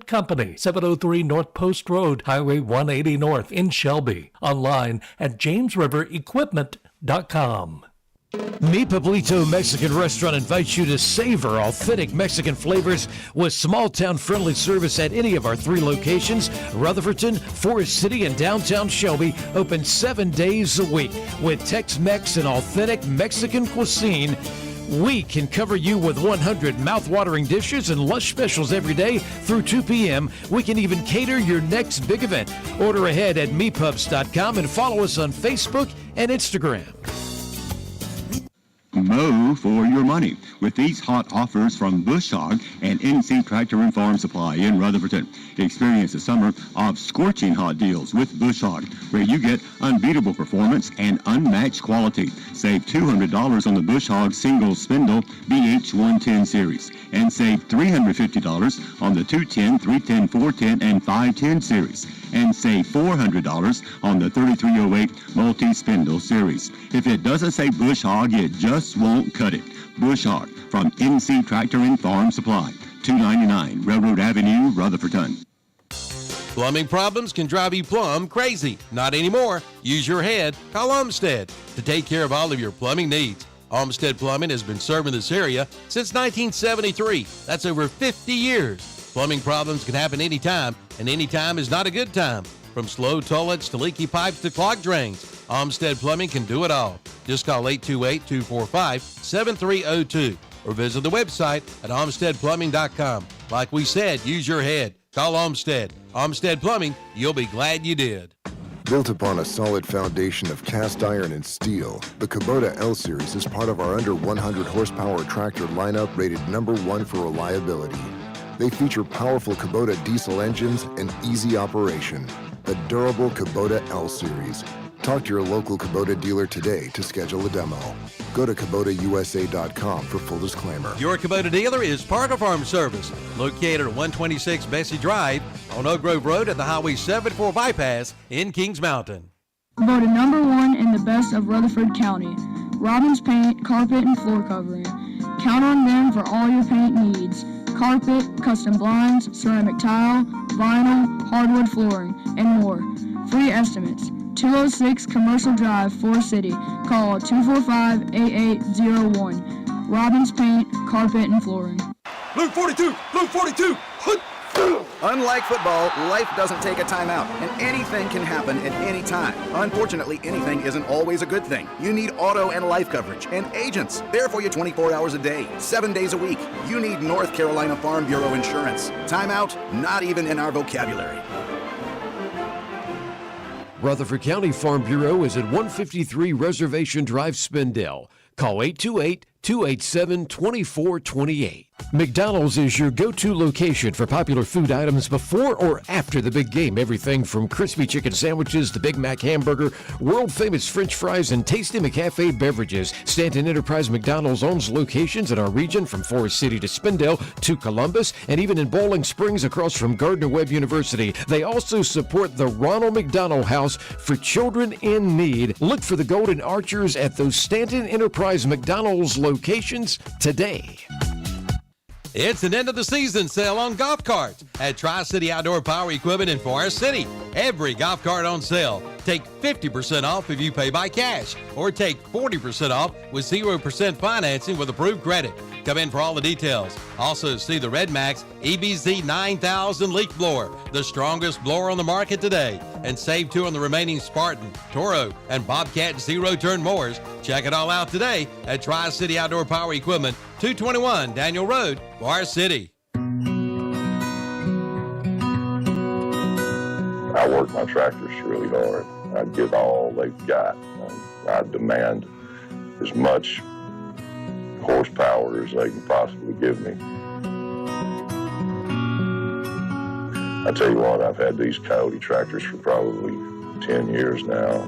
Company, 703 North Post Road, Highway 180 North in Shelby. Online at jamesriverequipment.com. Mi Pueblito Mexican Restaurant invites you to savor authentic Mexican flavors with small-town friendly service at any of our 3 locations. Rutherfordton, Forest City, and downtown Shelby, open 7 days a week. With Tex-Mex and authentic Mexican cuisine, we can cover you with 100 mouth-watering dishes and lush specials every day through 2 p.m. We can even cater your next big event. Order ahead at mepubs.com and follow us on Facebook and Instagram. Mow for your money with these hot offers from Bush Hog and NC Tractor and Farm Supply in Rutherfordton. Experience a summer of scorching hot deals with Bush Hog, where you get unbeatable performance and unmatched quality. Save $200 on the Bush Hog single spindle BH110 series and save $350 on the 210, 310, 410, and 510 series, and save $400 on the 3308 multi-spindle series. If it doesn't say Bush Hog, it just won't cut it. Bush Hog from NC Tractor and Farm Supply, 299 Railroad Avenue, Rutherfordton. Plumbing problems can drive you plumb crazy. Not anymore. Use your head. Call Olmsted to take care of all of your plumbing needs. Olmsted Plumbing has been serving this area since 1973. That's over 50 years. Plumbing problems can happen anytime, and anytime is not a good time. From slow toilets to leaky pipes to clogged drains, Olmsted Plumbing can do it all. Just call 828-245-7302 or visit the website at olmstedplumbing.com. Like we said, use your head. Call Olmsted. Olmsted Plumbing, you'll be glad you did. Built upon a solid foundation of cast iron and steel, the Kubota L-Series is part of our under 100 horsepower tractor lineup rated #1 for reliability. They feature powerful Kubota diesel engines and easy operation. The durable Kubota L-Series. Talk to your local Kubota dealer today to schedule a demo. Go to KubotaUSA.com for full disclaimer. Your Kubota dealer is Parker Farm Service, located at 126 Bessie Drive on Oak Grove Road at the Highway 74 bypass in Kings Mountain. Voted #1 in the best of Rutherford County. Robbins Paint, Carpet, and Floor Covering. Count on them for all your paint needs. Carpet, custom blinds, ceramic tile, vinyl, hardwood flooring, and more. Free estimates. 206 Commercial Drive, Forest City. Call 245-8801. Robbins Paint, Carpet, and Flooring. Blue 42! Blue 42! Unlike football, life doesn't take a timeout, and anything can happen at any time. Unfortunately, anything isn't always a good thing. You need auto and life coverage, and agents. There for you 24 hours a day, 7 days a week. You need North Carolina Farm Bureau insurance. Timeout? Not even in our vocabulary. Rutherford County Farm Bureau is at 153 Reservation Drive, Spindale. Call 828-287-2428. McDonald's is your go-to location for popular food items before or after the big game. Everything from crispy chicken sandwiches, the Big Mac hamburger, world-famous French fries, and tasty McCafe beverages. Stanton Enterprise McDonald's owns locations in our region from Forest City to Spindale to Columbus, and even in Bowling Springs across from Gardner-Webb University. They also support the Ronald McDonald House for children in need. Look for the Golden Archers at those Stanton Enterprise McDonald's locations today. It's an end-of-the-season sale on golf carts at Tri-City Outdoor Power Equipment in Forest City. Every golf cart on sale. Take 50% off if you pay by cash, or take 40% off with 0% financing with approved credit. Come in for all the details. Also, see the Red Max EBZ 9000 leaf blower, the strongest blower on the market today. And save $2 on the remaining Spartan, Toro, and Bobcat zero-turn mowers. Check it all out today at Tri-City Outdoor Power Equipment, 221 Daniel Road, Forest City. I work my tractors really hard. I give all they've got. I demand as much horsepower as they can possibly give me. I tell you what, I've had these Coyote tractors for probably 10 years now.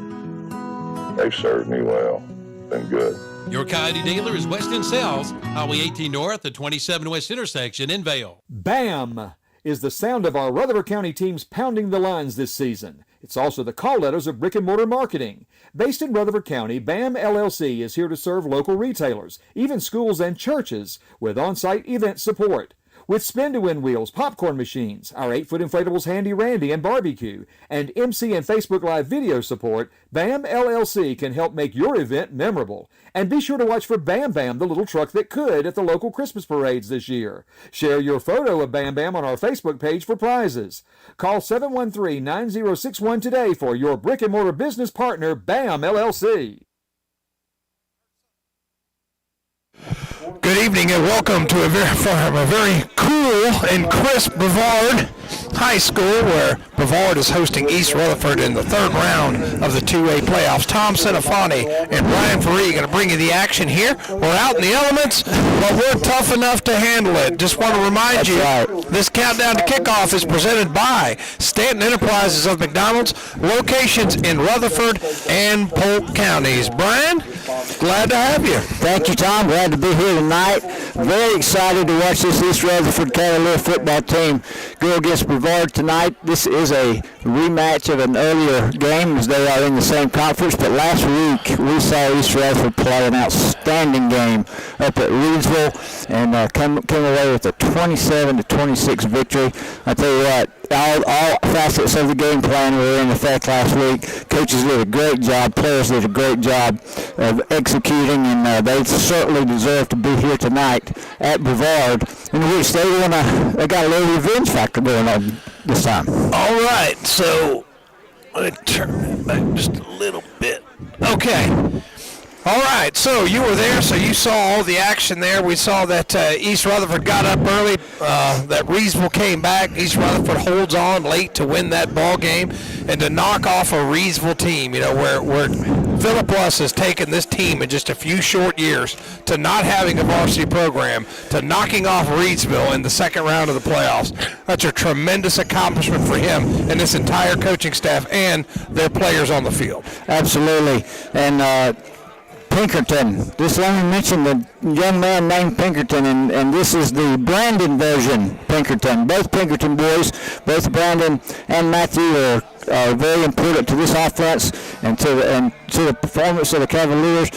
They've served me well. Been good. Your Coyote dealer is Weston Sales, Highway 18 North at 27 West intersection in Vail. BAM is the sound of our Rutherford County teams pounding the lines this season. It's also the call letters of brick and mortar marketing. Based in Rutherford County, BAM LLC is here to serve local retailers, even schools and churches, with on-site event support. with spin-to-win wheels, popcorn machines, our 8-foot inflatables Handy Randy and barbecue, and MC and Facebook Live video support, BAM LLC can help make your event memorable. And be sure to watch for Bam Bam, the little truck that could, at the local Christmas parades this year. Share your photo of Bam Bam on our Facebook page for prizes. Call 713-9061 today for your brick-and-mortar business partner, BAM LLC. Good evening and welcome to a very cool and crisp Brevard High School, where Brevard is hosting East Rutherford in the third round of the 2A playoffs. Tom Senafani and Brian Faree are going to bring you the action here. We're out in the elements, but we're tough enough to handle it. Just want to remind you, this countdown to kickoff is presented by Stanton Enterprises of McDonald's, locations in Rutherford and Polk counties. Brian, glad to have you. Thank you, Tom. Glad to be here tonight. Very excited to watch this East Rutherford Cavaliers football team go against Brevard tonight. This is a rematch of an earlier game, as they are in the same conference, but last week we saw East Rutherford play an outstanding game up at Reedsville and came away with a 27-26 victory. I tell you what, all facets of the game plan were in effect last week. Coaches did a great job, players did a great job of executing, and they certainly deserve to be here tonight at Brevard, in which they got a little revenge factor going on this time. All right, so let me turn that back just a little bit. Okay. All right, so you were there, so you saw all the action there. We saw that East Rutherford got up early, that Reedsville came back. East Rutherford holds on late to win that ball game and to knock off a Reedsville team, where Philip Russ has taken this team in just a few short years to not having a varsity program, to knocking off Reedsville in the second round of the playoffs. That's a tremendous accomplishment for him and this entire coaching staff and their players on the field. Absolutely, and Pinkerton. Just let me mention the young man named Pinkerton, and this is the Brandon version Pinkerton. Both Pinkerton boys, both Brandon and Matthew, are very important to this offense and to the performance of the Cavaliers.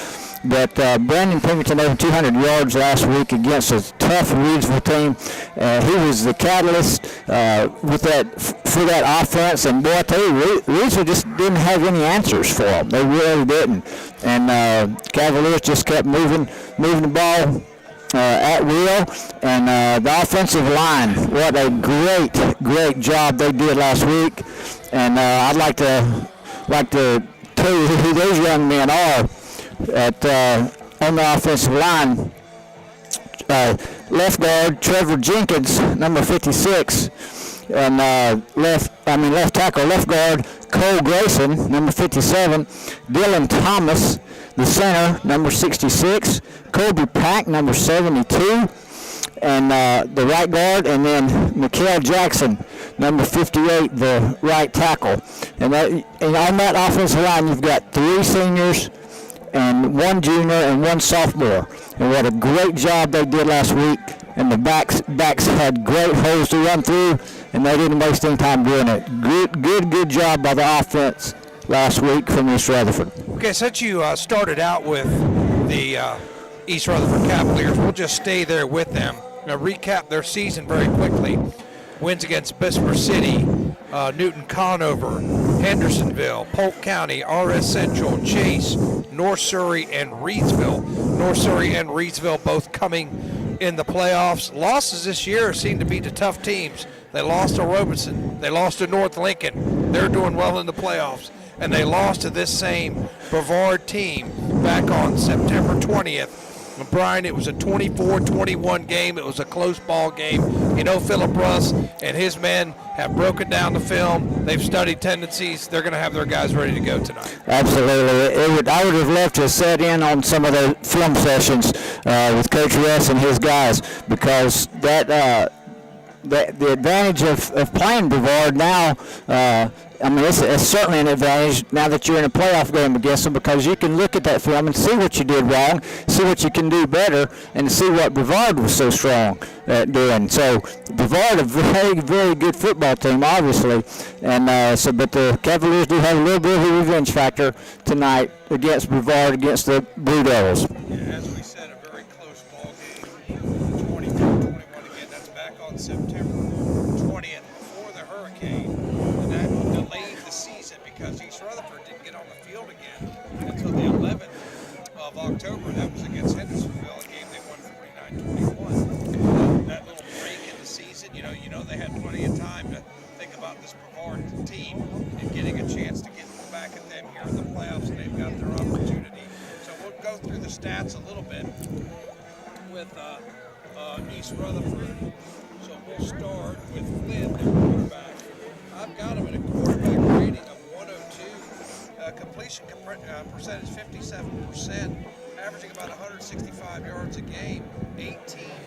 But Brandon Pinkerton over 200 yards last week against a tough Reedsville team. He was the catalyst for that offense. And boy, I tell you, Reedsville just didn't have any answers for him. They really didn't. And Cavaliers just kept moving the ball at will. And the offensive line, what a great job they did last week. And I'd like to tell you who those young men are. On the offensive line, left guard Trevor Jenkins, number 56, and left tackle, left guard Cole Grayson, number 57, Dylan Thomas, the center, number 66, Kobe Pack, number 72, and the right guard, and then Mikael Jackson, number 58, the right tackle. And on that offensive line, you've got 3 seniors and 1 junior and 1 sophomore. And what a great job they did last week. And the backs had great holes to run through, and they didn't waste any time doing it. Good job by the offense last week from East Rutherford. Okay, since you started out with the East Rutherford Cavaliers, we'll just stay there with them. Now recap their season very quickly. Wins against Bessemer City, Newton Conover, Hendersonville, Polk County, RS Central, Chase, North Surrey, and Reedsville. North Surrey and Reedsville both coming in the playoffs. Losses this year seem to be to tough teams. They lost to Robeson. They lost to North Lincoln. They're doing well in the playoffs. And they lost to this same Brevard team back on September 20th. And Brian, it was a 24-21 game. It was a close ball game. Philip Russ and his men have broken down the film. They've studied tendencies. They're going to have their guys ready to go tonight. Absolutely. I would have loved to have sat in on some of the film sessions with Coach Russ and his guys, because the advantage of playing Brevard now, it's certainly an advantage now that you're in a playoff game against them, because you can look at that film and see what you did wrong, see what you can do better, and see what Brevard was so strong at doing. So Brevard, a very, very good football team, obviously, and but the Cavaliers do have a little bit of a revenge factor tonight against Brevard, against the Blue Devils. Yeah, as we said, a very close ball game. 24-21 again. That's back on on September 20th before the hurricane, and that delayed the season because East Rutherford didn't get on the field again until the 11th of October. That was against Hendersonville, a game they won 49-21. That little break in the season, you know they had plenty of time to think about this Brevard team and getting a chance to get back at them here in the playoffs, and they've got their opportunity. So we'll go through the stats a little bit with East Rutherford. So we'll start with Flynn, their quarterback. I've got him at a quarterback rating of 102, completion percentage 57%, averaging about 165 yards a game, 18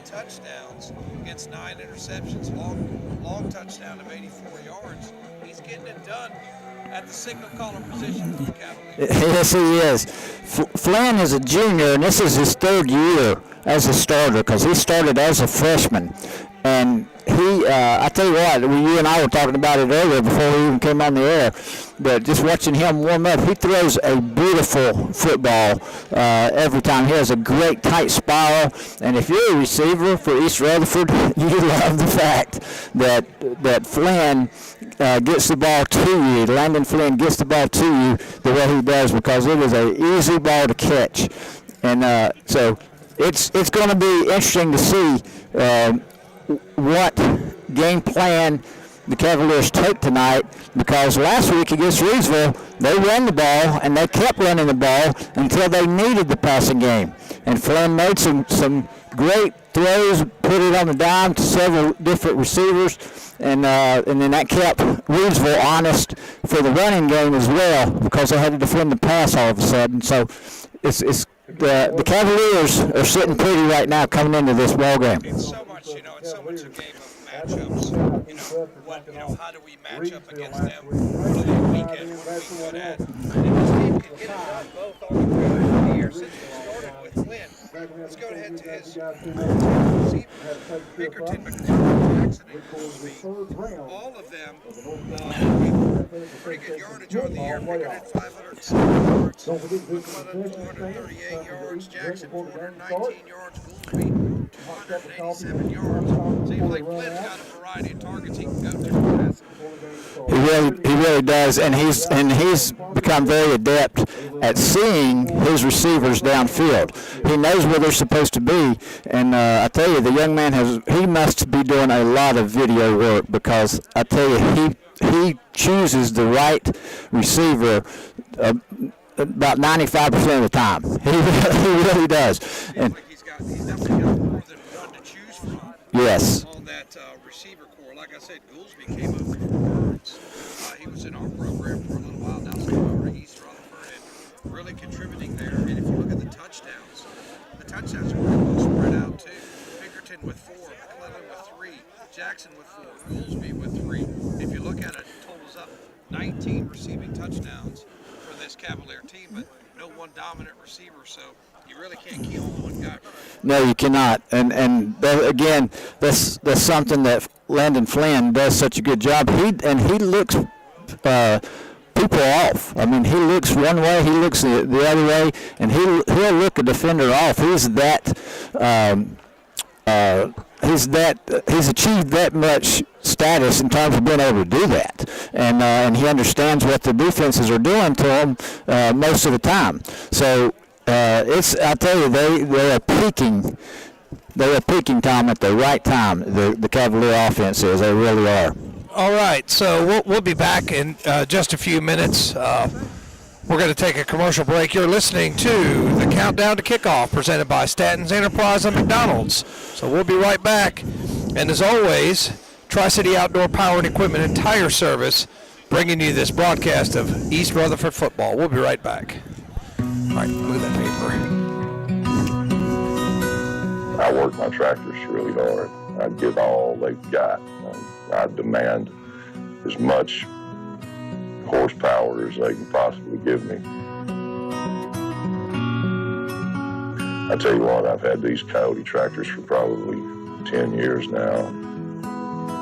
touchdowns against 9 interceptions, long touchdown of 84 yards. He's getting it done at the signal caller position for the Cavaliers. Yes, he is. Flynn is a junior, and this is his third year as a starter because he started as a freshman. And I tell you what, you and I were talking about it earlier before we even came on the air, but just watching him warm up, he throws a beautiful football every time. He has a great tight spiral, and if you're a receiver for East Rutherford, you love the fact that Flynn gets the ball to you, Landon Flynn gets the ball to you the way he does, because it is an easy ball to catch. And so it's going to be interesting to see what game plan the Cavaliers take tonight, because last week against Reedsville, they ran the ball, and they kept running the ball until they needed the passing game. And Flynn made some great throws, put it on the dime to several different receivers, and then that kept Reedsville honest for the running game as well, because they had to defend the pass all of a sudden. So the Cavaliers are sitting pretty right now coming into this ball game. It's so much a game of matchups. How do we match up against them? What are they weak at? What are we good at? And this team can get it done both on the ground and the air. Since we started with Flynn, let's go ahead to his receivers. Pinkerton, McClellan, Jackson, and Goolsby. All of them with pretty good yardage on the air. Pinkerton 507 yards, McClellan 438 yards, Jackson 419 yards, Goolsby 287 yards. Seems like Flynn's got a variety of targets he can go to. He really does, and he's become very adept at seeing his receivers downfield. He knows where they're supposed to be, and I tell you, the young man he must be doing a lot of video work, because I tell you, he chooses the right receiver about 95% of the time. He really does. And he's definitely got more than one to choose from. Yes. On that receiver core, like I said, Goolsby came over from Burns. He was in our program for a little while now, so over to East Rutherford and really contributing there. And if you look at the touchdowns are pretty well spread out too. Pinkerton with 4, McClellan with 3, Jackson with 4, Goolsby with 3. If you look at it, it totals up 19 receiving touchdowns for this Cavalier team, but no one dominant receiver, so you really can't key on one guy. No, you cannot. And again, that's something that Landon Flynn does such a good job. He looks people off. I mean, he looks one way, he looks the other way, and he'll look a defender off. He's achieved that much status in terms of being able to do that, and he understands what the defenses are doing to him most of the time. So I tell you, they are peaking. They are peaking, Tom, at the right time. The Cavalier offense is. They really are. All right, so we'll be back in just a few minutes. We're going to take a commercial break. You're listening to the Countdown to Kickoff presented by Statton's Enterprise and McDonald's. So we'll be right back. And as always, Tri-City Outdoor Power and Equipment and Tire Service bringing you this broadcast of East Rutherford football. We'll be right back. All right, move that paper. I work my tractors really hard. I give all they've got. I demand as much horsepower as they can possibly give me. I tell you what, I've had these Coyote tractors for probably 10 years now.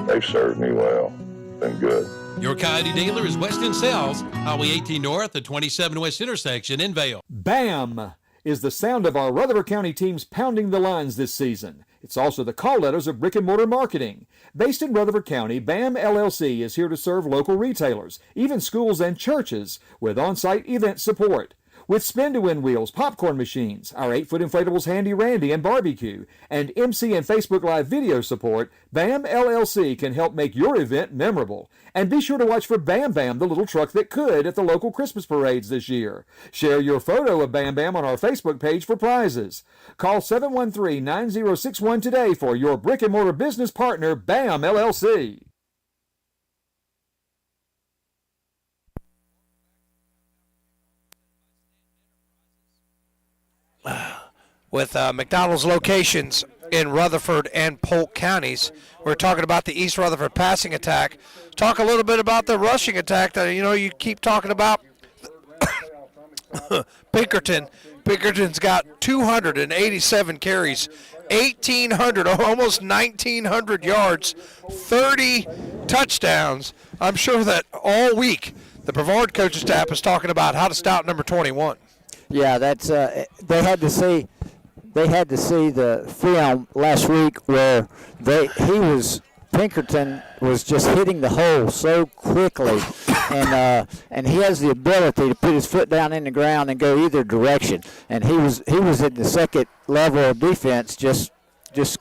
They've served me well. Been good. Your Coyote dealer is Weston Sales, Highway 18 North, the 27 West intersection in Vale. BAM! Is the sound of our Rutherford County teams pounding the lines this season. It's also the call letters of brick and mortar marketing. Based in Rutherford County, BAM LLC is here to serve local retailers, even schools and churches, with on-site event support. With spin-to-win wheels, popcorn machines, our 8-foot inflatables Handy Randy and barbecue, and MC and Facebook Live video support, BAM LLC can help make your event memorable. And be sure to watch for Bam Bam, the little truck that could, at the local Christmas parades this year. Share your photo of Bam Bam on our Facebook page for prizes. Call 713-9061 today for your brick-and-mortar business partner, BAM LLC. With McDonald's locations in Rutherford and Polk counties, we're talking about the East Rutherford passing attack. Talk a little bit about the rushing attack that you keep talking about. Pinkerton. Pinkerton's got 287 carries, 1,800, almost 1,900 yards, 30 touchdowns. I'm sure that all week the Brevard coaching staff is talking about how to stop number 21. Yeah, that's they had to see the film last week where Pinkerton was just hitting the hole so quickly, and he has the ability to put his foot down in the ground and go either direction. And he was at the second level of defense, just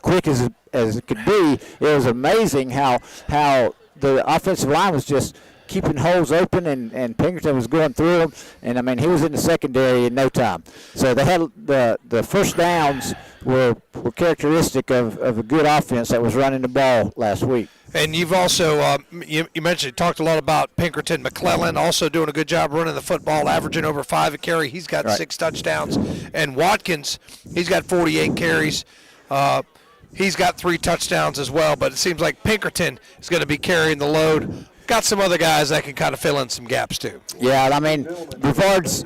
quick as it could be. It was amazing how the offensive line was just keeping holes open, and Pinkerton was going through them, and I mean he was in the secondary in no time. So they had the first downs were characteristic of a good offense that was running the ball last week. And you've also you talked a lot about Pinkerton. McClellan also doing a good job running the football, averaging over 5 a carry. He's got 6 touchdowns, and Watkins, he's got 48 carries. He's got 3 touchdowns as well. But it seems like Pinkerton is going to be carrying the load. Got some other guys that can kind of fill in some gaps too. Yeah, I mean, Brevard's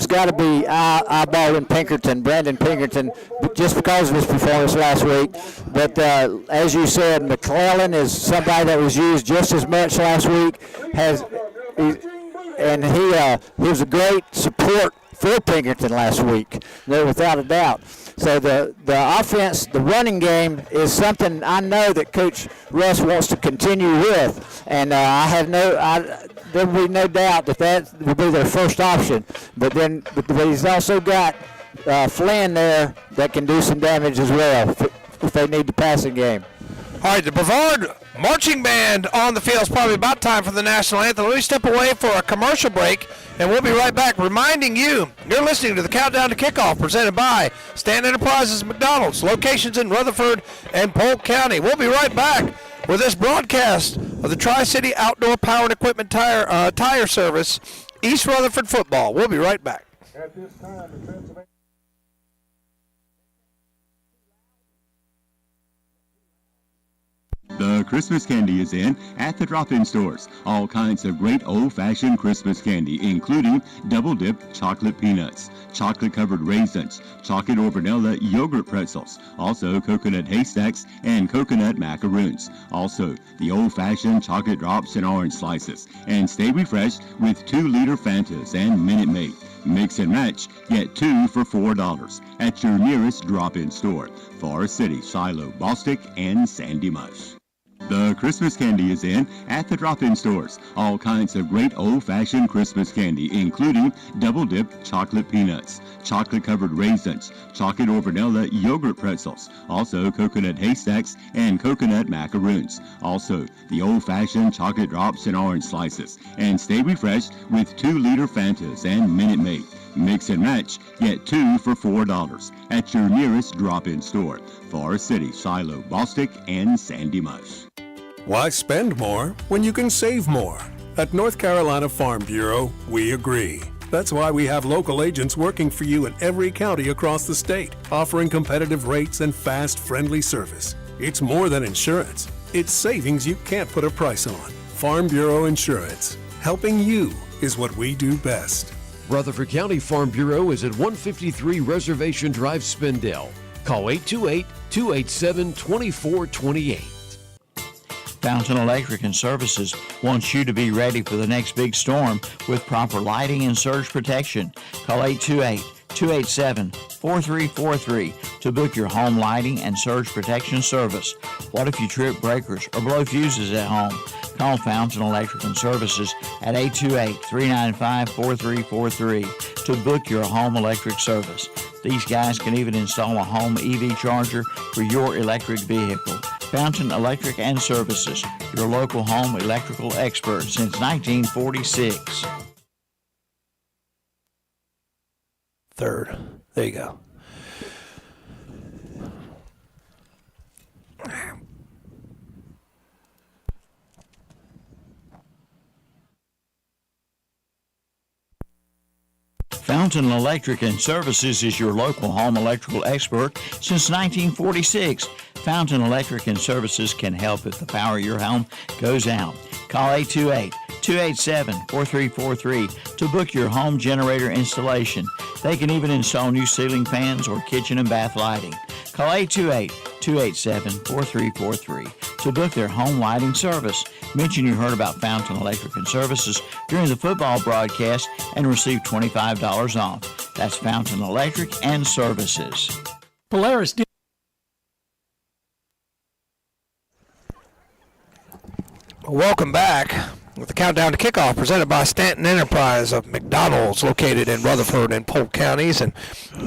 got to be eyeballing Pinkerton, Brandon Pinkerton, just because of his performance last week. But as you said, McClellan is somebody that was used just as much last week. He was a great support for Pinkerton last week, without a doubt. So the offense, the running game is something I know that Coach Russ wants to continue with, and there will be no doubt that will be their first option. But he's also got Flynn there that can do some damage as well if they need the passing game. All right, the Brevard marching band on the field. Is probably about time for the national anthem. Let me step away for a commercial break, and we'll be right back, reminding you, you're listening to the Countdown to Kickoff presented by Stanton Enterprises McDonald's, locations in Rutherford and Polk County. We'll be right back with this broadcast of the Tri-City Outdoor Power and Equipment Tire Service, East Rutherford football. We'll be right back. At this time, the Pennsylvania The Christmas candy is in at the drop-in stores. All kinds of great old-fashioned Christmas candy, including double-dipped chocolate peanuts, chocolate-covered raisins, chocolate or vanilla yogurt pretzels, also coconut haystacks and coconut macaroons. Also, the old-fashioned chocolate drops and orange slices. And stay refreshed with 2-liter Fantas and Minute Maid. Mix and match, get 2 for $4 at your nearest drop-in store. Forest City, Shiloh, Bostic, and Sandy Mush. The Christmas candy is in at the drop-in stores. All kinds of great old-fashioned Christmas candy, including double-dipped chocolate peanuts, chocolate-covered raisins, chocolate or vanilla yogurt pretzels, also coconut haystacks and coconut macaroons. Also, the old-fashioned chocolate drops and orange slices. And stay refreshed with 2-liter Fantas and Minute Maid. Mix and match, get 2 for $4 at your nearest drop-in store. Forest City, Shiloh, Bostic, and Sandy Mush. Why spend more when you can save more? At North Carolina Farm Bureau, we agree. That's why we have local agents working for you in every county across the state, offering competitive rates and fast, friendly service. It's more than insurance. It's savings you can't put a price on. Farm Bureau Insurance. Helping you is what we do best. Rutherford County Farm Bureau is at 153 Reservation Drive, Spindale. Call 828-287-2428. Fountain Electric and Services wants you to be ready for the next big storm with proper lighting and surge protection. Call 828 287-4343 to book your home lighting and surge protection service. What if you trip breakers or blow fuses at home? Call Fountain Electric and Services at 828-395-4343 to book your home electric service. These guys can even install a home EV charger for your electric vehicle. Fountain Electric and Services, your local home electrical expert since 1946. Third. There you go. Fountain Electric and Services is your local home electrical expert since 1946. Fountain Electric and Services can help if the power of your home goes out. Call 828-287-4343 to book your home generator installation. They can even install new ceiling fans or kitchen and bath lighting. Call 828-287-4343 to book their home lighting service. Mention you heard about Fountain Electric and Services during the football broadcast and receive $25 off. That's Fountain Electric and Services. Polaris. Welcome back with the countdown to kickoff presented by Stanton Enterprise of McDonald's, located in Rutherford and Polk counties. And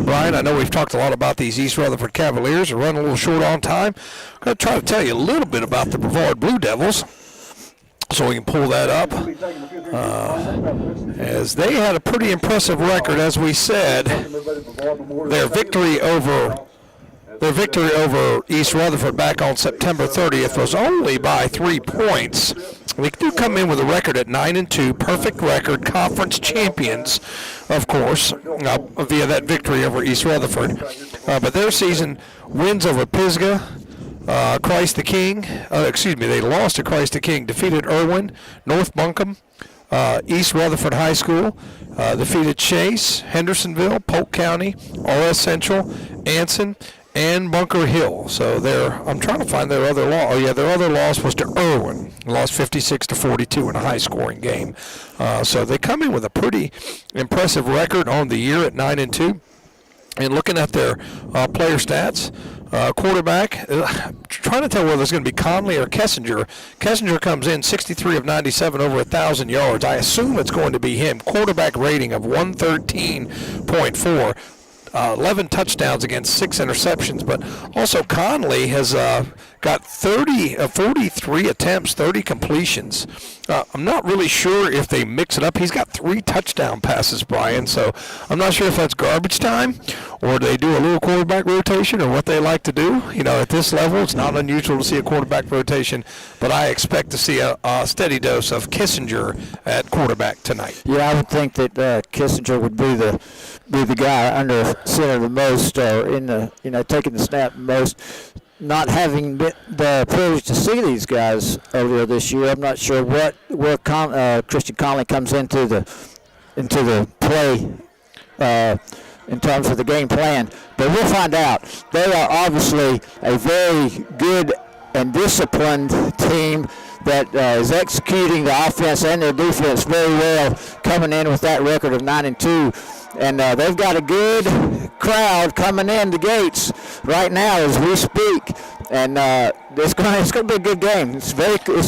Brian, I know we've talked a lot about these East Rutherford Cavaliers. We're running a little short on time. I'm going to try to tell you a little bit about the Brevard Blue Devils, so we can pull that up. As they had a pretty impressive record, as we said. Their victory over East Rutherford back on September 30th was only by 3 points. They do come in with a record at 9-2, perfect record, conference champions, of course, via that victory over East Rutherford. But their season wins over Pisgah, Christ the King. They lost to Christ the King, defeated Irwin, North Buncombe, East Rutherford High School, defeated Chase, Hendersonville, Polk County, RS Central, Anson, and Bunker Hill. So I'm trying to find their other loss. Their other loss was to Irwin. Lost 56-42 in a high-scoring game. So they come in with a pretty impressive record on the year at 9-2. And looking at their player stats, quarterback, trying to tell whether it's going to be Conley or Kessinger. Kessinger comes in 63 of 97, over 1,000 yards. I assume it's going to be him. Quarterback rating of 113.4. 11 touchdowns against 6 interceptions, but also Conley has got 43 attempts, 30 completions. I'm not really sure if they mix it up. He's got 3 touchdown passes, Brian, so I'm not sure if that's garbage time or they do a little quarterback rotation or what they like to do. At this level, it's not unusual to see a quarterback rotation, but I expect to see a steady dose of Kissinger at quarterback tonight. Yeah, I would think that Kissinger would be the guy under center the most, or taking the snap the most. Not having been the privilege to see these guys earlier this year, I'm not sure where Christian Conley comes into the play in terms of the game plan, but we'll find out. They are obviously a very good and disciplined team that is executing the offense and their defense very well, coming in with that record of 9-2. And they've got a good crowd coming in the gates right now as we speak. And it's going to be a good game. It's a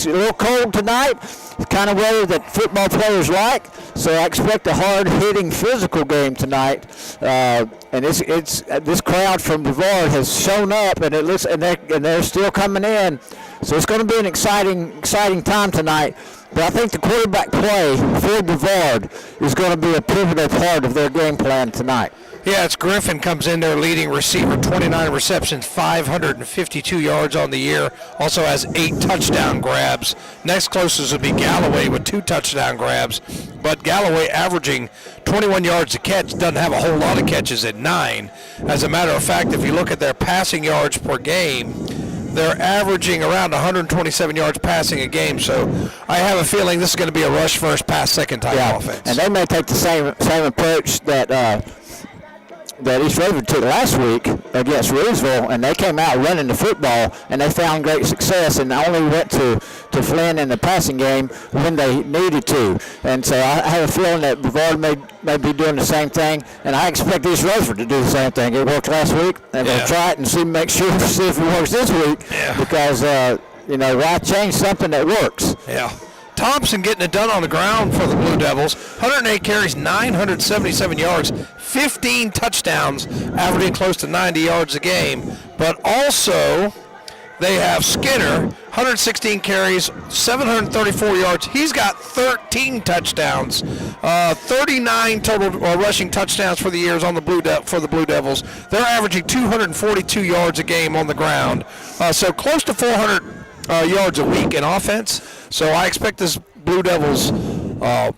little cold tonight. It's kind of weather that football players like. So I expect a hard-hitting physical game tonight. And this crowd from Brevard has shown up, and they're still coming in. So it's going to be an exciting time tonight. But I think the quarterback play for Brevard is going to be a pivotal part of their game plan tonight. Yeah, it's Griffin comes in there, leading receiver, 29 receptions, 552 yards on the year. Also has 8 touchdown grabs. Next closest would be Galloway with 2 touchdown grabs. But Galloway averaging 21 yards a catch, doesn't have a whole lot of catches at 9. As a matter of fact, if you look at their passing yards per game, they're averaging around 127 yards passing a game, so I have a feeling this is going to be a rush first, pass second type offense. And they may take the same approach that that East Rutherford took last week against Reedsville, and they came out running the football, and they found great success and only went to Flynn in the passing game when they needed to. And so I have a feeling that Brevard may be doing the same thing, and I expect East Rutherford to do the same thing. It worked last week, and we'll try it and see if it works this week, because why change something that works? Yeah. Thompson getting it done on the ground for the Blue Devils. 108 carries, 977 yards, 15 touchdowns, averaging close to 90 yards a game. But also, they have Skinner, 116 carries, 734 yards. He's got 13 touchdowns, 39 total rushing touchdowns for the years on the for the Blue Devils. They're averaging 242 yards a game on the ground, so close to 400 yards a week in offense. So I expect this Blue Devils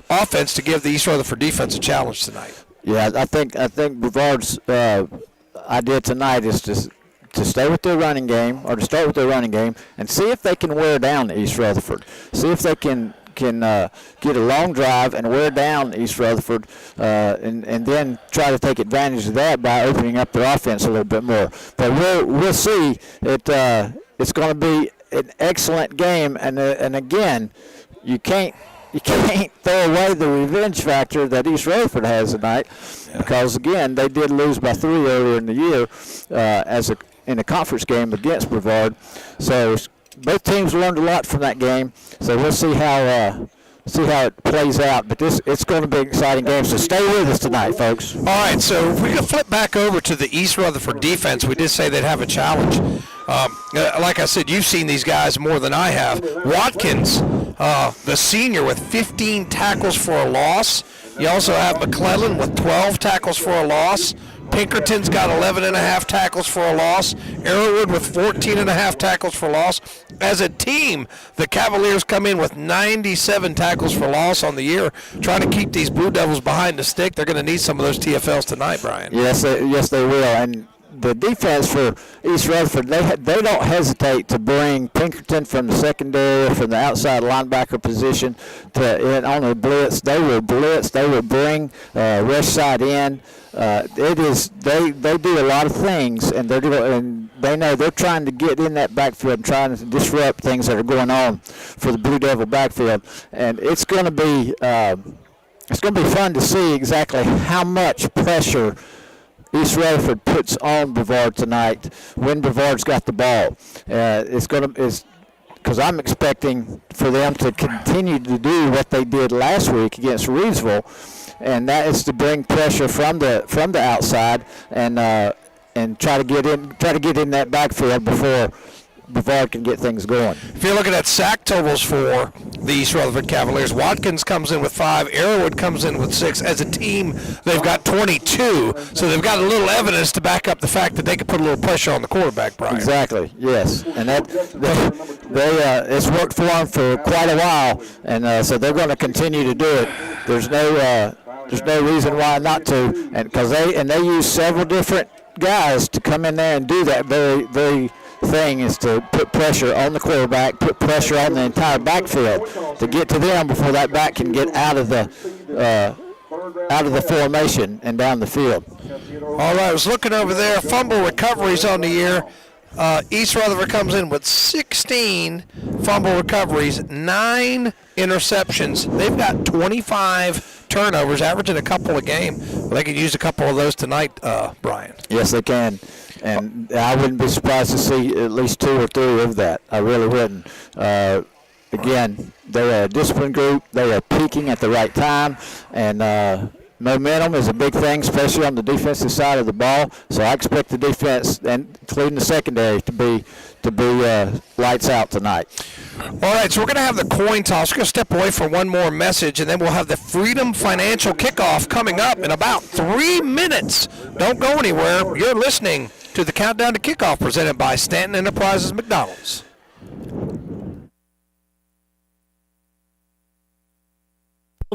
offense to give the East Rutherford defense a challenge tonight. Yeah, I think Brevard's idea tonight is to stay with their running game, or to start with their running game, and see if they can wear down East Rutherford. See if they can get a long drive and wear down East Rutherford, and then try to take advantage of that by opening up their offense a little bit more. But we'll see. It's going to be an excellent game, and again, you can't throw away the revenge factor that East Rutherford has tonight, because again they did lose by 3 earlier in the year in a conference game against Brevard. So both teams learned a lot from that game. So we'll see how it plays out. But it's going to be an exciting game. So stay with us tonight, folks. All right. So if we can flip back over to the East Rutherford defense, we did say they'd have a challenge. Like I said, you've seen these guys more than I have. Watkins, the senior, with 15 tackles for a loss. You also have McClellan with 12 tackles for a loss. Pinkerton's got 11.5 tackles for a loss. Arrowwood with 14.5 tackles for loss. As a team, the Cavaliers come in with 97 tackles for loss on the year, trying to keep these Blue Devils behind the stick. They're going to need some of those TFLs tonight, Brian. Yes, they will. And the defense for East Rutherford, they don't hesitate to bring Pinkerton from the secondary, from the outside linebacker position on the blitz. They will blitz. They will bring rush side in. They do a lot of things, and they know they're trying to get in that backfield and trying to disrupt things that are going on for the Blue Devil backfield. And it's going to be fun to see exactly how much pressure East Rutherford puts on Brevard tonight when Brevard's got the ball. Because I'm expecting for them to continue to do what they did last week against Reedsville, and that is to bring pressure from the outside and try to get in that backfield before Brevard can get things going. If you're looking at sack totals for the East Rutherford Cavaliers, Watkins comes in with 5, Arrowwood comes in with 6. As a team, they've got 22, so they've got a little evidence to back up the fact that they can put a little pressure on the quarterback, Brian. Exactly, yes. And it's worked for them for quite a while, and so they're going to continue to do it. There's no reason why not to, and they use several different guys to come in there and do that very, very thing, is to put pressure on the quarterback, put pressure on the entire backfield to get to them before that back can get out of the formation and down the field. All right, I was looking over there. Fumble recoveries on the year. East Rutherford comes in with 16 fumble recoveries, 9 interceptions. They've got 25 turnovers, averaging a couple a game. They could use a couple of those tonight, Brian. Yes, they can. And I wouldn't be surprised to see at least 2 or 3 of that. I really wouldn't. Again, they're a disciplined group. They are peaking at the right time, and momentum is a big thing, especially on the defensive side of the ball. So I expect the defense, and including the secondary, to be lights out tonight. All right, so we're going to have the coin toss. We're going to step away for one more message, and then we'll have the Freedom Financial Kickoff coming up in about 3 minutes. Don't go anywhere. You're listening to the Countdown to Kickoff presented by Stanton Enterprises McDonald's.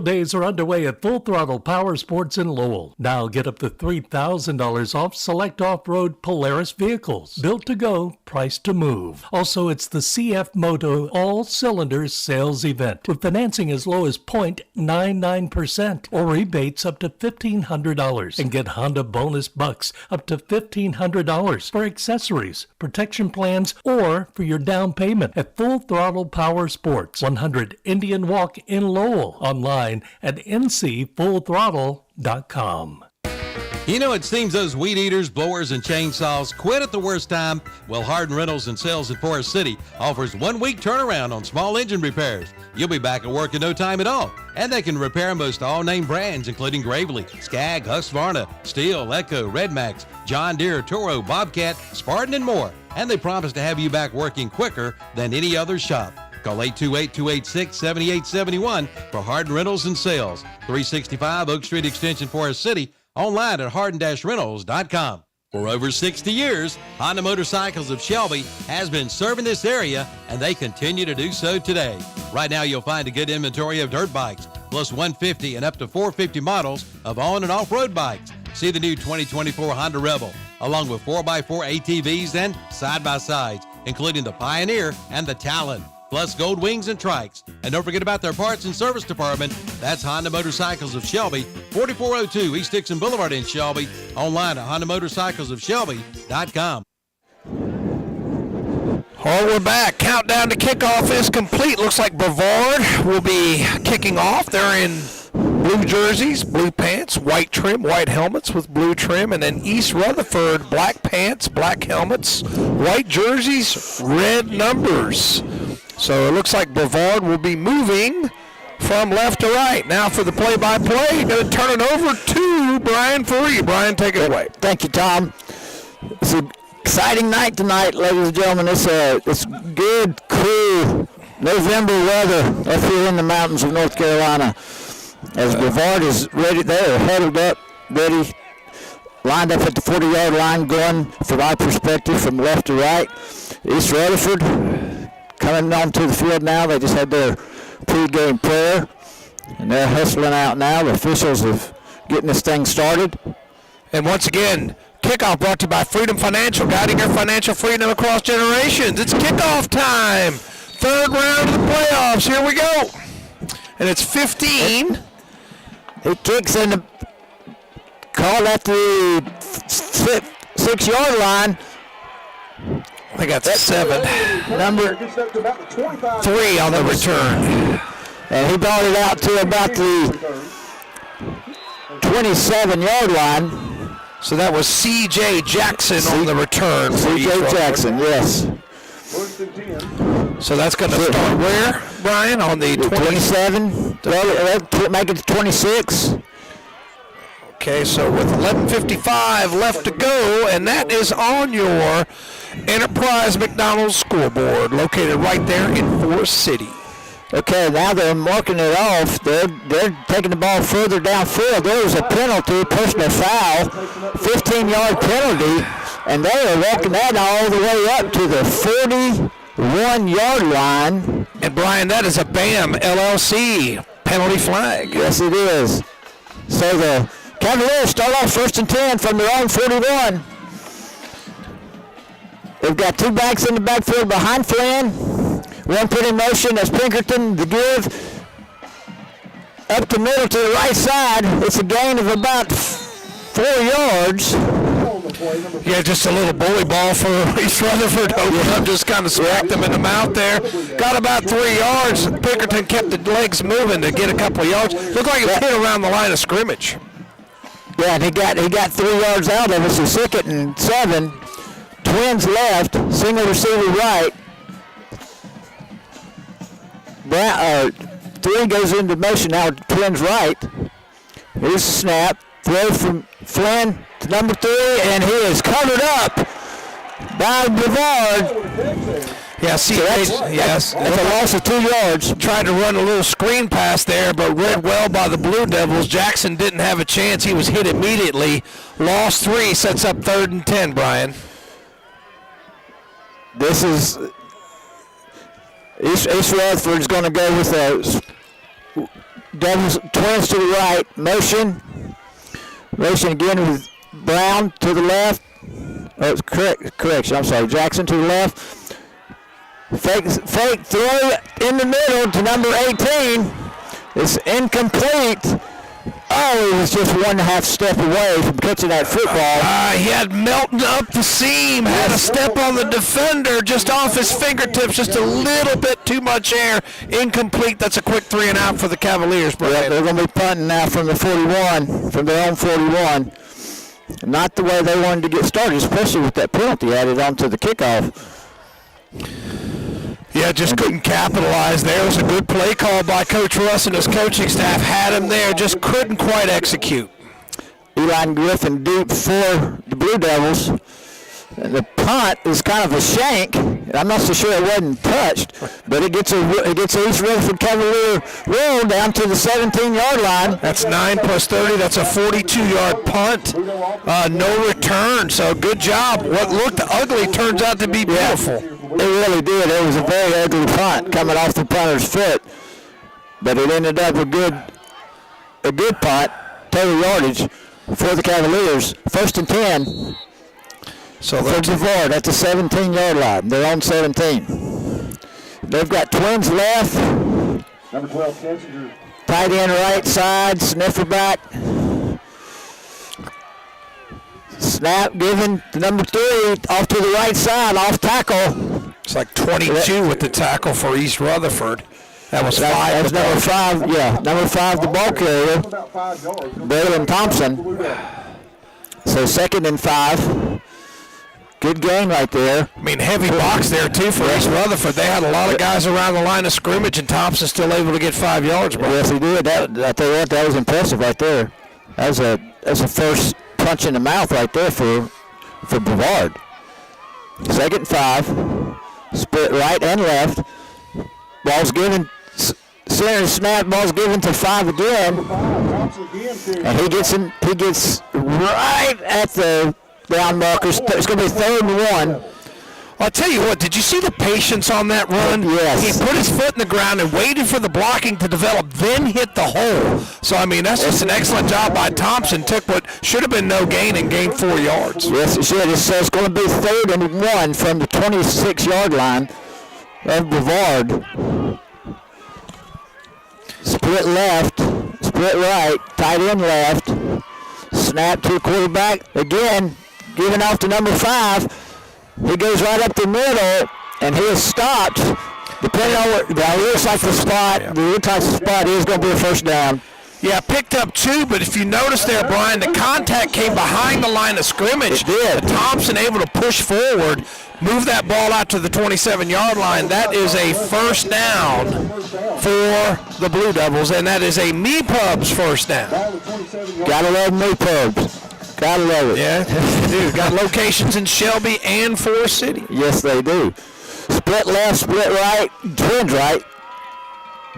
Days are underway at Full Throttle Power Sports in Lowell. Now get up to $3,000 off select off-road Polaris vehicles. Built to go, priced to move. Also, it's the CF Moto All Cylinders Sales Event with financing as low as 0.99% or rebates up to $1,500 and get Honda bonus bucks up to $1,500 for accessories, protection plans, or for your down payment at Full Throttle Power Sports, 100 Indian Walk in Lowell. Online at ncfullthrottle.com. You know, it seems those weed eaters, blowers, and chainsaws quit at the worst time. Well, Hardin Rentals and Sales in Forest City offers 1 week turnaround on small engine repairs. You'll be back at work in no time at all. And they can repair most all name brands, including Gravely, Skag, Husqvarna, Steel, Echo, Redmax, John Deere, Toro, Bobcat, Spartan, and more. And they promise to have you back working quicker than any other shop. Call 828-286-7871 for Hardin Rentals and Sales, 365 Oak Street Extension, Forest City, online at hardin-rentals.com. For over 60 years, Honda Motorcycles of Shelby has been serving this area, and they continue to do so today. Right now, you'll find a good inventory of dirt bikes, plus 150 and up to 450 models of on- and off-road bikes. See the new 2024 Honda Rebel, along with 4x4 ATVs and side-by-sides, including the Pioneer and the Talon, plus Gold Wings and Trikes. And don't forget about their parts and service department. That's Honda Motorcycles of Shelby, 4402 East Dixon Boulevard in Shelby. Online at HondaMotorcyclesofShelby.com. All we're back. Countdown to kickoff is complete. Looks like Brevard will be kicking off. They're in blue jerseys, blue pants, white trim, white helmets with blue trim, and then East Rutherford, black pants, black helmets, white jerseys, red numbers. So it looks like Brevard will be moving from left to right. Now for the play-by-play, going to turn it over to Brian Faree. Brian, take it away. Thank you, Tom. It's an exciting night tonight, ladies and gentlemen. It's good, cool November weather up here in the mountains of North Carolina. As Brevard is ready, they're huddled up, ready, lined up at the 40-yard line, going from our perspective from left to right. East Rutherford coming onto the field now. They just had their pre-game prayer, and they're hustling out now. The officials are getting this thing started. And once again, kickoff brought to you by Freedom Financial, guiding your financial freedom across generations. It's kickoff time. Third round of the playoffs. Here we go. And it's 15. It kicks in the call at the 6-yard line. I think that's 7. Number 3 on the return. And he brought it out to about the 27-yard line. So that was C.J. Jackson on the return. C.J. Jackson, yes. So that's going to start where, Brian? On the 27. Make it to 26. Okay, so with 11:55 left to go, and that is on your Enterprise McDonald's scoreboard, located right there in Forest City. Okay, now they're marking it off. They're taking the ball further downfield. There was a penalty, personal foul, 15-yard penalty, and they are walking that all the way up to the 41-yard line. And Brian, that is a BAM LLC penalty flag. Yes, it is. So the Cavaliers start off 1st and 10 from their own 41. They've got 2 backs in the backfield behind Flynn. One put in motion, that's Pinkerton. The give up the middle to the right side. It's a gain of about 4 yards. Yeah, just a little bully ball for East Rutherford. Just kind of smacked them in the mouth there. Got about 3 yards. Pinkerton kept the legs moving to get a couple of yards. Looked like it hit around the line of scrimmage. Yeah, and he got 3 yards out of it, so 2nd and 7. Twins left, single receiver right. 3 goes into motion now, Twins right. Here's the snap. Throw from Flynn to number 3, and he is covered up by Brevard. Yeah, see, that's a loss of 2 yards. Tried to run a little screen pass there, but read well by the Blue Devils. Jackson didn't have a chance. He was hit immediately. Lost 3, sets up 3rd and 10, Brian. This is East Rutherford's going to go with Devils, twins to the right. Motion again with Brown to the left. Oh, it's correction. I'm sorry. Jackson to the left. Fake throw in the middle to number 18. It's incomplete. Oh, he was just 1.5 step away from catching that football. He had Melton up the seam, had a step on the defender just off his fingertips, just a little bit too much air. Incomplete. That's a quick 3 and out for the Cavaliers. Yeah, they're going to be punting now from the 41, from their own 41. Not the way they wanted to get started, especially with that penalty added on to the kickoff. Yeah, just couldn't capitalize there. It was a good play call by Coach Russ and his coaching staff. Had him there, just couldn't quite execute. Eli Griffin deep for the Blue Devils. And the punt is kind of a shank. I'm not so sure it wasn't touched, but it gets a East Rutherford Cavalier roll down to the 17-yard line. That's 9 plus 30. That's a 42-yard punt. No return, so good job. What looked ugly turns out to be beautiful. It really did. It was a very ugly punt coming off the punter's foot, but it ended up a good punt, total yardage for the Cavaliers. 1st and 10. So for Brevard at the 17-yard line. They're on 17. They've got twins left. Number 12, Kessinger. Tight end right side, sniffer back. Snap given to number 3 off to the right side, off tackle. It's like 22 with the tackle for East Rutherford. That was 5. That was number 5, yeah. Number 5, the ball carrier, Braylon Thompson. So 2nd and 5. Good game right there. I mean, heavy box there, too, for East Rutherford. They had a lot of guys around the line of scrimmage, and Thompson still able to get 5 yards. Bro. Yes, he did. I tell you what, that was impressive right there. That was a first punch in the mouth right there for Brevard. 2nd and 5. Split right and left. Ball's given. Center snap. Ball's given to 5 again. And he gets right at the down markers. It's going to be 3rd and 1. I'll tell you what, did you see the patience on that run? Yes. He put his foot in the ground and waited for the blocking to develop, then hit the hole. So, I mean, that's just an excellent job by Thompson. Took what should have been no gain and gained 4 yards. Yes, it should. It's going to be 3rd and 1 from the 26-yard line of Brevard. Split left, split right, tight end left. Snap to the quarterback. Again, giving off to number 5. He goes right up the middle, and he is stopped. Depending on what, it looks like the spot, is going to be a 1st down. Yeah, picked up 2, but if you notice there, Brian, the contact came behind the line of scrimmage. It did. Thompson able to push forward, move that ball out to the 27-yard line. That is a 1st down for the Blue Devils, and that is a Me-Pubs 1st down. Gotta love Me-Pubs. Gotta love it. Yeah, they do. Got locations in Shelby and Forest City. Yes, they do. Split left, split right, twins right.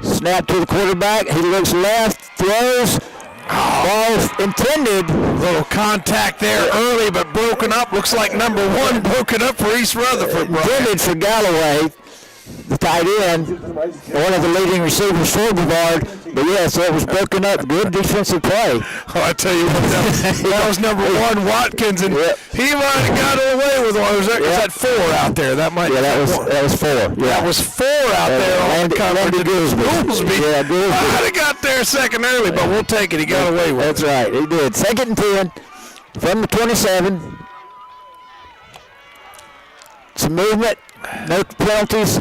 Snap to the quarterback. He looks left, throws. Ball intended. Little contact there early, but broken up. Looks like number 1 broken up for East Rutherford. Intended for Galloway, the tight end, one of the leading receivers for Brevard. But yes, it was broken up. Good defensive play. Oh, I tell you what, that was number 1, Watkins, and he might have got away with one. Was that 4 out there? That might. Yeah, that was 4. Yeah. That was 4 out there. Andy Goolsby. Yeah, Goolsby. I'd have got there a second early, but we'll take it. He got away with it. That's right. He did. 2nd and 10 from the 27. Some movement. No penalties.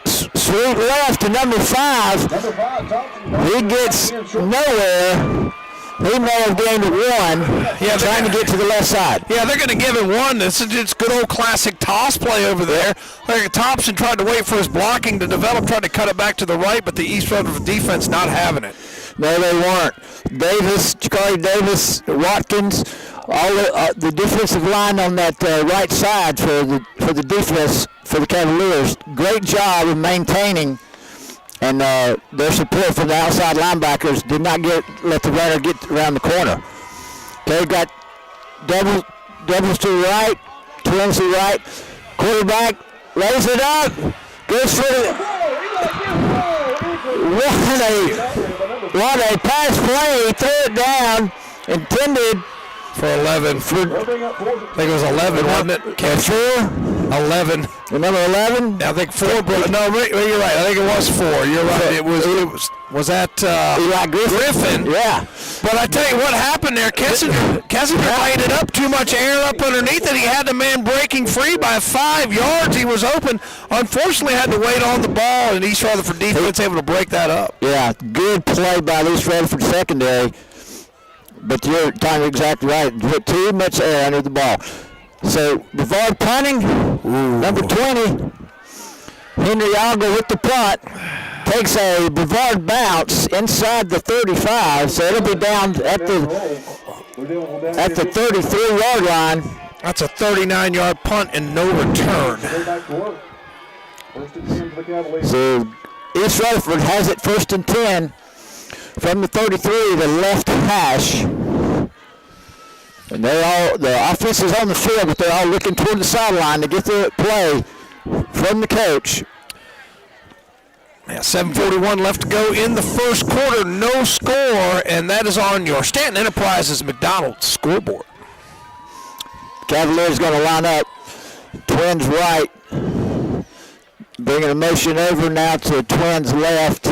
Sweep left to number 5. He gets nowhere. He may have gained 1. Yeah, trying to get to the left side. Yeah, they're going to give him 1. This is just good old classic toss play over there. Like Thompson tried to wait for his blocking to develop, tried to cut it back to the right, but the East Rutherford defense not having it. No, they weren't. Jakari Davis, Watkins, all the defensive line on that right side for the defense for the Cavaliers. Great job of maintaining, and their support from the outside linebackers did not let the runner get around the corner. Okay, got doubles to the right, twins to the right. Quarterback lays it up, goes for it. What a pass play. He threw it down. Intended for 11. I think it was 11, wasn't it? Catch 11. Number 11? I think 4. But no, you're right. I think it was 4. You're right. It was that Eli Griffin? Yeah. But I tell you what happened there. Kessinger laid it up, too much air up underneath it. He had the man breaking free by 5 yards. He was open. Unfortunately, had to wait on the ball, and East Rutherford defense able to break that up. Yeah, good play by the East Rutherford secondary. But you're talking exactly right. Put too much air under the ball. So, Brevard punting. Number 20. Henry Alger with the punt. Takes a Brevard bounce inside the 35. So, it'll be down at the 33-yard line. That's a 39-yard punt and no return. So, East Rutherford has it 1st and 10. From the 33, the left hash. And the offense is on the field, but they're all looking toward the sideline to get the play from the coach. Yeah, 7:41 left to go in the first quarter. No score, and that is on your Stanton Enterprises McDonald's scoreboard. Cavaliers going to line up. Twins right. Bringing the motion over now to Twins left.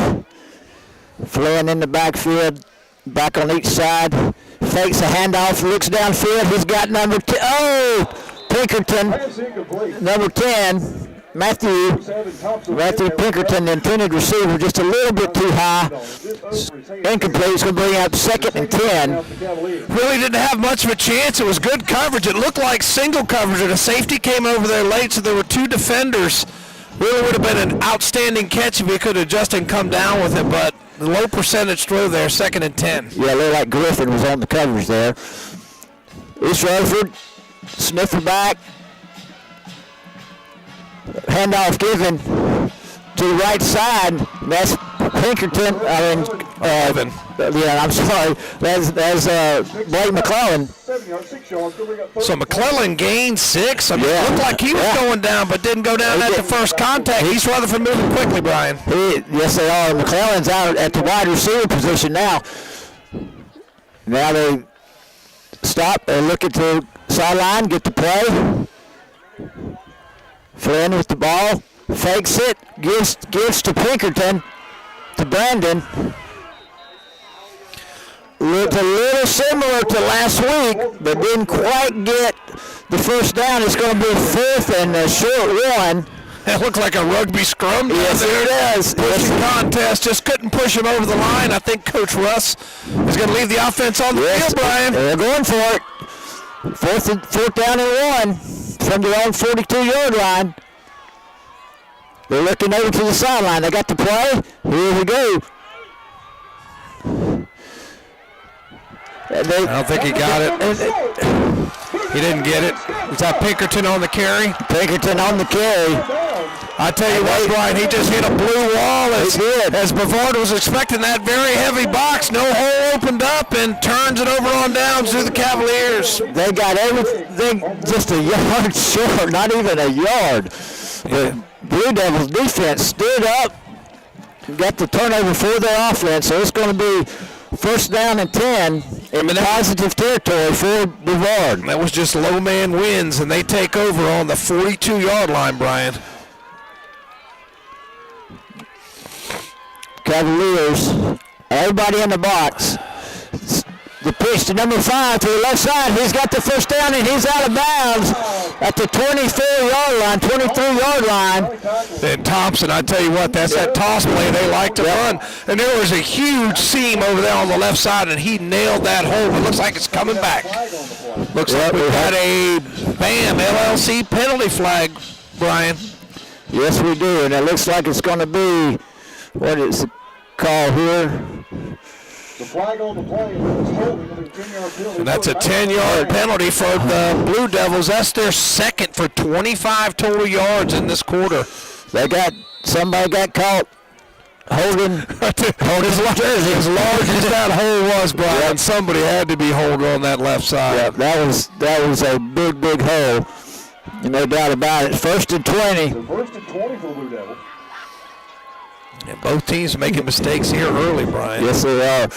Flynn in the backfield, back on each side. Fakes a handoff, looks downfield. He's got number 10. Oh, Pinkerton, number 10. Matthew Pinkerton, the intended receiver, just a little bit too high. Incomplete. It's going to bring up 2nd and 10. Really didn't have much of a chance. It was good coverage. It looked like single coverage, and a safety came over there late, so there were 2 defenders. Really would have been an outstanding catch if he could have just come down with it, but the low percentage throw there, 2nd and 10. Yeah, looked like Griffin was on the coverage there. East Rutherford, sniffer back. Handoff given to the right side. That's Pinkerton. I'm sorry. That's Blake McClellan. So McClellan gained 6. I mean, it looked like he was going down, but didn't go down at the first contact. East Rutherford moving quickly, Brian. Yes, they are. McClellan's out at the wide receiver position now. Now they stop. They look at the sideline, get the play. Flynn with the ball, fakes it, gives to Pinkerton, to Brandon. Looked a little similar to last week, but didn't quite get the first down. It's going to be 4th and a short one. It looked like a rugby scrum. Yes, it does. Pushing contest, just couldn't push him over the line. I think Coach Russ is going to leave the offense on the field, Brian. They're going for it. 4th down and 1 from their own 42-yard line. They're looking over to the sideline. They got the play. Here we go. I don't think he got it. He didn't get it. Is that Pinkerton on the carry? Pinkerton on the carry. I tell you what, Brian, he just hit a blue wall as Brevard was expecting that very heavy box. No hole opened up and turns it over on down to the Cavaliers. They got everything just a yard short, not even a yard. The Blue Devils defense stood up, got the turnover for their offense, so it's going to be 1st down and 10 in positive territory for Brevard. That was just low man wins, and they take over on the 42-yard line, Brian. Cavaliers, everybody in the box. The pitch to number 5 to the left side. He's got the 1st down, and he's out of bounds at the 24-yard line, 23-yard line. And Thompson, I tell you what, that's that toss play they like to run. And there was a huge seam over there on the left side, and he nailed that hole. It looks like it's coming back. Looks like we've got a BAM LLC penalty flag, Brian. Yes, we do, and it looks like it's going to be, what is the call here? The flag on the play is holding. And that's a 10-yard penalty for the Blue Devils. That's their 2nd for 25 total yards in this quarter. Somebody got caught holding his jersey. As large as that hole was, Brian, somebody had to be holding on that left side. Yeah, that was a big hole. No doubt about it. 1st and 20. So 1st and 20 for the Blue Devils. And both teams making mistakes here early, Brian. Yes, they are.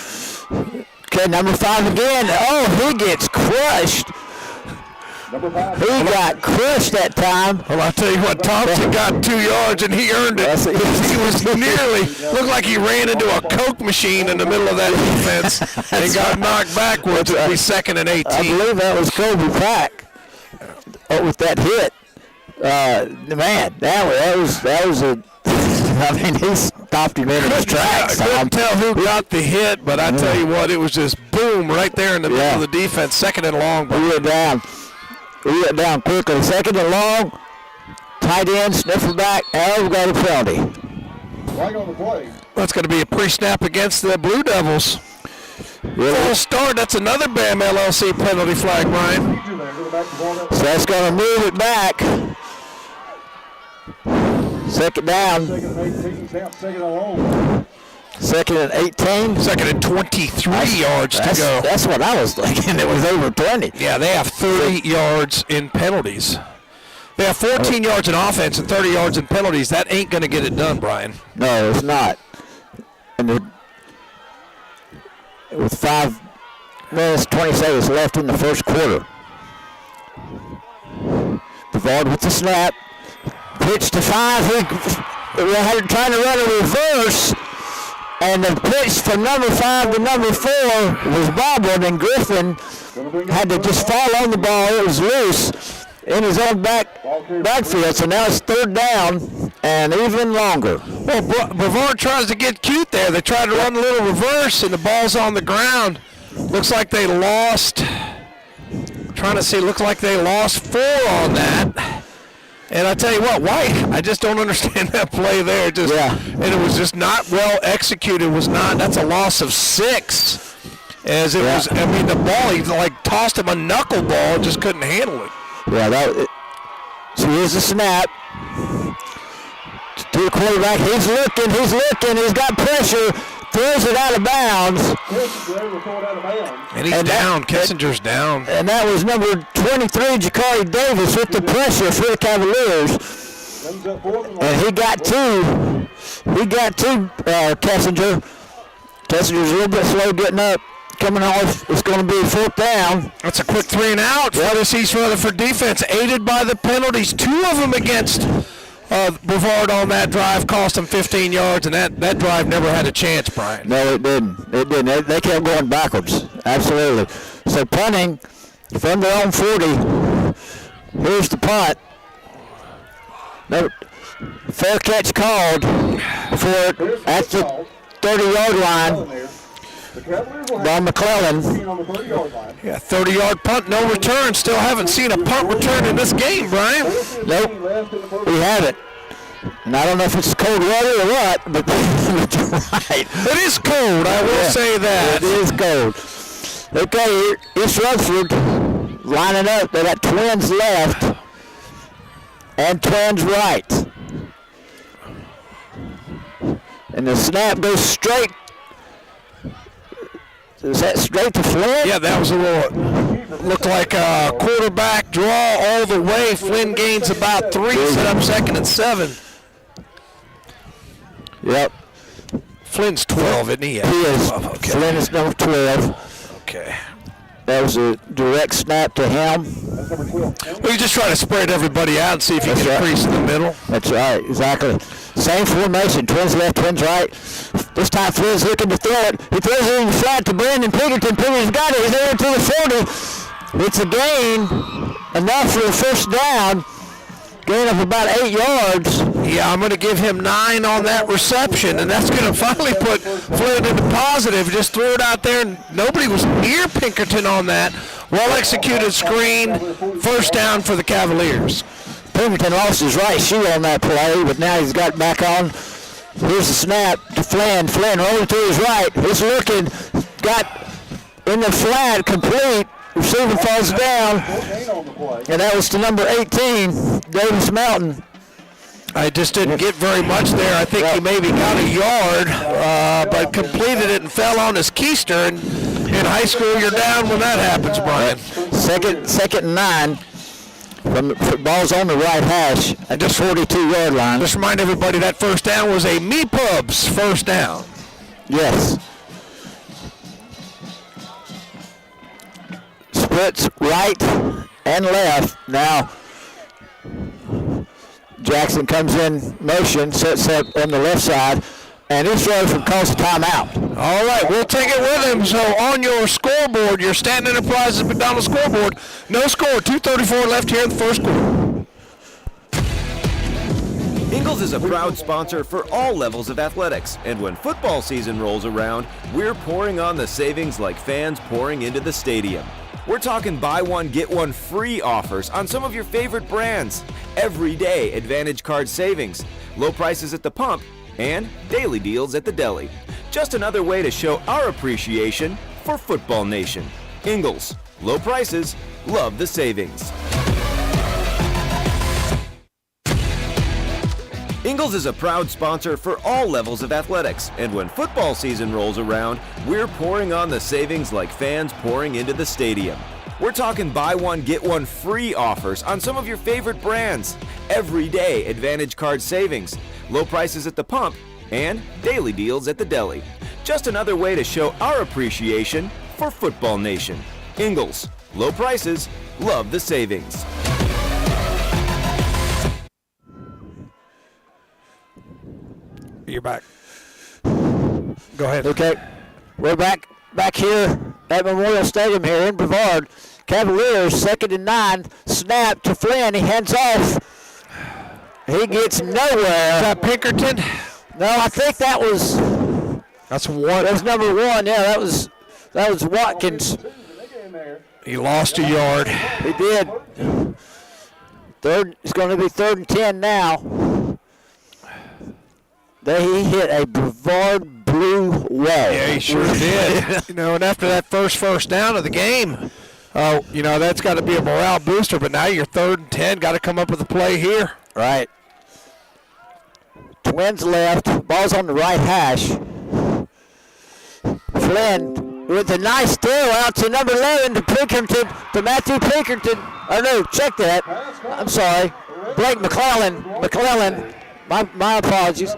Okay, number 5 again. Oh, he gets crushed. He got crushed that time. Well, I'll tell you what, Thompson got 2 yards, and he earned it. He was looked like he ran into a Coke machine in the middle of that defense and got knocked backwards. It'll be 2nd and 18. I believe that was Kobe Pack with that hit. Man, that was a. I mean, he stopped him in his tracks. I couldn't tell who got the hit, but I tell you what, it was just boom right there in the middle of the defense. 2nd and long. We went down. We went down quickly. 2nd and long. Tight end, sniffle back. Oh, we got a penalty. Flag on the play. That's going to be a pre-snap against the Blue Devils. Full start. That's another BAM LLC penalty flag, Brian. So that's going to move it back. 2nd down. 2nd and 18. 2nd and 23 yards to go. That's what I was thinking. It was over 20. Yeah, they have 30 yards in penalties. They have 14 yards in offense and 30 yards in penalties. That ain't going to get it done, Brian. No, it's not. And with 5 minutes, 20 seconds left in the first quarter. Brevard with the snap. Pitch to 5. He trying to run a reverse. And the pitch from number 5 to number 4 was bobbled, and Griffin had to just fall on the ball. It was loose in his own backfield. So now it's 3rd down and even longer. Well, Brevard tries to get cute there. They tried to run a little reverse, and the ball's on the ground. Looks like they lost. Trying to see, looks like they lost 4 on that. And I tell you what, why? I just don't understand that play there. And it was just not well executed. That's a loss of 6. As it was, I mean, the ball, he tossed him a knuckleball and just couldn't handle it. Yeah, so here's the snap. To the quarterback, he's looking, he's got pressure, throws it out of bounds. And he's down, Kissinger's down. And that was number 23, Ja'Cory Davis, with the pressure for the Cavaliers. And he got 2. Kissinger. Kissinger's a little bit slow getting up. Coming off, it's going to be 4th down. That's a quick 3 and out for this East Rutherford defense, aided by the penalties. 2 of them against Brevard on that drive cost them 15 yards, and that drive never had a chance, Brian. No, it didn't. They kept going backwards. Absolutely. So punting from their own 40. Here's the punt. No, fair catch called for it at the 30-yard line. Don McClellan. Yeah, 30-yard punt, no return. Still haven't seen a punt return in this game, Brian. Nope, we haven't. And I don't know if it's cold weather or what, but you're right. It is cold, I will say that. It is cold. Okay, East Rutherford lining up. They got twins left and twins right. And the snap goes straight. Is that straight to Flynn? Yeah, that was a little, looked like a quarterback draw all the way. Flynn gains about 3, set up 2nd and 7. Yep. Flynn's 12, isn't he? He is. Okay. Flynn is number 12. Okay. That was a direct snap to him. Well, you just try to spread everybody out and see if you can crease in the middle. That's right, exactly. Same formation, twins left, twins right. This time Flynn's looking to throw it. He throws it in the flat to Brandon Pinkerton. Pinkerton's got it. He's over to the 40. It's a gain, enough for a 1st down. Gain of about 8 yards. Yeah, I'm going to give him 9 on that reception, and that's going to finally put Flynn into positive. Just threw it out there, and nobody was near Pinkerton on that. Well-executed screen, 1st down for the Cavaliers. Pinkerton lost his right shoe on that play, but now he's got back on. Here's the snap to Flynn. Flynn rolling to his right. He's looking, got in the flat, complete. Receiver falls down, and that was to number 18, Davis Mountain. I just didn't get very much there. I think he maybe got a yard, but completed it and fell on his keister. And in high school, you're down when that happens, Brian. Second and 9. The ball's on the right hash at the 42-yard line. Just remind everybody that first down was a Me-Pubs first down. Yes. Splits right and left. Now, Jackson comes in motion, sets up on the left side, and East Rutherford calls a timeout. All right, we'll take it with him. So on your scoreboard, your Stanton Enterprises McDonald's scoreboard, no score, 2:34 left here in the first quarter. Ingles is a proud sponsor for all levels of athletics, and when football season rolls around, we're pouring on the savings like fans pouring into the stadium. We're talking buy one, get one free offers on some of your favorite brands, everyday Advantage Card savings, low prices at the pump, and daily deals at the deli. Just another way to show our appreciation for Football Nation. Ingles, low prices, love the savings. Ingles is a proud sponsor for all levels of athletics, and when football season rolls around, we're pouring on the savings like fans pouring into the stadium. We're talking buy one, get one free offers on some of your favorite brands, everyday Advantage Card savings, low prices at the pump, and daily deals at the deli. Just another way to show our appreciation for Football Nation. Ingles, low prices, love the savings. You're back. Go ahead. Okay, we're back here at Memorial Stadium here in Brevard. Cavaliers, 2nd and 9, snap to Flynn. He hands off. He gets nowhere. Is that Pinkerton? No, I think that was. That's one. That was number 1. Yeah, that was Watkins. He lost a yard. He did. It's going to be 3rd and 10 now. He hit a Brevard blue wall. Yeah, he sure did. And after that first down of the game, that's got to be a morale booster. But now you're 3rd and 10. Got to come up with a play here. Right. Twins left. Ball's on the right hash. Flynn with a nice throw out to number 11 to Pinkerton, to Matthew Pinkerton. Oh, no, check that. I'm sorry. Blake McClellan. My apologies.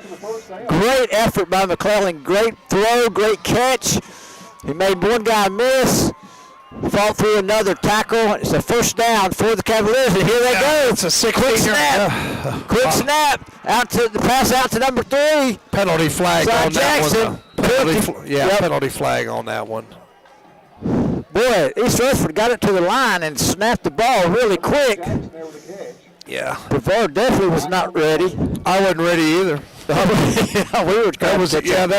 Great effort by McClellan. Great throw, great catch. He made one guy miss. Fought through another tackle. It's a first down for the Cavaliers, and here they go. It's a quick snap. Quick snap. The pass out to number 3. Penalty flag on Jackson. That one. Penalty flag on that one. Boy, East Rutherford got it to the line and snapped the ball really quick. Yeah. Brevard definitely was not ready. I wasn't ready either. That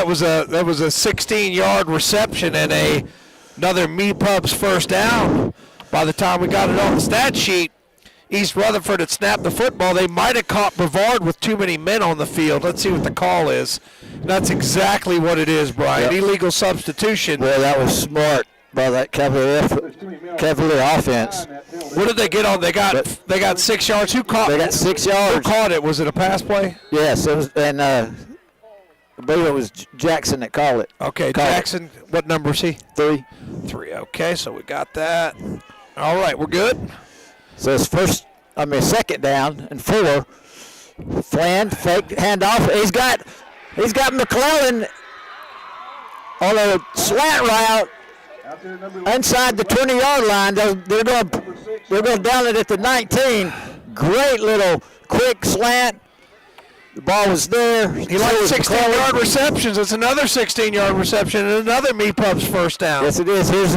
was a 16-yard reception and another Me-Pubs first down. By the time we got it on the stat sheet, East Rutherford had snapped the football. They might have caught Brevard with too many men on the field. Let's see what the call is. That's exactly what it is, Brian. Yep. Illegal substitution. Well, that was smart by that Cavalier offense. What did they get on? They got 6 yards. Who caught? They got 6 yards. Who caught it? Was it a pass play? Yes, it was, and I believe it was Jackson that called it. Okay, Jackson. What number is he? 3. 3. Okay, so we got that. All right, we're good. So it's 2nd down and 4. Flynn fake handoff. He's got McClellan on a slant route inside the 20-yard line. They're going to down it at the 19. Great little quick slant. The ball was there. He liked 16-yard receptions. It's another 16-yard reception and another Me-Pubs first down. Yes, it is. Here's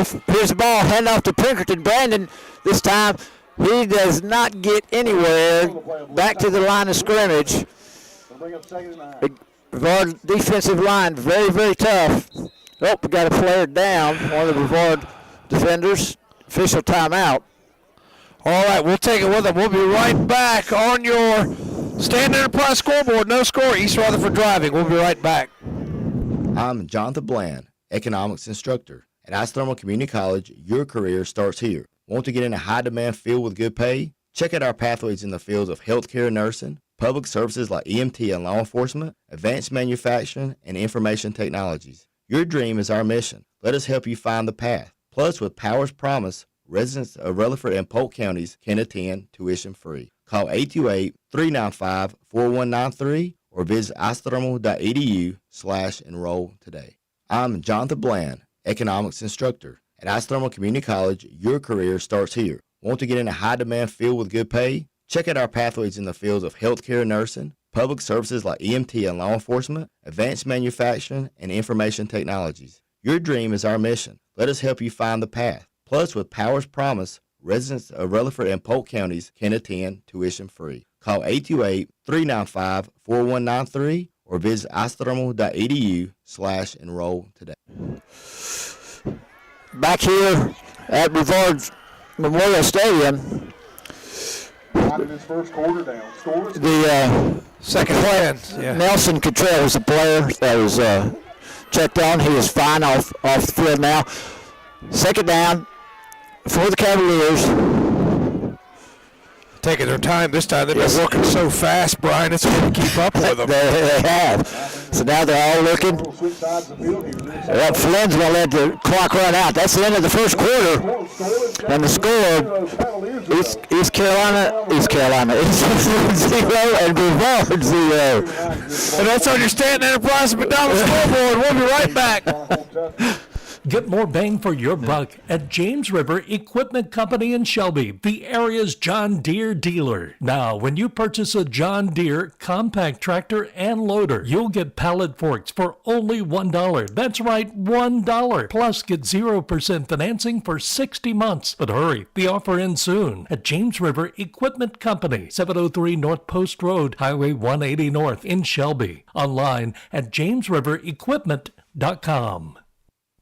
the ball. Hand off to Pinkerton. Brandon this time. He does not get anywhere. Back to the line of scrimmage. Brevard defensive line, very, very tough. Oh, we got a player down, one of the Brevard defenders. Official timeout. All right, we'll take it with them. We'll be right back on your Stanton Enterprise scoreboard. No score, East Rutherford driving. We'll be right back. I'm Jonathan Bland, economics instructor. At Isothermal Community College, your career starts here. Want to get in a high-demand field with good pay? Check out our pathways in the fields of healthcare and nursing, public services like EMT and law enforcement, advanced manufacturing, and information technologies. Your dream is our mission. Let us help you find the path. Plus, with Power's Promise, residents of Rutherford and Polk counties can attend tuition free. Call 828-395-4193 or visit isothermal.edu/enroll today. I'm Jonathan Bland, economics instructor. At Isothermal Community College, your career starts here. Want to get in a high-demand field with good pay? Check out our pathways in the fields of healthcare and nursing, public services like EMT and law enforcement, advanced manufacturing, and information technologies. Your dream is our mission. Let us help you find the path. Plus, with Powers Promise, residents of Rutherford and Polk counties can attend tuition free. Call 828-395-4193 or visit isothermal.edu/enroll today. Back here at Brevard Memorial Stadium, In his first quarter down. Scores. the Second plan. Yeah. Nelson Cottrell was the player that was checked on. He is fine off the field now. Second down for the Cavaliers. Taking their time this time. They've been working so fast, Brian. It's hard to keep up with them. They have. So now they're all looking. Flynn's going to let the clock run out. That's the end of the first quarter. And the score, East Carolina, East 0 and Brevard 0. And that's on your Stanton Enterprise McDonald scoreboard. We'll be right back. Get more bang for your buck at James River Equipment Company in Shelby, the area's John Deere dealer. Now, when you purchase a John Deere compact tractor and loader, you'll get pallet forks for only $1. That's right, $1. Plus, get 0% financing for 60 months. But hurry, the offer ends soon at James River Equipment Company, 703 North Post Road, Highway 180 North in Shelby. Online at jamesriverequipment.com.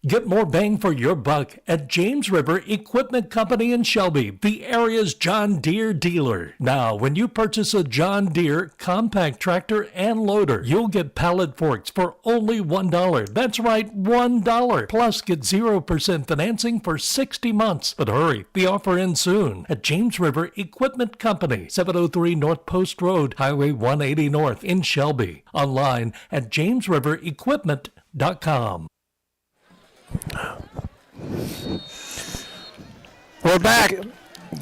Get more bang for your buck at James River Equipment Company in Shelby, the area's John Deere dealer. Now, when you purchase a John Deere compact tractor and loader, you'll get pallet forks for only $1. That's right, $1. Plus, get 0% financing for 60 months. But hurry, the offer ends soon at James River Equipment Company, 703 North Post Road, Highway 180 North in Shelby. Online at jamesriverequipment.com. We're back.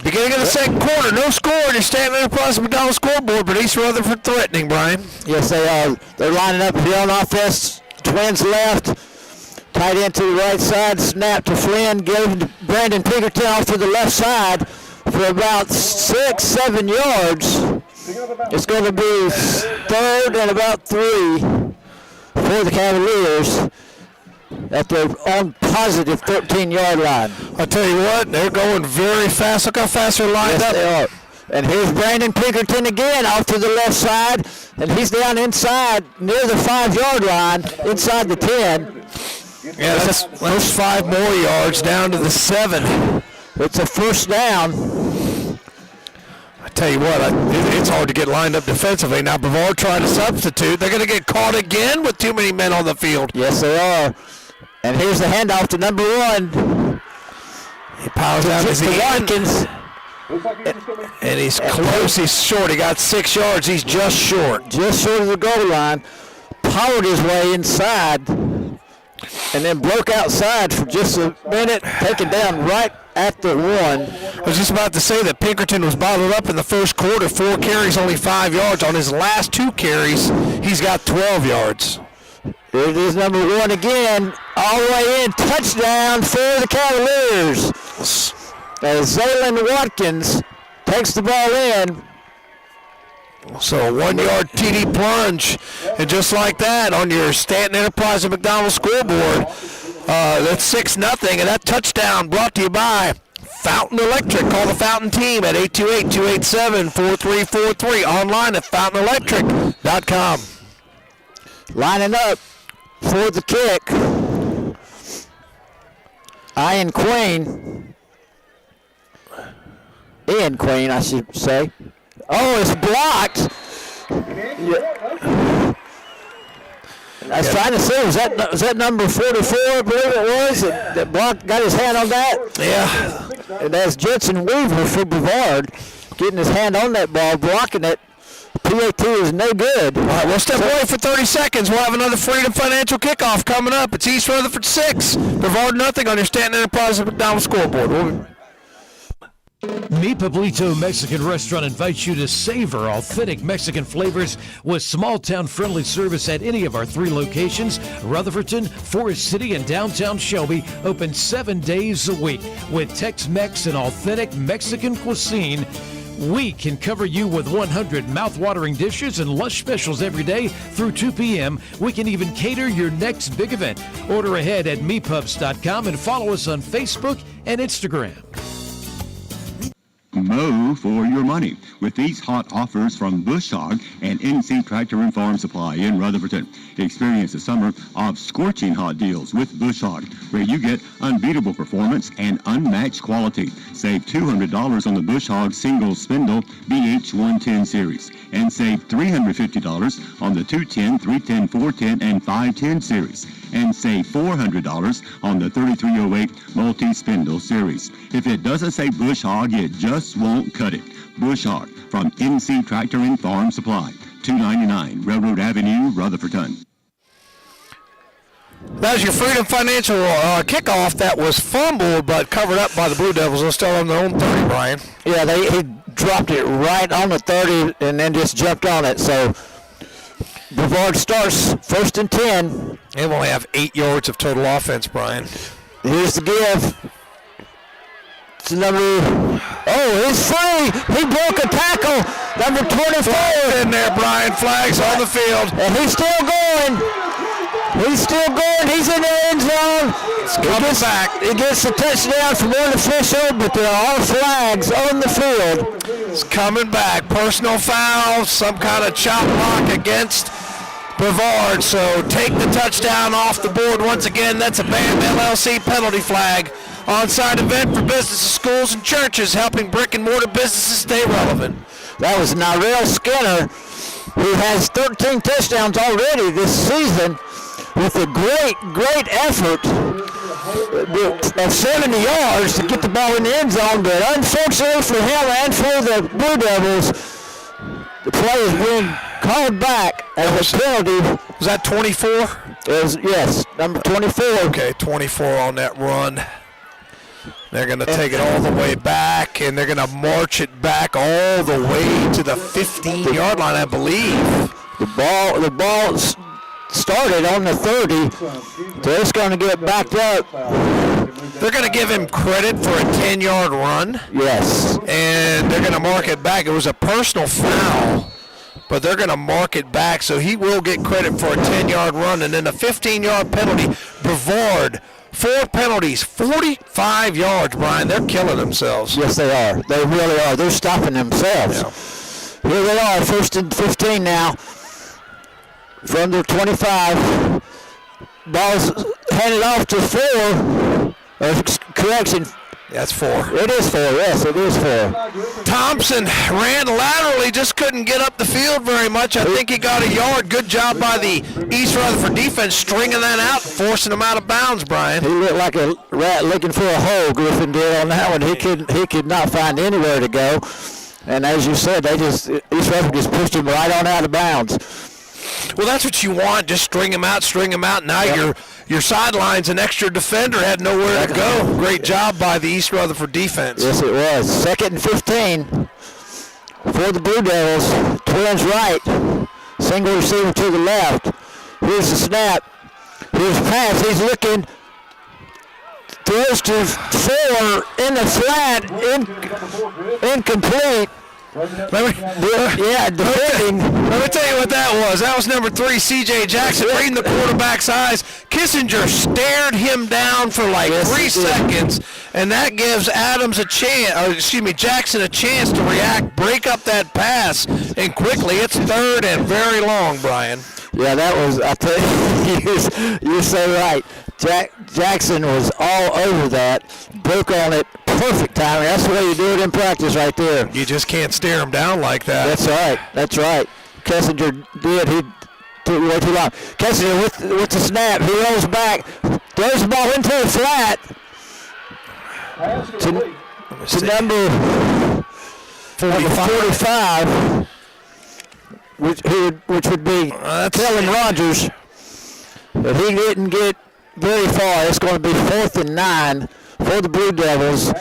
Beginning of the second quarter. No score in your Stanton Enterprise McDonald scoreboard, but East Rutherford threatening, Brian. Yes, they are. They're lining up here on offense. Twins left. Tight end to the right side. Snap to Flynn. Gave to Brandon Pinkerton off to the left side for about 6-7 yards. It's going to be third and about 3 for the Cavaliers at their own positive 13-yard line. I'll tell you what, they're going very fast. Look how fast they're lined up. They are. And here's Brandon Pinkerton again off to the left side, and he's down inside near the 5-yard line, inside the 10. Yeah, that's 5 more yards down to the 7. It's a first down. I tell you what, it's hard to get lined up defensively. Now Brevard trying to substitute. They're going to get caught again with too many men on the field. Yes, they are. And here's the handoff to number 1. He piles down to Watkins. And he's close. He's short. He got 6 yards. He's just short. Just short of the goal line. Powered his way inside. And then broke outside for just a minute. Taken down right at the 1. I was just about to say that Pinkerton was bottled up in the first quarter. 4 carries, only 5 yards. On his last 2 carries, he's got 12 yards. Here it is, number 1 again. All the way in. Touchdown for the Cavaliers. As Zaylen Watkins takes the ball in. So a 1-yard TD plunge. And just like that, on your Stanton Enterprise and McDonald scoreboard, that's 6-0. And that touchdown brought to you by Fountain Electric. Call the Fountain team at 828-287-4343. Online at fountainelectric.com. Lining up for the kick. Ian Queen, I should say. Oh, it's blocked. Yeah. I was trying to say, was that number 44, I believe it was, that blocked, got his hand on that? Yeah. And that's Jensen Weaver for Brevard, getting his hand on that ball, blocking it. PAT is no good. All right, we'll step away for 30 seconds. We'll have another Freedom Financial kickoff coming up. It's East Rutherford 6, Brevard nothing on your Stanton Enterprise McDonald scoreboard. Mi Pueblito Mexican Restaurant invites you to savor authentic Mexican flavors with small-town friendly service at any of our 3 locations. Rutherfordton, Forest City, and downtown Shelby open 7 days a week with Tex-Mex and authentic Mexican cuisine. We can cover you with 100 mouth-watering dishes and lush specials every day through 2 p.m. We can even cater your next big event. Order ahead at mepubs.com and follow us on Facebook and Instagram. Mow for your money with these hot offers from Bush Hog and NC Tractor and Farm Supply in Rutherfordton. Experience a summer of scorching hot deals with Bush Hog, where you get unbeatable performance and unmatched quality. Save $200 on the Bush Hog single spindle BH110 series and save $350 on the 210, 310, 410, and 510 series, and save $400 on the 3308 multi-spindle series. If it doesn't say Bush Hog, it just won't cut it. Bush Hog from NC Tractor and Farm Supply, 299 Railroad Avenue, Rutherfordton. That was your Freedom Financial kickoff that was fumbled but covered up by the Blue Devils. They're still on their own 30, Brian. Yeah, he dropped it right on the 30 and then just jumped on it. So Brevard starts 1st and 10. They only have 8 yards of total offense, Brian. Here's the give. It's number, he's free. He broke a tackle. Number 24. In there, Brian. Flags on the field. And he's still going. He's still going. He's in the end zone. Back. He gets the touchdown from one official, but there are flags on the field. It's coming back. Personal foul, some kind of chop block against Brevard. So take the touchdown off the board once again. That's a BAM LLC penalty flag. On-site event for businesses, schools, and churches, helping brick-and-mortar businesses stay relevant. That was Nyrell Skinner, who has 13 touchdowns already this season, with a great effort of 70 yards to get the ball in the end zone. But unfortunately for him and for the Blue Devils, the play is being called back as a penalty. Was that 24? Yes, number 24. Okay, 24 on that run. They're going to take it all the way back, and they're going to march it back all the way to the 15-yard line, I believe. The ball started on the 30, so it's going to get backed up. They're going to give him credit for a 10-yard run. Yes. And they're going to mark it back. It was a personal foul, but they're going to mark it back, so he will get credit for a 10-yard run. And then a 15-yard penalty. Brevard, 4 penalties, 45 yards, Brian. They're killing themselves. Yes, they are. They really are. They're stopping themselves. Yeah. Here they are, 1st and 15 now. From their 25. Ball's handed off to 4. Correction. That's 4. It is 4, yes, it is 4. Thompson ran laterally, just couldn't get up the field very much. I think he got a yard. Good job by the East Rutherford defense stringing that out, forcing him out of bounds, Brian. He looked like a rat looking for a hole, Griffin did on that one. He could not find anywhere to go. And as you said, East Rutherford just pushed him right on out of bounds. Well, that's what you want. Just string him out. Now your sideline's an extra defender, had nowhere to go. Great job by the East Rutherford defense. Yes, it was. 2nd and 15 for the Blue Devils. Twins right. Single receiver to the left. Here's the snap. Here's the pass. He's looking. Throws to 4 in the flat. Incomplete. Defending. Let me tell you what that was. That was number 3, C.J. Jackson, reading the quarterback's eyes. Kissinger stared him down for like 3 seconds, and that gives Jackson a chance to react, break up that pass, and quickly it's 3rd and very long, Brian. Yeah, that was, I tell you, you're so right. Jackson was all over that, broke on it, perfect timing. That's the way you do it in practice right there. You just can't stare him down like that. That's right. Kissinger did. He took way too long. Kissinger with the snap. He rolls back, throws the ball into the flat to number 45. Which would be Kellen Rogers, but he didn't get very far. It's going to be 4th and 9 for the Blue Devils.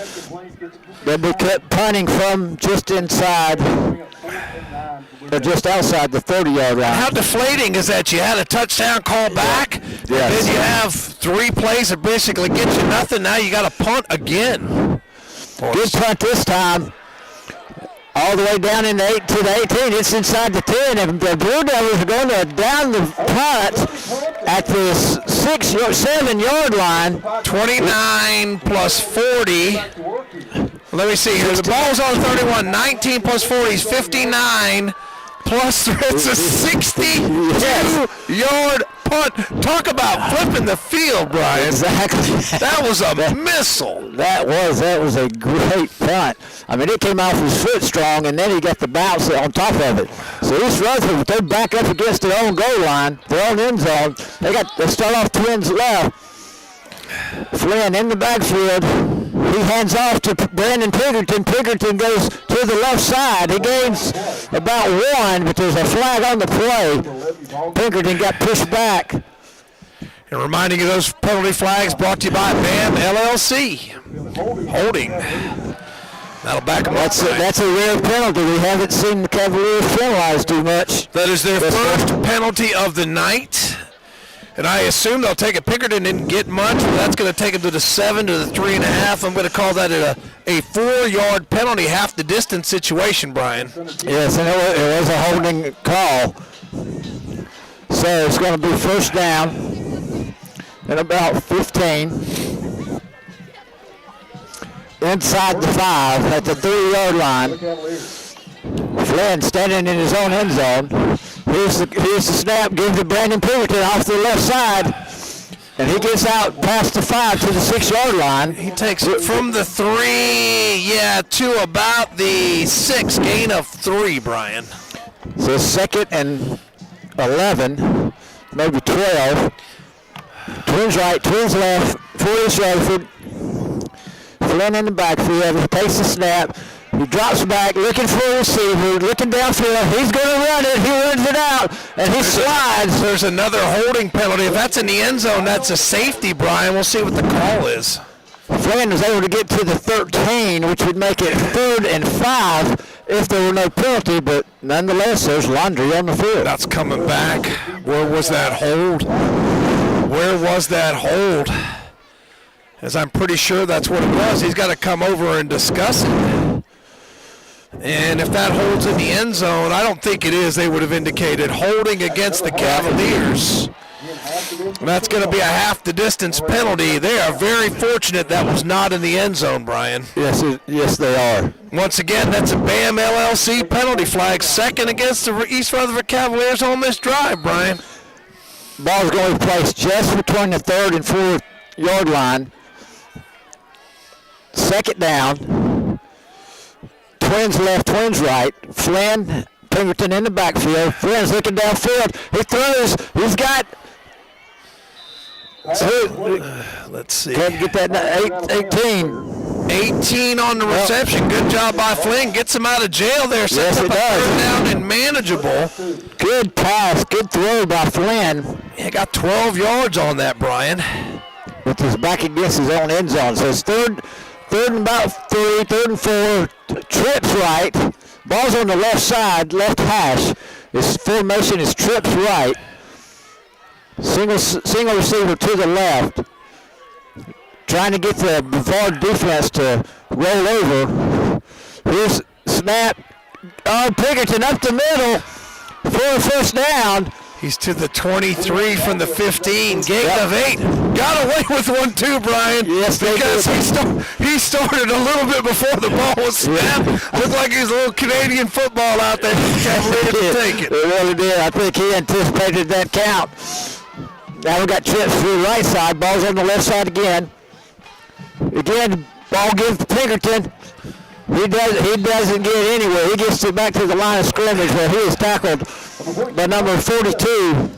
They'll be punting from just inside, or just outside the 30-yard line. How deflating is that? You had a touchdown call back, yes. Then you have 3 plays that basically get you nothing. Now you got to punt again. Good punt this time. All the way down in the 8 to the 18. It's inside the 10. And the Blue Devils are going to down the punt at the 7-yard line. 29 plus 40. Let me see here. The ball's on 31. 19 plus 40 is 59. Plus, it's a 62-yard punt. Talk about flipping the field, Brian. Exactly. That was a missile. That was a great punt. I mean, it came off his foot strong, and then he got the bounce on top of it. So East Rutherford, they're back up against their own goal line, their own end zone. They start off twins left. Flynn in the backfield. He hands off to Brandon Pinkerton. Pinkerton goes to the left side. He gains about 1, but there's a flag on the play. Pinkerton got pushed back. And reminding you, those penalty flags brought to you by BAM LLC. Holding. That'll back them up. That's a rare penalty. We haven't seen the Cavaliers penalize too much. That is their first penalty of the night. And I assume they'll take it. Pinkerton didn't get much, but that's going to take him to the 7 to the 3.5. I'm going to call that a 4-yard penalty, half the distance situation, Brian. Yes, and it was a holding call. So it's going to be first down at about 15. Inside the 5 at the 3-yard line. Flynn standing in his own end zone. Here's the snap, gives to Brandon Pinkerton off the left side. And he gets out past the 5 to the 6-yard line. He takes it from the 3, to about the 6, gain of 3, Brian. So 2nd and 11, maybe 12. Twins right, twins left, for East Rutherford. Flynn in the backfield, he takes the snap. He drops back, looking for a receiver, looking downfield. He's going to run it. He runs it out, and he slides. There's another holding penalty. If that's in the end zone, that's a safety, Brian. We'll see what the call is. Flynn was able to get to the 13, which would make it 3rd and 5 if there were no penalty, but nonetheless, there's laundry on the field. That's coming back. Where was that hold? Where was that hold? As I'm pretty sure that's what it was. He's got to come over and discuss it. And if that holds in the end zone, I don't think it is. They would have indicated holding against the Cavaliers. And that's going to be a half the distance penalty. They are very fortunate that was not in the end zone, Brian. Yes, they are. Once again, that's a BAM LLC penalty flag. 2nd against the East Rutherford Cavaliers on this drive, Brian. Ball's going to be placed just between the 3rd and 4th yard line. 2nd down. Twins left, twins right. Flynn, Pinkerton in the backfield. Flynn's looking downfield. He throws. He's got. Let's see. Can't get that 18. 18 on the reception. Good job by Flynn. Gets him out of jail there. Yes, it does. 3rd down and manageable. Good pass. Good throw by Flynn. He got 12 yards on that, Brian. With his back against his own end zone. So it's third and about 3, 3rd and 4. Trips right. Ball's on the left side, left hash. His formation is trips right. Single receiver to the left. Trying to get the Brevard defense to roll over. Here's snap. Oh, Pinkerton up the middle for a first down. He's to the 23 from the 15. Gain of 8. Got away with one too, Brian. Yes, because he started a little bit before the ball was snapped. Looked like he's a little Canadian football out there. Cavaliers to take it. It really did. I think he anticipated that count. Now we got trips to the right side. Ball's on the left side again. Again, ball gives to Pinkerton. He doesn't get anywhere. He gets back to the line of scrimmage where he is tackled by number 42,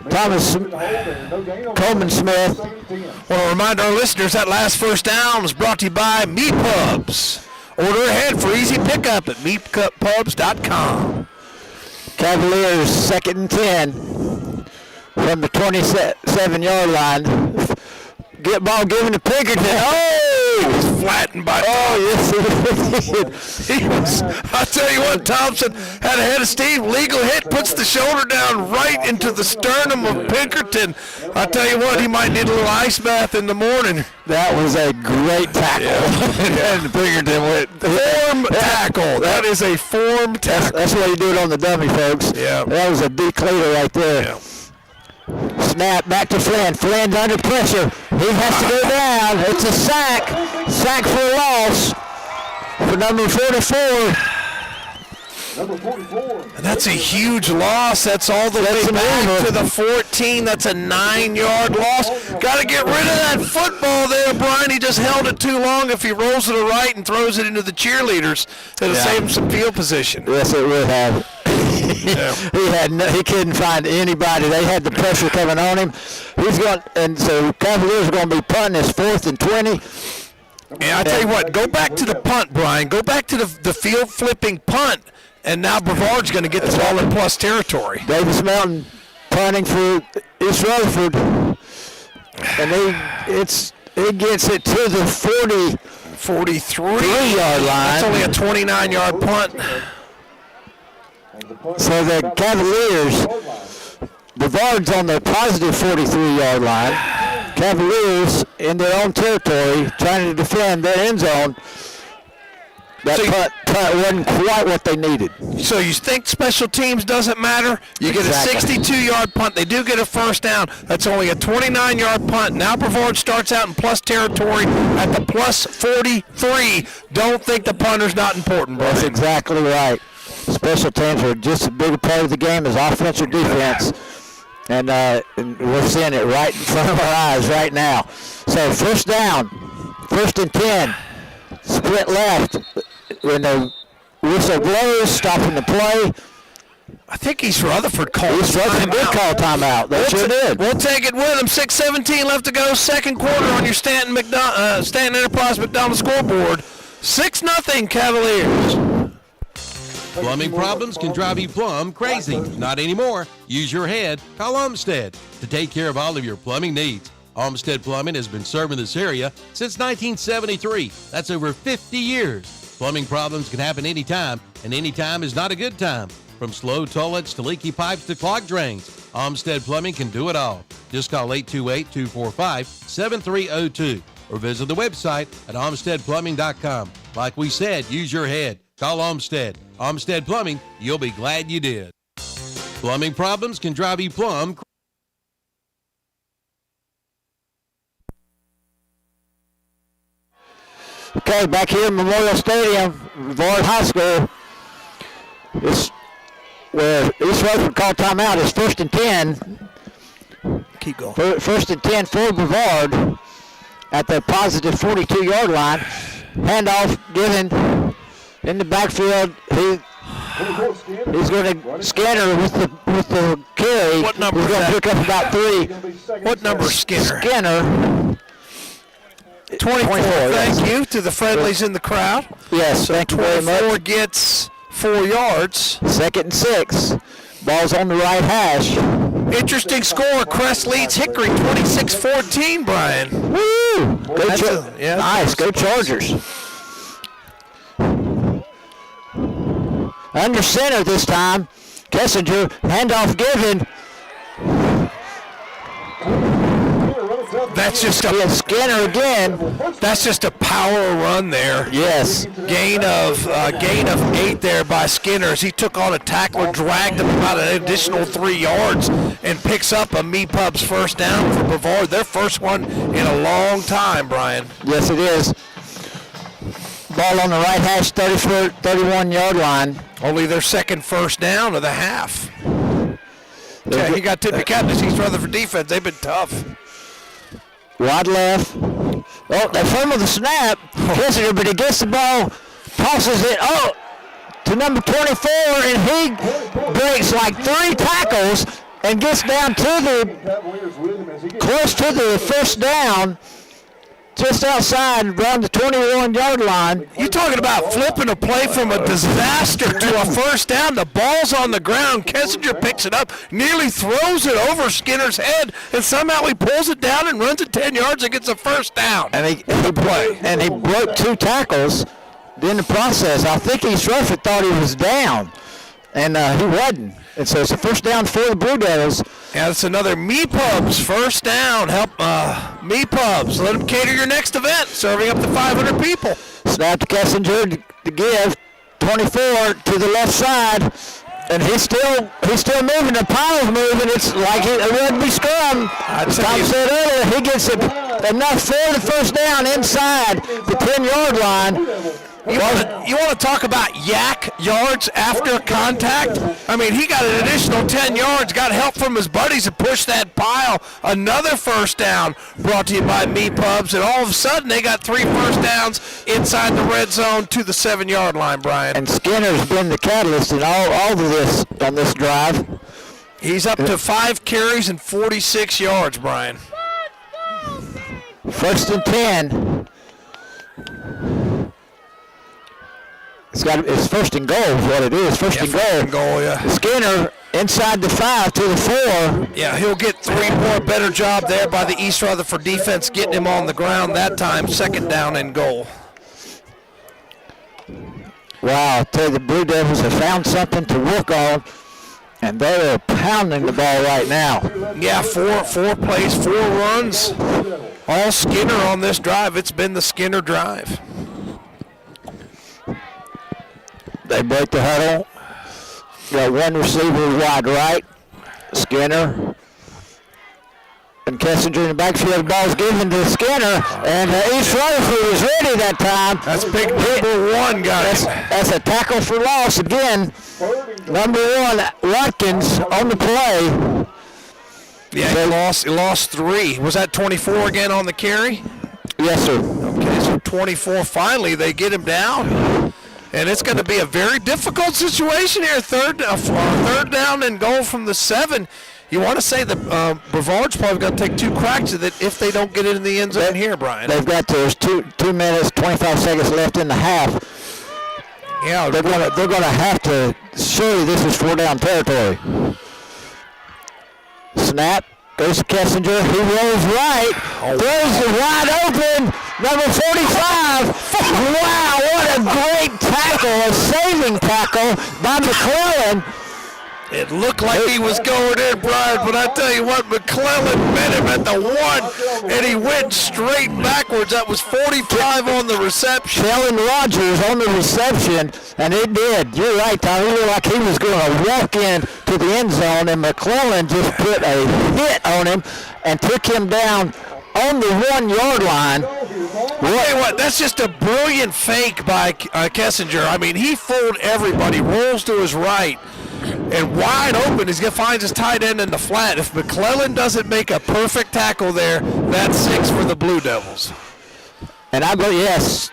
Thomas Coleman Smith. I want to remind our listeners that last first down was brought to you by Meat Pubs. Order ahead for easy pickup at meatpubs.com. Cavaliers 2nd and 10 from the 27-yard line. Get ball given to Pinkerton. Oh! he was flattened by. Oh, yes, he was. I'll tell you what, Thompson had a head of steam. Legal hit, puts the shoulder down right into the sternum of Pinkerton. I'll tell you what, he might need a little ice bath in the morning. That was a great tackle. And Pinkerton went. Form tackle. That is a form tackle. That's why you do it on the dummy, folks. Yeah. That was a declator right there. Yeah. Snap back to Flynn. Flynn's under pressure. He has to go down. It's a sack. Sack for a loss for number 44. Number 44. And that's a huge loss. That's all the way back to the 14. That's a 9-yard loss. Got to get rid of that football there, Brian. He just held it too long. If he rolls to the right and throws it into the cheerleaders, it'll save him some field position. Yes, it would have. He couldn't find anybody. They had the pressure coming on him. And so Cavaliers are going to be punting this 4th and 20. And I tell you what, go back to the punt, Brian. Go back to the field flipping punt. And now Brevard's going to get the ball in plus territory. Davis Mountain punting for East Rutherford. And he gets it to the 43-yard line. That's only a 29-yard punt. So the Cavaliers, Brevard's on the positive 43-yard line. Cavaliers in their own territory trying to defend their end zone. That punt wasn't quite what they needed. So you think special teams doesn't matter? You get a 62-yard punt. They do get a first down. That's only a 29-yard punt. Now Brevard starts out in plus territory at the plus 43. Don't think the punter's not important, bro. That's exactly right. Special teams are just as big a part of the game as offense or defense. And we're seeing it right in front of our eyes right now. So first down, 1st and 10. Split left. When the whistle blows, stopping the play. I think East Rutherford called East Rutherford did call timeout. They sure did. We'll take it with them. 6:17 left to go. Second quarter on your Stanton Enterprise McDonald scoreboard. 6-0 Cavaliers. Plumbing problems can drive you plumb crazy. Not anymore. Use your head. Call Olmsted to take care of all of your plumbing needs. Olmsted Plumbing has been serving this area since 1973. That's over 50 years. Plumbing problems can happen anytime, and anytime is not a good time. From slow toilets to leaky pipes to clogged drains, Olmsted Plumbing can do it all. Just call 828-245-7302 or visit the website at olmstedplumbing.com. Like we said, use your head. Call Olmsted. Olmsted Plumbing, you'll be glad you did. Plumbing problems can drive you plumb. Okay, back here in Memorial Stadium, Brevard High School. This where East Rutherford called timeout is 1st and 10. Keep going. 1st and 10 for Brevard at the positive 42-yard line. Handoff given in the backfield. He's going to Skinner with the carry. What number He's going to pick up about 3. What number is Skinner? Skinner. 24. Thank you to the friendlies in the crowd. Yes, so thank you very much. 24 gets 4 yards. 2nd and 6. Ball's on the right hash. Interesting score. Crest leads Hickory 26-14, Brian. Woo! Nice. Go Chargers. Under center this time. Kessinger, handoff given. That's just Skinner again. That's just a power run there. Yes. Gain of 8 there by Skinner as he took on a tackler, dragged him about an additional 3 yards, and picks up a MEPUB's first down for Brevard. Their first one in a long time, Brian. Yes, it is. Ball on the right hash, 31-yard line. Only their second first down of the half. Okay, he got tippy captains. East Rutherford defense. They've been tough. Wide left. Oh, they fumble the snap. Kessinger, but he gets the ball, tosses it to number 24, and he breaks like 3 tackles and gets down to close to the first down. just outside around the 21-yard line. You're talking about flipping a play from a disaster to a first down. The ball's on the ground. Kessinger picks it up, nearly throws it over Skinner's head, and somehow he pulls it down and runs it 10 yards and gets a first down. And he broke 2 tackles in the process. I think East Rutherford thought he was down, and he wasn't. And so it's a first down for the Blue Devils. Yeah, it's another Me-Pubs first down. Help Me-Pubs. Let them cater your next event, serving up to 500 people. Snap to Kessinger to give. 24 to the left side. And he's still moving. The pile's moving. It's like it wouldn't be scrum. As Tom said earlier, he gets it enough for the first down inside the 10-yard line. You want to talk about yak yards after contact? I mean, he got an additional 10 yards, got help from his buddies to push that pile. Another first down brought to you by Me-Pubs, and all of a sudden they got 3 first downs inside the red zone to the 7-yard line, Brian. And Skinner's been the catalyst in all of this on this drive. He's up to 5 carries and 46 yards, Brian. First and 10. It's first and goal is what it is. First and goal. Yeah. Skinner inside the 5 to the 4. Yeah, he'll get 3 more. Better job there by the East Rutherford defense getting him on the ground that time. Second down and goal. Wow, I tell you, the Blue Devils have found something to work on, and they are pounding the ball right now. Yeah, four plays, 4 runs. All Skinner on this drive. It's been the Skinner drive. They break the huddle. Got 1 receiver wide right. Skinner. And Kessinger in the backfield. The ball's given to Skinner. And East Rutherford was ready that time. That's big number 1, guys. That's a tackle for loss again. Number 1, Watkins on the play. Yeah, he lost 3. Was that 24 again on the carry? Yes, sir. Okay, so 24. Finally, they get him down. And it's going to be a very difficult situation here. Third down and goal from the 7. You want to say that Brevard's probably going to take 2 cracks at it if they don't get it in the end zone here, Brian. They've got there's 2 minutes, 25 seconds left in the half. Yeah, they're going to have to. Surely this is 4-down territory. Snap. Goes to Kessinger. He rolls right. Throws it wide open. Number 45. Wow, what a great tackle. A saving tackle by McClellan. It looked like he was going in, Brian, but I tell you what, McClellan met him at the 1, and he went straight backwards. That was 45 on the reception. Kellen Rogers on the reception, and it did. You're right, Tom. It looked like he was going to walk in to the end zone, and McClellan just put a hit on him and took him down on the 1-yard line. I'll tell you what, that's just a brilliant fake by Kessinger. I mean, he fooled everybody, rolls to his right, and wide open, he finds his tight end in the flat. If McClellan doesn't make a perfect tackle there, that's 6 for the Blue Devils. And I believe, yes.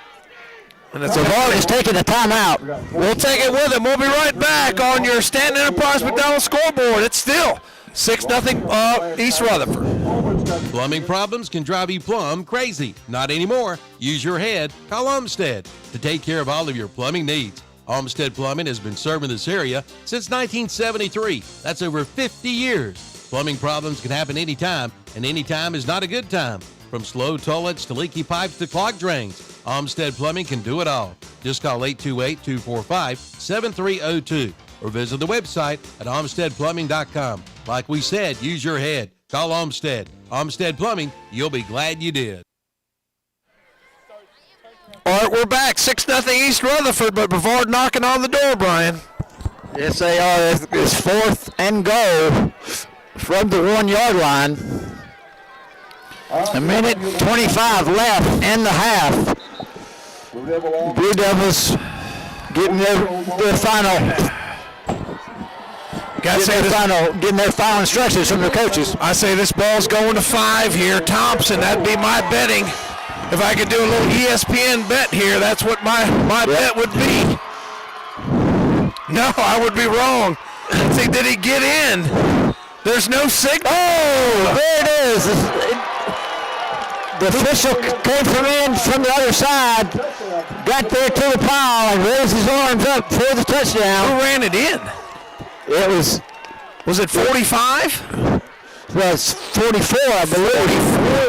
And it's Brevard is taking a timeout. We'll take it with him. We'll be right back on your Stanton Enterprise McDonald scoreboard. It's still 6-0 East Rutherford. Plumbing problems can drive you plumb crazy. Not anymore. Use your head. Call Olmsted to take care of all of your plumbing needs. Olmsted Plumbing has been serving this area since 1973. That's over 50 years. Plumbing problems can happen anytime, and anytime is not a good time. From slow toilets to leaky pipes to clogged drains, Olmsted Plumbing can do it all. Just call 828-245-7302 or visit the website at olmstedplumbing.com. Like we said, use your head. Call Olmsted. Olmsted Plumbing, you'll be glad you did. All right, we're back. 6-0 East Rutherford, but Brevard knocking on the door, Brian. Yes, they are. It's 4th and goal from the 1-yard line. 1:25 left in the half. Blue Devils getting their final. Getting their final instructions from their coaches. I say this ball's going to 5 here. Thompson, that'd be my betting. If I could do a little ESPN bet here, that's what my bet would be. No, I would be wrong. Let's see, did he get in? There's no signal. Oh, there it is. The official came from the other side, got there to the pile, and raised his arms up for the touchdown. Who ran it in? It was it 45? Well, it's 44, I believe.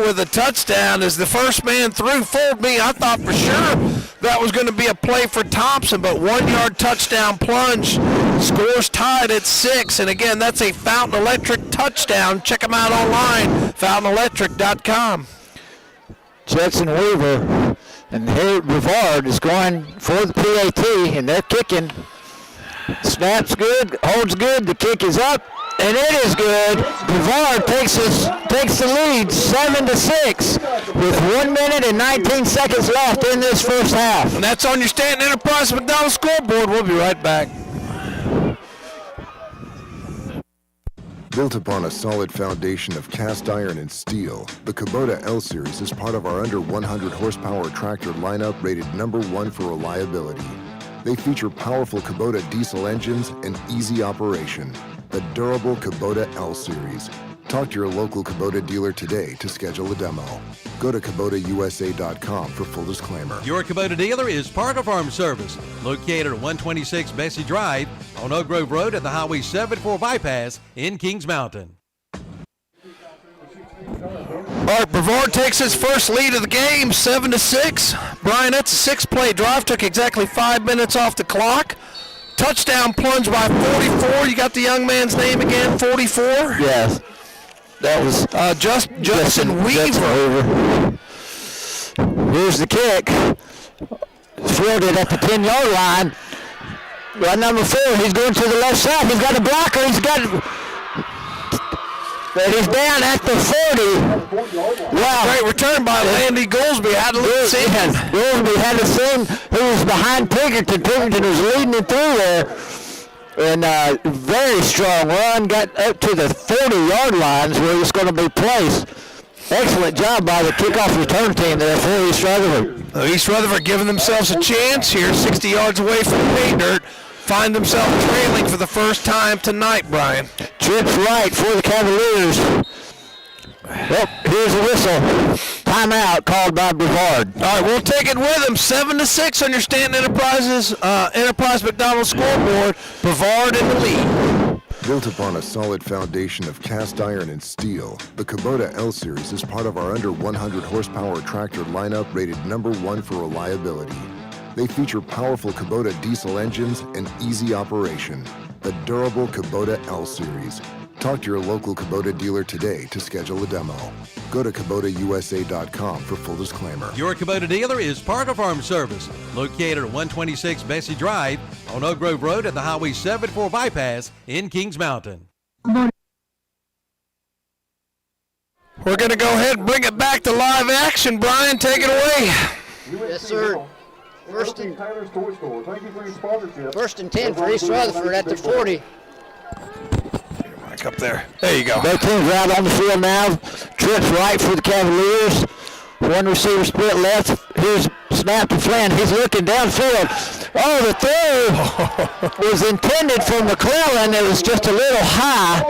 44 with a touchdown as the first man through fooled me. I thought for sure that was going to be a play for Thompson, but 1-yard touchdown plunge. Scores tied at 6, and again, that's a Fountain Electric touchdown. Check them out online, fountanelectric.com. Judson Weaver and Harry Brevard is going for the PAT, and they're kicking. Snap's good, holds good, the kick is up, and it is good. Brevard takes the lead 7-6 with 1 minute and 19 seconds left in this first half. And that's on your Stanton Enterprise McDonald scoreboard. We'll be right back. Built upon a solid foundation of cast iron and steel, the Kubota L-Series is part of our under 100 horsepower tractor lineup rated #1 for reliability. They feature powerful Kubota diesel engines and easy operation. The durable Kubota L-Series. Talk to your local Kubota dealer today to schedule a demo. Go to KubotaUSA.com for full disclaimer. Your Kubota dealer is Parker Farm Service, located at 126 Bessie Drive on Oak Grove Road at the Highway 74 bypass in Kings Mountain. All right, Brevard takes his first lead of the game, 7-6. Brian, that's a 6-play drive. Took exactly 5 minutes off the clock. Touchdown plunge by 44. You got the young man's name again, 44? Yes. That was Justin Weaver. Here's the kick. Fielded at the 10-yard line. Right, number 4, he's going to the left side. He's got a blocker. He's down at the 40. Wow. Great return by Landy Goolsby. Had to look see him. Goolsby had to see him. He was behind Pinkerton. Pinkerton was leading him through there. And very strong run. Got up to the 40-yard lines where it's going to be placed. Excellent job by the kickoff return team there for East Rutherford. East Rutherford giving themselves a chance here, 60 yards away from pay dirt. Find themselves trailing for the first time tonight, Brian. Trips right for the Cavaliers. Well, here's a whistle. Timeout called by Brevard. All right, we'll take it with them. 7-6 on your Stanton Enterprise McDonald scoreboard. Brevard in the lead. Built upon a solid foundation of cast iron and steel, the Kubota L-Series is part of our under 100 horsepower tractor lineup rated #1 for reliability. They feature powerful Kubota diesel engines and easy operation. The durable Kubota L-Series. Talk to your local Kubota dealer today to schedule a demo. Go to KubotaUSA.com for full disclaimer. Your Kubota dealer is Parker Farm Service, located at 126 Bessie Drive on Oak Grove Road at the Highway 74 bypass in Kings Mountain. We're going to go ahead and bring it back to live action. Brian, take it away. Yes, sir. First and 10 for East Rutherford at the 40. Back up there. There you go. Both teams out on the field now. Trips right for the Cavaliers. One receiver split left. Here's snap to Flynn. He's looking downfield. Oh, the throw was intended for McClellan. It was just a little high.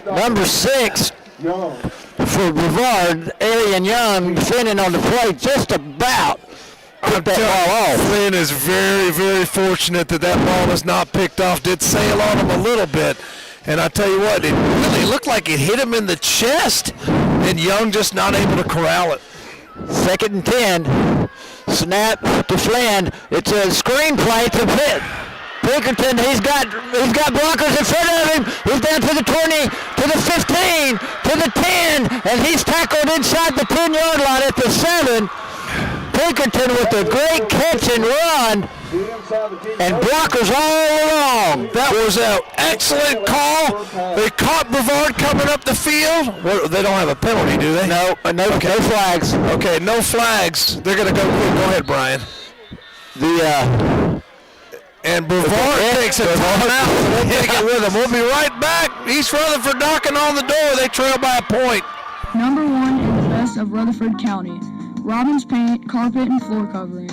Number 6 for Brevard, Arian Young, defending on the play just about. Flynn is very, very fortunate that ball was not picked off. Did sail on him a little bit. And I tell you what, it really looked like it hit him in the chest. And Young just not able to corral it. 2nd and 10. Snap to Flynn. It's a screenplay to Pitt. Pinkerton, he's got blockers in front of him. He's down to the 20, to the 15, to the 10, and he's tackled inside the 10-yard line at the 7. Pinkerton with a great catch and run, and blockers all along. That was an excellent call. They caught Brevard coming up the field. Well, they don't have a penalty, do they? No flags. Okay, no flags. They're going to go ahead, Brian. And Brevard takes a timeout. We'll take it with them. We'll be right back. East Rutherford knocking on the door. They trail by a point. #1 in the best of Rutherford County. Robbins Paint, Carpet, and Floor Covering.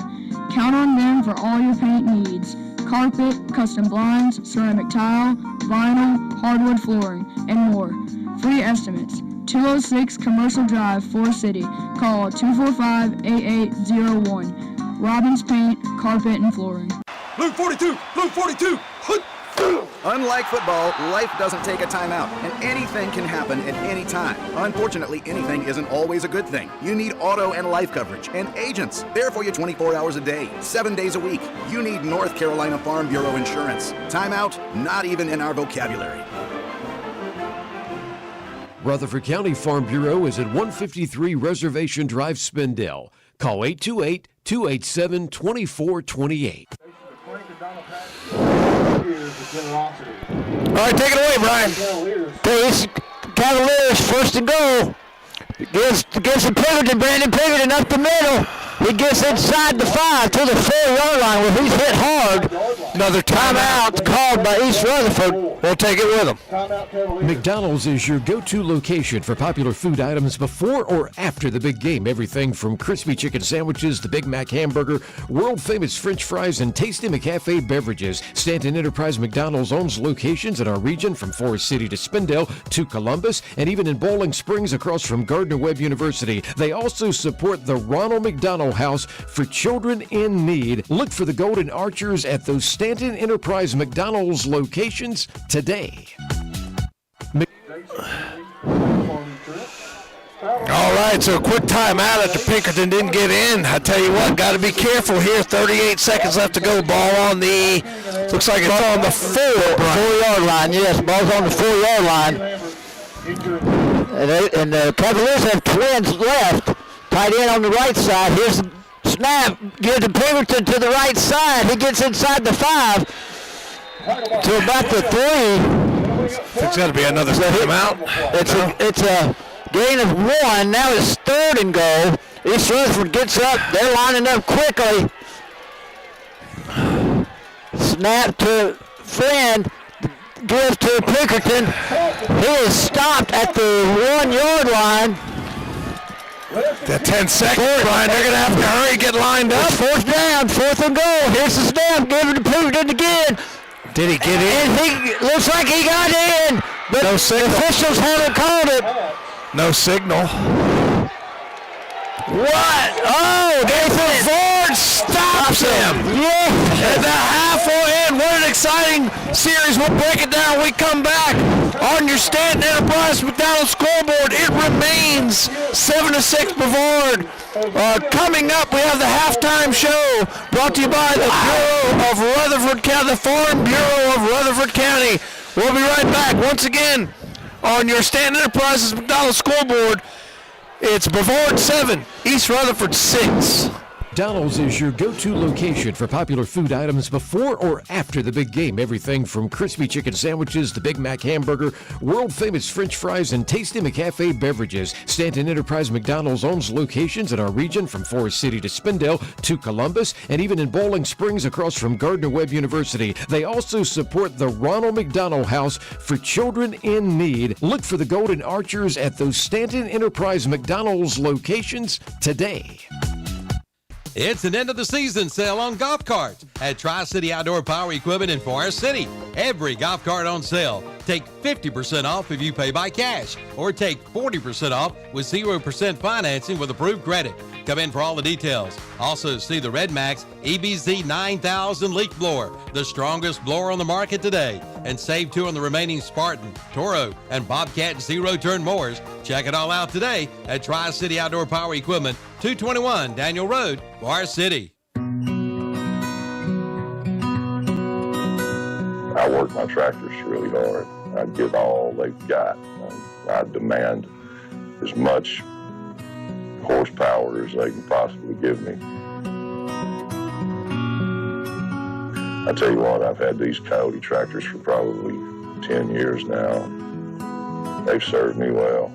Count on them for all your paint needs. Carpet, custom blinds, ceramic tile, vinyl, hardwood flooring, and more. Free estimates. 206 Commercial Drive, Forest City. Call 245-8801. Robbins Paint, Carpet, and Flooring. Blue 42! Blue 42! Unlike football, life doesn't take a timeout, and anything can happen at any time. Unfortunately, anything isn't always a good thing. You need auto and life coverage and agents there for you 24 hours a day, 7 days a week. You need North Carolina Farm Bureau insurance. Timeout? Not even in our vocabulary. Rutherford County Farm Bureau is at 153 Reservation Drive, Spindale. Call 828-287-2428. All right, take it away, Brian. Cavaliers first to go. Gives to Pinkerton, Brandon Pinkerton up the middle. He gets inside the 5 to the 4-yard line where he's hit hard. Another timeout called by East Rutherford. We'll take it with them. McDonald's is your go-to location for popular food items before or after the big game. Everything from crispy chicken sandwiches, the Big Mac hamburger, world-famous French fries, and tasty McCafe beverages. Stanton Enterprise McDonald's owns locations in our region from Forest City to Spindale to Columbus, and even in Bowling Springs across from Gardner-Webb University. They also support the Ronald McDonald House for children in need. Look for the Golden Archers at those Stanton Enterprise McDonald's locations today. All right, so a quick timeout after Pinkerton didn't get in. I tell you what, got to be careful here. 38 seconds left to go. Ball on the, looks like it's on the 4-yard line. Yes, ball's on the 4-yard line. And the Cavaliers have twins left. Tight end on the right side. Here's the snap. Gives to Pinkerton to the right side. He gets inside the 5 to about the 3. It's got to be another timeout. It's a gain of 1. Now it's 3rd and goal. East Rutherford gets up. They're lining up quickly. Snap to Friend. Gives to Pinkerton. He is stopped at the 1-yard line. The 10 seconds, Brian. They're going to have to hurry, get lined up. It's 4th down, 4th and goal. Here's the snap. Give it to Pinkerton again. Did he get in? And he looks like he got in, but no signal. The officials haven't called it. No signal. What? Oh, Nathan Ford stops him. Yeah. And the half will end. What an exciting series. We'll break it down when we come back. On your Stanton Enterprise McDonald's scoreboard, it remains 7-6 Brevard. Coming up, we have the halftime show brought to you by the Bureau of Rutherford County, the Farm Bureau of Rutherford County. We'll be right back. Once again, on your Stanton Enterprises McDonald's scoreboard, it's Brevard 7, East Rutherford 6. McDonald's is your go-to location for popular food items before or after the big game. Everything from crispy chicken sandwiches, the Big Mac hamburger, world-famous French fries, and tasty McCafe beverages. Stanton Enterprise McDonald's owns locations in our region from Forest City to Spindale to Columbus, and even in Bowling Springs across from Gardner-Webb University. They also support the Ronald McDonald House for children in need. Look for the Golden Archers at those Stanton Enterprise McDonald's locations today. It's an end-of-the-season sale on golf carts at Tri-City Outdoor Power Equipment in Forest City. Every golf cart on sale. Take 50% off if you pay by cash, or take 40% off with 0% financing with approved credit. Come in for all the details. Also, see the Red Max EBZ 9000 leaf blower, the strongest blower on the market today. And save 2 on the remaining Spartan, Toro, and Bobcat zero-turn mowers. Check it all out today at Tri-City Outdoor Power Equipment, 221 Daniel Road, Forest City. I work my tractors really hard. I give all they've got. I demand as much horsepower as they can possibly give me. I tell you what, I've had these Coyote tractors for probably 10 years now. They've served me well.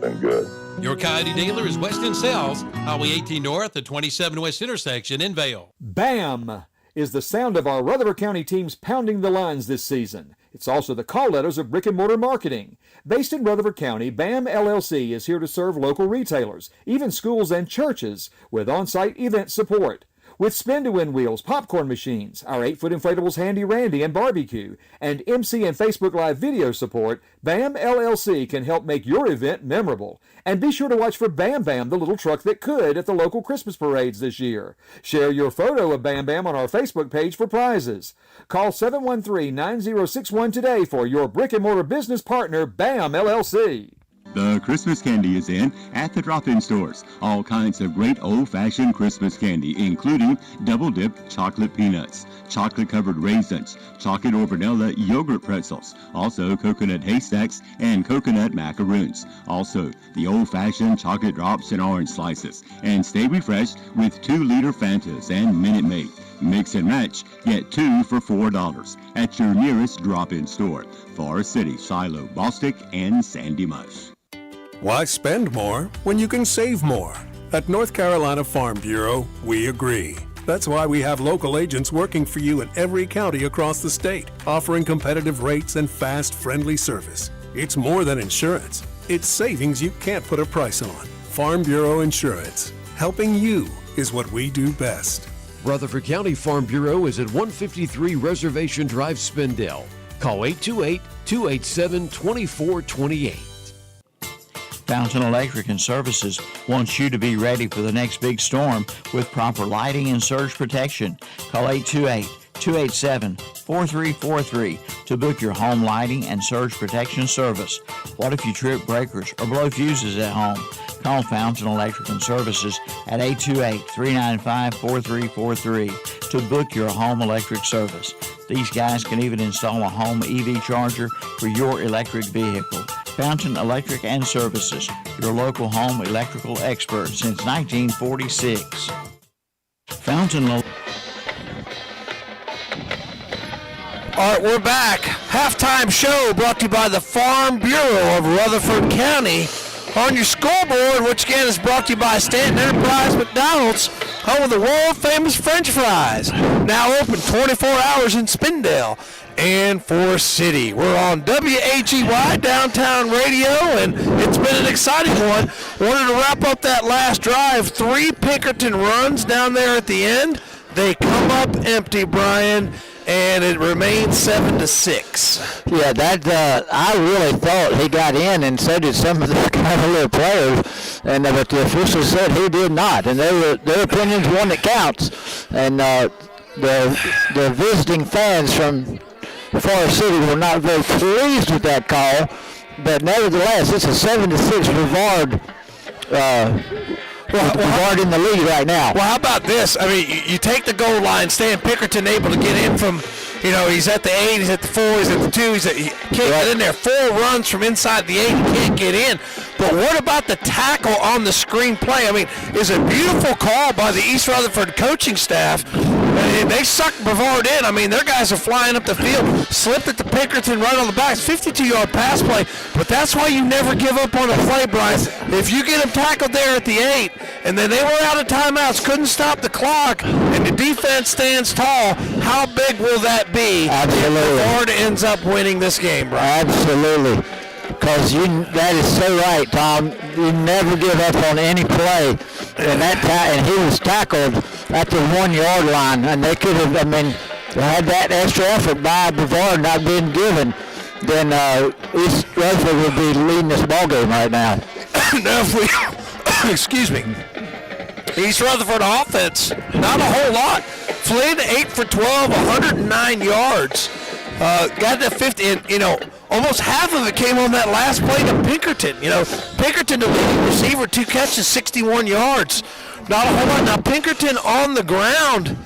Been good. Your Coyote dealer is Weston Sales, Highway 18 North at 27 West intersection in Vale. BAM is the sound of our Rutherford County teams pounding the lines this season. It's also the call letters of brick and mortar marketing. Based in Rutherford County, BAM LLC is here to serve local retailers, even schools and churches, with on-site event support. with spin-to-win wheels, popcorn machines, our 8-foot inflatables Handy Randy and barbecue, and MC and Facebook Live video support, BAM LLC can help make your event memorable. And be sure to watch for Bam Bam, the little truck that could, at the local Christmas parades this year. Share your photo of Bam Bam on our Facebook page for prizes. Call 713-9061 today for your brick-and-mortar business partner, BAM LLC. The Christmas candy is in at the drop-in stores. All kinds of great old-fashioned Christmas candy, including double-dipped chocolate peanuts, chocolate-covered raisins, chocolate or vanilla yogurt pretzels, also coconut haystacks and coconut macaroons. Also, the old-fashioned chocolate drops and orange slices. And stay refreshed with 2-liter Fantas and Minute Maid. Mix and match, get 2 for $4 at your nearest drop-in store. Forest City, Shiloh, Bostic, and Sandy Mush. Why spend more when you can save more? At North Carolina Farm Bureau, we agree. That's why we have local agents working for you in every county across the state, offering competitive rates and fast, friendly service. It's more than insurance. It's savings you can't put a price on. Farm Bureau Insurance. Helping you is what we do best. Rutherford County Farm Bureau is at 153 Reservation Drive, Spindale. Call 828-287-2428. Fountain Electric and Services wants you to be ready for the next big storm with proper lighting and surge protection. Call 828-287-4343 to book your home lighting and surge protection service. What if you trip breakers or blow fuses at home? Call Fountain Electric and Services at 828-395-4343 to book your home electric service. These guys can even install a home EV charger for your electric vehicle. Fountain Electric and Services, your local home electrical expert since 1946. Fountain. All right, we're back. Halftime show brought to you by the Farm Bureau of Rutherford County. On your scoreboard, which again is brought to you by Stanton Enterprise McDonald's, home of the world-famous French fries. Now open 24 hours in Spindale and Forest City. We're on WAGY Downtown Radio, and it's been an exciting one. Wanted to wrap up that last drive. 3 Pinkerton runs down there at the end. They come up empty, Brian, and it remains 7-6. Yeah, that I really thought he got in, and so did some of the Cavalier players, and but the officials said he did not, and their opinion's one that counts. And the visiting fans from Forest City were not very pleased with that call, but nevertheless, it's a 7-6 Brevard. Brevard in the lead right now. Well, how about this? I mean, you take the goal line, Stan Pinkerton able to get in from, he's at the 8, he's at the 4, he's at the 2, he can't get in there. 4 runs from inside the 8, he can't get in. But what about the tackle on the screen play? I mean, it's a beautiful call by the East Rutherford coaching staff. And they sucked Brevard in. I mean, their guys are flying up the field, slipped at the Pinkerton right on the back. 52-yard pass play, but that's why you never give up on a play, Brian. If you get them tackled there at the 8, and then they were out of timeouts, couldn't stop the clock, and the defense stands tall, how big will that be? Absolutely. If Brevard ends up winning this game, Brian? Absolutely. Because that is so right, Tom. You never give up on any play. And he was tackled at the 1-yard line, and they could have, had that extra effort by Brevard not being given, then East Rutherford would be leading this ballgame right now. Now, if we, excuse me, East Rutherford offense, not a whole lot. Flynn, 8 for 12, 109 yards. Got to 50, and, almost half of it came on that last play to Pinkerton. Pinkerton, the leading receiver, 2 catches, 61 yards. Not a whole lot. Now, Pinkerton on the ground.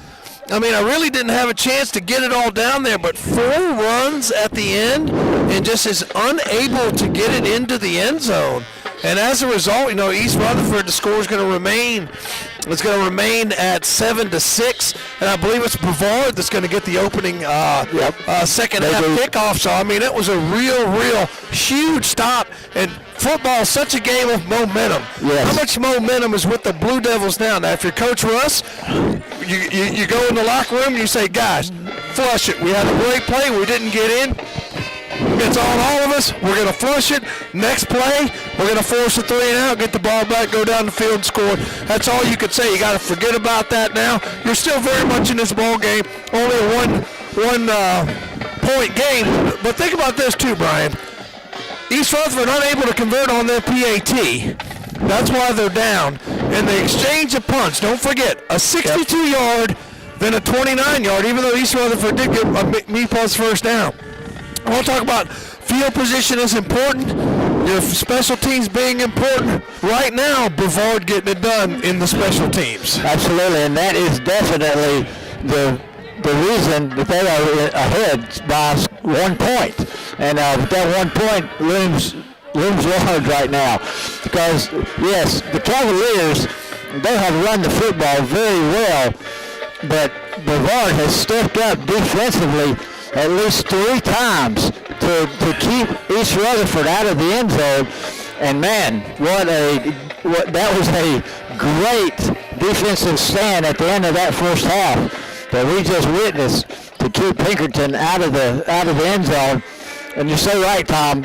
I really didn't have a chance to get it all down there, but 4 runs at the end and just is unable to get it into the end zone. And as a result, East Rutherford, the score is going to remain. It's going to remain at 7-6, and I believe it's Brevard that's going to get the opening second half kickoff. So it was a real huge stop. And football is such a game of momentum. Yes. How much momentum is with the Blue Devils now? Now, if you're Coach Russ, you go in the locker room and you say, guys, flush it. We had a great play. We didn't get in. It's on all of us. We're going to flush it. Next play, we're going to force a 3 and out, get the ball back, go down the field and score. That's all you could say. You got to forget about that now. You're still very much in this ball game. Only a one point game. But think about this too, Brian. East Rutherford unable to convert on their PAT. That's why they're down. And the exchange of punts, don't forget, a 62-yard, then a 29-yard, even though East Rutherford did get a me-plus first down. I want to talk about field position is important, your special teams being important. Right now, Brevard getting it done in the special teams. Absolutely, and that is definitely the reason that they are ahead by 1 point. And that 1 point looms large right now. Because, yes, the Cavaliers, they have run the football very well, but Brevard has stepped up defensively at least 3 times to keep East Rutherford out of the end zone. And man, that was a great defensive stand at the end of that first half that we just witnessed to keep Pinkerton out of the end zone. And you're so right, Tom.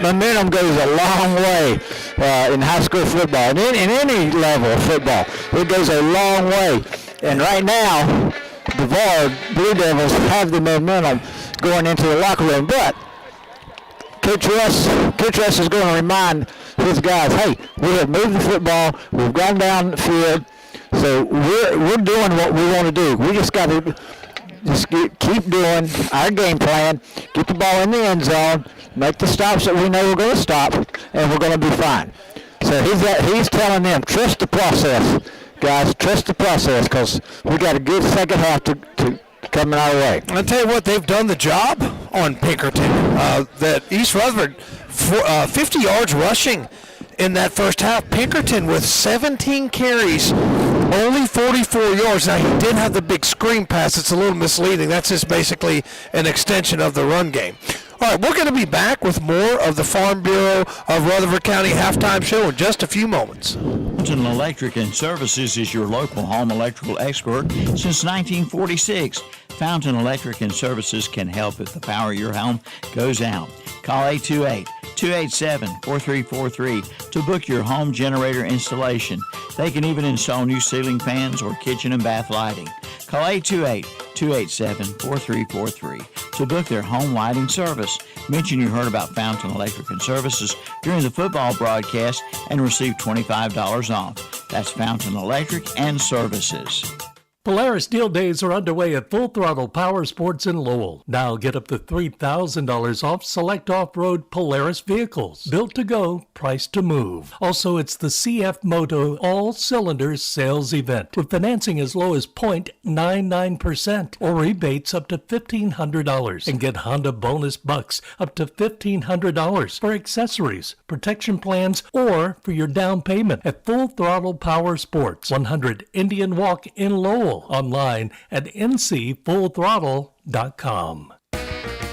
Momentum goes a long way in high school football, and in any level of football. It goes a long way. And right now, Brevard Blue Devils have the momentum going into the locker room. But Coach Russ is going to remind his guys, hey, we have moved the football, we've gone down the field, so we're doing what we want to do. We just got to keep doing our game plan, get the ball in the end zone, make the stops that we know we're going to stop, and we're going to be fine. So he's telling them, trust the process, guys, trust the process, because we got a good second half to coming our way. I'll tell you what, they've done the job on Pinkerton. That East Rutherford, 50 yards rushing in that first half. Pinkerton with 17 carries, only 44 yards. Now, he did have the big screen pass. It's a little misleading. That's just basically an extension of the run game. All right, we're going to be back with more of the Farm Bureau of Rutherford County halftime show in just a few moments. Fountain Electric and Services is your local home electrical expert since 1946. Fountain Electric and Services can help if the power of your home goes out. Call 828-287-4343 to book your home generator installation. They can even install new ceiling fans or kitchen and bath lighting. Call 828-287-4343 to book their home lighting service. Mention you heard about Fountain Electric and Services during the football broadcast and receive $25 off. That's Fountain Electric and Services. Polaris Deal Days are underway at Full Throttle Power Sports in Lowell. Now get up to $3,000 off select off-road Polaris vehicles. Built to go, priced to move. Also, it's the CF Moto All Cylinders Sales Event with financing as low as 0.99% or rebates up to $1,500. And get Honda bonus bucks up to $1,500 for accessories, protection plans, or for your down payment at Full Throttle Power Sports, 100 Indian Walk in Lowell. Online at ncfullthrottle.com.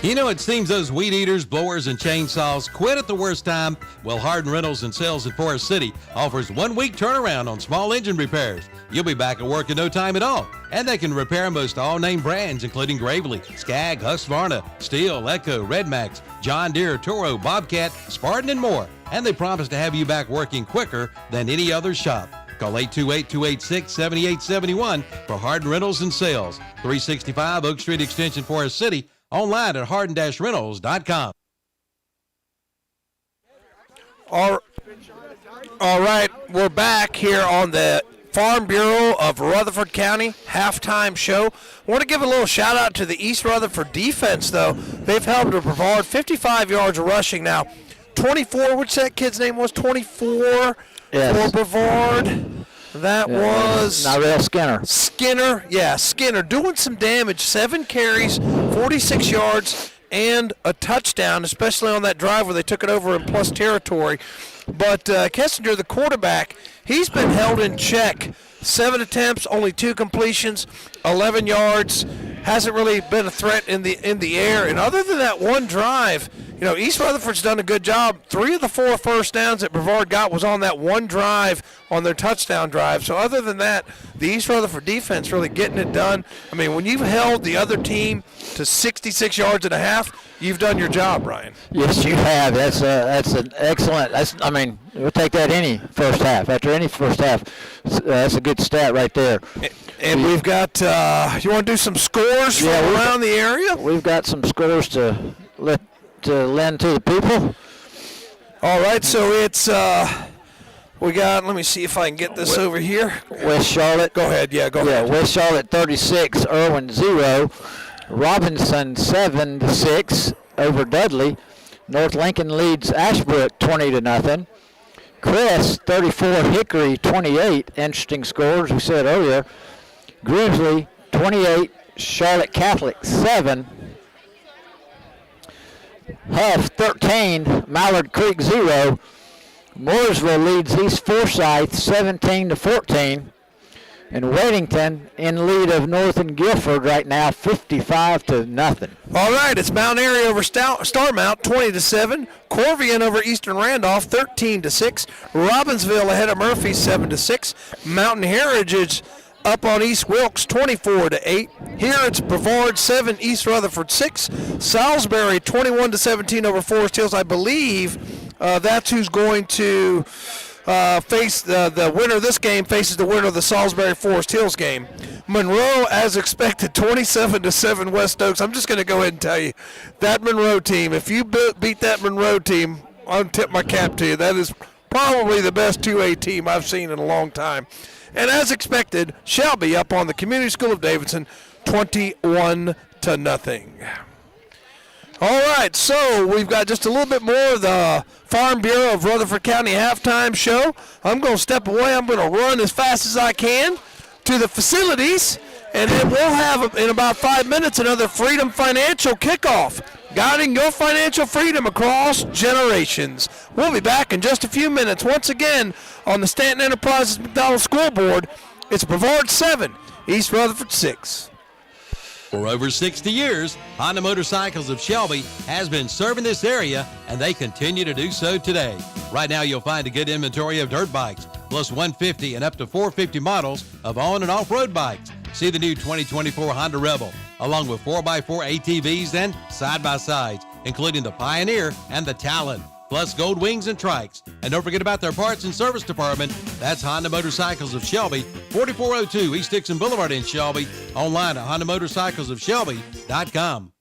You know, it seems those weed eaters, blowers, and chainsaws quit at the worst time. Well, Hardin Rentals and Sales in Forest City offers 1 week turnaround on small engine repairs. You'll be back at work in no time at all. And they can repair most all-name brands, including Gravely, Skag, Husqvarna, Steel, Echo, Redmax, John Deere, Toro, Bobcat, Spartan, and more. And they promise to have you back working quicker than any other shop. Call 828-286-7871 for Hardin Rentals and Sales, 365 Oak Street Extension, Forest City, online at hardin-rentals.com. All right, we're back here on the Farm Bureau of Rutherford County halftime show. I want to give a little shout out to the East Rutherford defense, though. They've helped to Brevard 55 yards rushing now. 24, which that kid's name was? 24 for Brevard. That was Nyrell Skinner. Skinner doing some damage. 7 carries, 46 yards, and a touchdown, especially on that drive where they took it over in plus territory. But Kessinger, the quarterback, he's been held in check. 7 attempts, only 2 completions, 11 yards. Hasn't really been a threat in the air. And other than that one drive, East Rutherford's done a good job. 3 of the 4 first downs that Brevard got was on that one drive on their touchdown drive. So other than that, the East Rutherford defense really getting it done. I mean, when you've held the other team to 66 yards and a half, you've done your job, Brian. Yes, you have. That's an excellent. We'll take that any first half. After any first half, that's a good stat right there. And we've got. You want to do some scores from around the area? We've got some scores to lend to the people. All right, so it's we got. Let me see if I can get this over here. West Charlotte. Go ahead. Yeah, go ahead. West Charlotte 36, Irwin 0. Robinson 7-6 over Dudley. North Lincoln leads Ashbrook 20-0. Crest 34, Hickory 28. Interesting scores we said earlier. Grimsley 28, Charlotte Catholic 7. Huff 13, Mallard Creek 0. Mooresville leads East Forsyth 17-14. And Weddington in lead of North and Guilford right now 55-0. All right, it's Mount Airy over Starmount 20-7. Corvian over Eastern Randolph 13-6. Robbinsville ahead of Murphy 7-6. Mountain Heritage up on East Wilkes 24-8. Here it's Brevard 7, East Rutherford 6. Salisbury 21-17 over Forest Hills. I believe that's who's going to face the winner of this game faces the winner of the Salisbury Forest Hills game. Monroe, as expected, 27-7 West Oaks. I'm just going to go ahead and tell you, that Monroe team, if you beat that Monroe team, I'll tip my cap to you. That is probably the best 2A team I've seen in a long time. And as expected, Shelby up on the Community School of Davidson, 21-0. All right, so we've got just a little bit more of the Farm Bureau of Rutherford County halftime show. I'm going to step away. I'm going to run as fast as I can to the facilities, and then we'll have, in about 5 minutes, another Freedom Financial kickoff, guiding your financial freedom across generations. We'll be back in just a few minutes. Once again, on the Stanton Enterprises McDonald School Board, it's Brevard 7, East Rutherford 6. For over 60 years, Honda Motorcycles of Shelby has been serving this area, and they continue to do so today. Right now, you'll find a good inventory of dirt bikes, plus 150 and up to 450 models of on- and off-road bikes. See the new 2024 Honda Rebel, along with 4x4 ATVs and side-by-sides, including the Pioneer and the Talon, plus Gold Wings and Trikes. And don't forget about their parts and service department. That's Honda Motorcycles of Shelby, 4402 East Dixon Boulevard in Shelby. Online at HondaMotorcyclesOfShelby.com.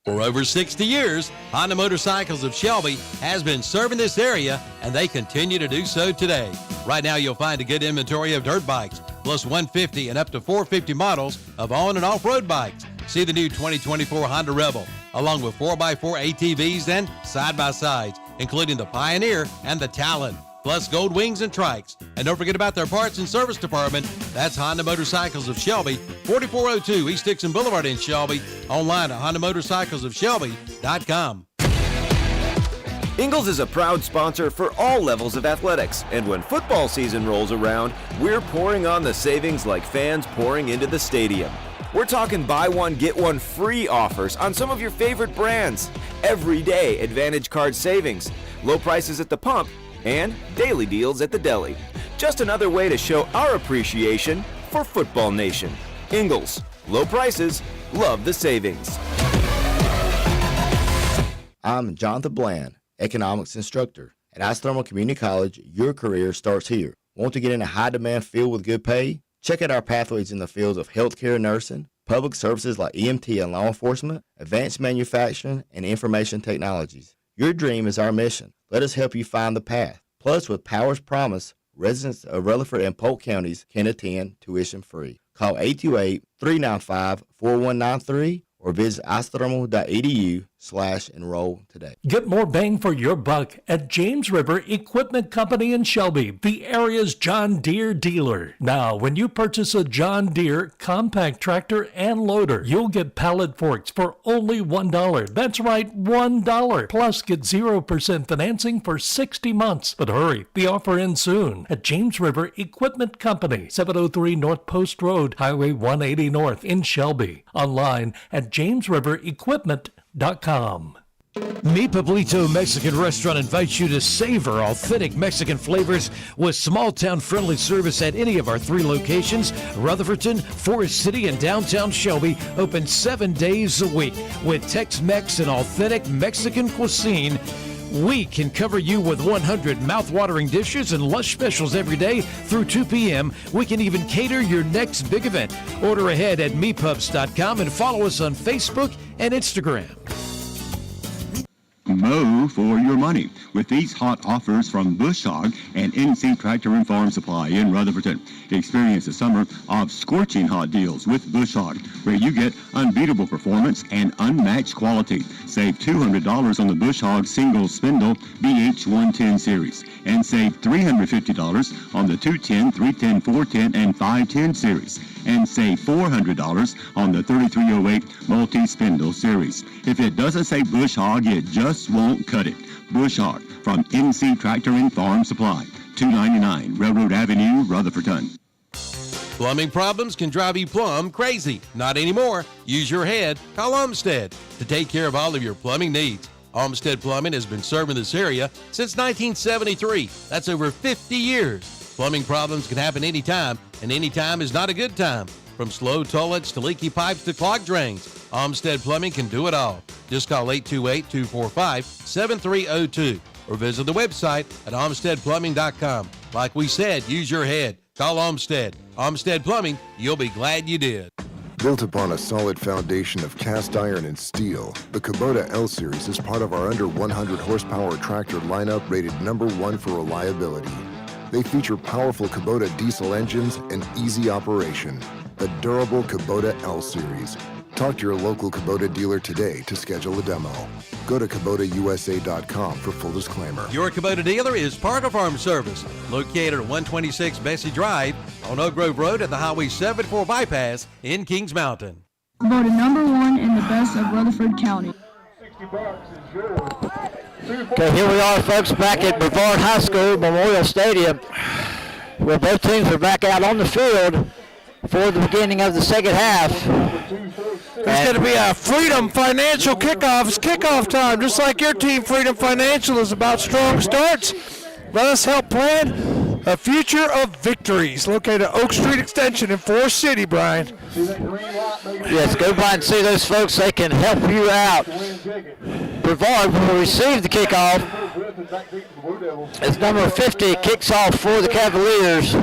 For over 60 years, Honda Motorcycles of Shelby has been serving this area, and they continue to do so today. Right now, you'll find a good inventory of dirt bikes, plus 150 and up to 450 models of on- and off-road bikes. See the new 2024 Honda Rebel, along with 4x4 ATVs and side-by-sides, including the Pioneer and the Talon, plus Gold Wings and Trikes. And don't forget about their parts and service department. That's Honda Motorcycles of Shelby, 4402 East Dixon Boulevard in Shelby. Online at HondaMotorcyclesOfShelby.com. Ingles is a proud sponsor for all levels of athletics, and when football season rolls around, we're pouring on the savings like fans pouring into the stadium. We're talking buy one, get one free offers on some of your favorite brands, everyday Advantage Card savings, low prices at the pump, and daily deals at the deli. Just another way to show our appreciation for Football Nation. Ingles, low prices, love the savings. I'm Jonathan Bland, economics instructor. At Isothermal Community College, your career starts here. Want to get in a high-demand field with good pay? Check out our pathways in the fields of healthcare and nursing, public services like EMT and law enforcement, advanced manufacturing, and information technologies. Your dream is our mission. Let us help you find the path. Plus, with Powers Promise, residents of Rutherford and Polk counties can attend tuition free. Call 828-395-4193 or visit isothermal.edu/enroll today. Get more bang for your buck at James River Equipment Company in Shelby, the area's John Deere dealer. Now, when you purchase a John Deere compact tractor and loader, you'll get pallet forks for only $1. That's right, $1. Plus, get 0% financing for 60 months. But hurry, the offer ends soon at James River Equipment Company, 703 North Post Road, Highway 180 North in Shelby. Online at JamesRiverEquipment.com. Mi Pueblito Mexican Restaurant invites you to savor authentic Mexican flavors with small-town friendly service at any of our 3 locations. Rutherfordton, Forest City, and downtown Shelby, open 7 days a week with Tex-Mex and authentic Mexican cuisine. We can cover you with 100 mouth-watering dishes and lush specials every day through 2 p.m. We can even cater your next big event. Order ahead at mepubs.com and follow us on Facebook and Instagram. Mow for your money with these hot offers from Bush Hog and NC Tractor and Farm Supply in Rutherfordton. Experience a summer of scorching hot deals with Bush Hog, where you get unbeatable performance and unmatched quality. Save $200 on the Bush Hog single spindle BH110 series and save $350 on the 210, 310, 410, and 510 series, and save $400 on the 3308 multi-spindle series. If it doesn't say Bush Hog, it just won't cut it. Bush Hog from NC Tractor and Farm Supply, 299 Railroad Avenue, Rutherfordton. Plumbing problems can drive you plumb crazy. Not anymore. Use your head. Call Olmsted to take care of all of your plumbing needs. Olmsted Plumbing has been serving this area since 1973. That's over 50 years. Plumbing problems can happen anytime, and anytime is not a good time. From slow toilets to leaky pipes to clogged drains, Olmsted Plumbing can do it all. Just call 828-245-7302 or visit the website at olmstedplumbing.com. Like we said, use your head. Call Olmsted. Olmsted Plumbing, you'll be glad you did. Built upon a solid foundation of cast iron and steel, the Kubota L-Series is part of our under 100 horsepower tractor lineup rated #1 for reliability. They feature powerful Kubota diesel engines and easy operation. The durable Kubota L-Series. Talk to your local Kubota dealer today to schedule a demo. Go to KubotaUSA.com for full disclaimer. Your Kubota dealer is Parker Farm Service, located at 126 Bessie Drive on Oak Grove Road at the Highway 74 bypass in Kings Mountain. Voted #1 in the best of Rutherford County. Okay, here we are, folks, back at Brevard High School, Memorial Stadium, where both teams are back out on the field for the beginning of the second half. It's going to be a Freedom Financial kickoff. It's kickoff time, just like your team, Freedom Financial, is about strong starts. Let us help plan a future of victories. Located at Oak Street Extension in Forest City, Brian. Yes, go by and see those folks. They can help you out. Brevard will receive the kickoff as number 50 kicks off for the Cavaliers.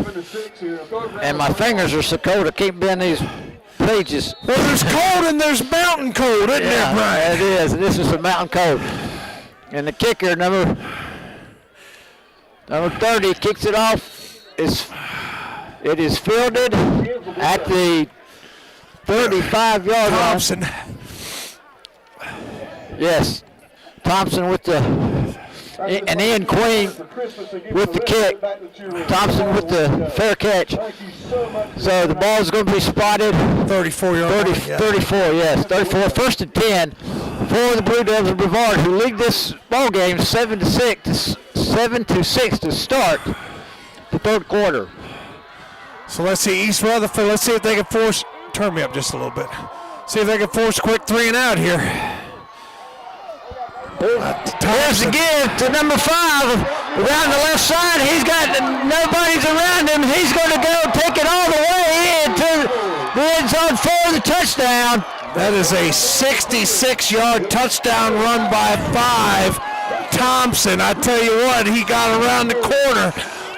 And my fingers are so cold I can't bend these pages. Well, there's cold and there's mountain cold, isn't there, Brian? It is. This is a mountain cold. And the kicker, number 30, kicks it off. It is fielded at the 35-yard line. Thompson. Yes. Thompson with the, and Ian Queen with the kick. Thompson with the fair catch. So the ball is going to be spotted. 34-yard line. 34, yes. 34. First and 10 for the Blue Devils of Brevard, who lead this ball game 7-6 to start the third quarter. So let's see East Rutherford. Let's see if they can force. Turn me up just a little bit. See if they can force a quick 3 and out here. Pass again to number 5 around the left side. He's got nobody's around him. He's going to go take it all the way into the end zone for the touchdown. That is a 66-yard touchdown run by 5. Thompson, I tell you what, he got around the corner.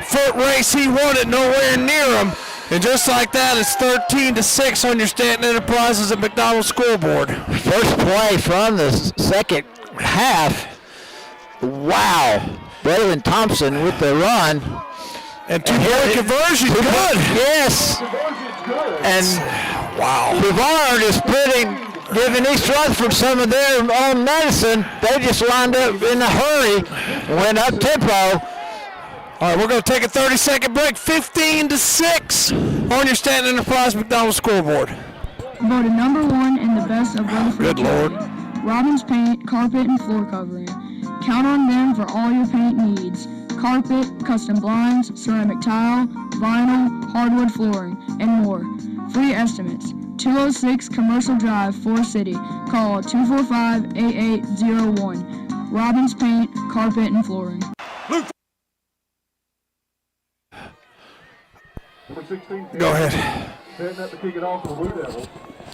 Foot race, he won it, nowhere near him. And just like that, it's 13-6 on your Stanton Enterprises at McDonald scoreboard. First play from the second half. Wow. Better than Thompson with the run. And two-point conversion, good. Yes. And wow. Brevard is giving East Rutherford some of their own medicine. They just lined up in a hurry, went up tempo. All right, we're going to take a 30-second break. 15-6 on your Stanton Enterprise McDonald scoreboard. Voted #1 in the best of Rutherford Good Lord. County. Robbins Paint, Carpet, and Floor Covering. Count on them for all your paint needs. Carpet, custom blinds, ceramic tile, vinyl, hardwood flooring, and more. Free estimates. 206 Commercial Drive, Forest City. Call 245-8801. Robbins Paint, Carpet, and Flooring. Go ahead. Setting up to kick it off for the Blue Devils.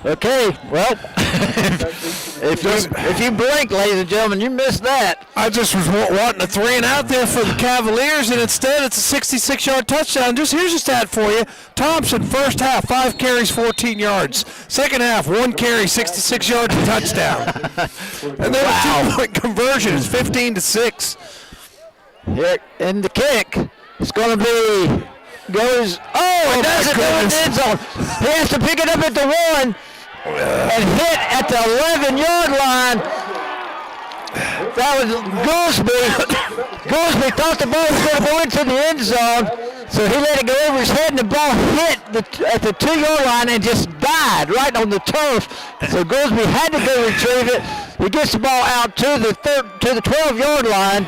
Okay, well, if you blink, ladies and gentlemen, you missed that. I just was wanting a 3 and out there for the Cavaliers, and instead it's a 66-yard touchdown. Here's a stat for you. Thompson, first half, 5 carries, 14 yards. Second half, 1 carry, 66 yards, and touchdown. And then a 2-point conversion is 15-6. Here, and the kick is going to be, goes, it doesn't go in the end zone. He has to pick it up at the 1 and hit at the 11-yard line. That was Goolsby. Goolsby thought the ball was going to go into the end zone, so he let it go over his head, and the ball hit at the 2-yard line and just died right on the turf. So Goolsby had to go retrieve it. He gets the ball out to the 12-yard line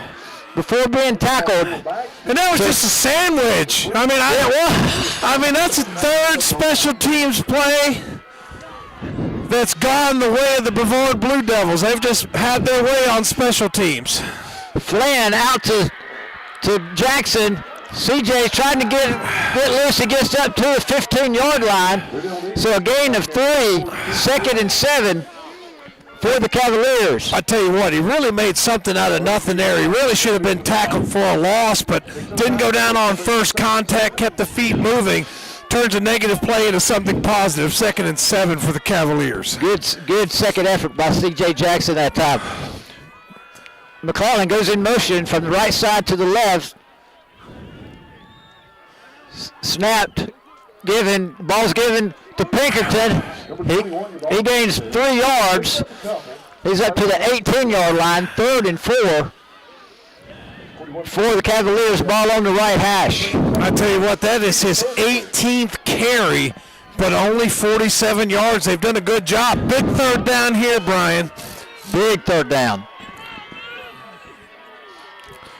before being tackled. And that was just a sandwich. I mean, that's a third special teams play that's gone the way of the Brevard Blue Devils. They've just had their way on special teams. Flynn out to Jackson. CJ's trying to get loose. He gets up to the 15-yard line. So a gain of 3, 2nd and 7 for the Cavaliers. I tell you what, he really made something out of nothing there. He really should have been tackled for a loss, but didn't go down on first contact, kept the feet moving. Turns a negative play into something positive. 2nd and 7 for the Cavaliers. Good second effort by C.J. Jackson that time. McClellan goes in motion from the right side to the left. Snapped, ball's given to Pinkerton. He gains 3 yards. He's up to the 18-yard line, 3rd and 4. For the Cavaliers, ball on the right hash. I tell you what, that is his 18th carry, but only 47 yards. They've done a good job. Big 3rd down here, Brian. Big 3rd down.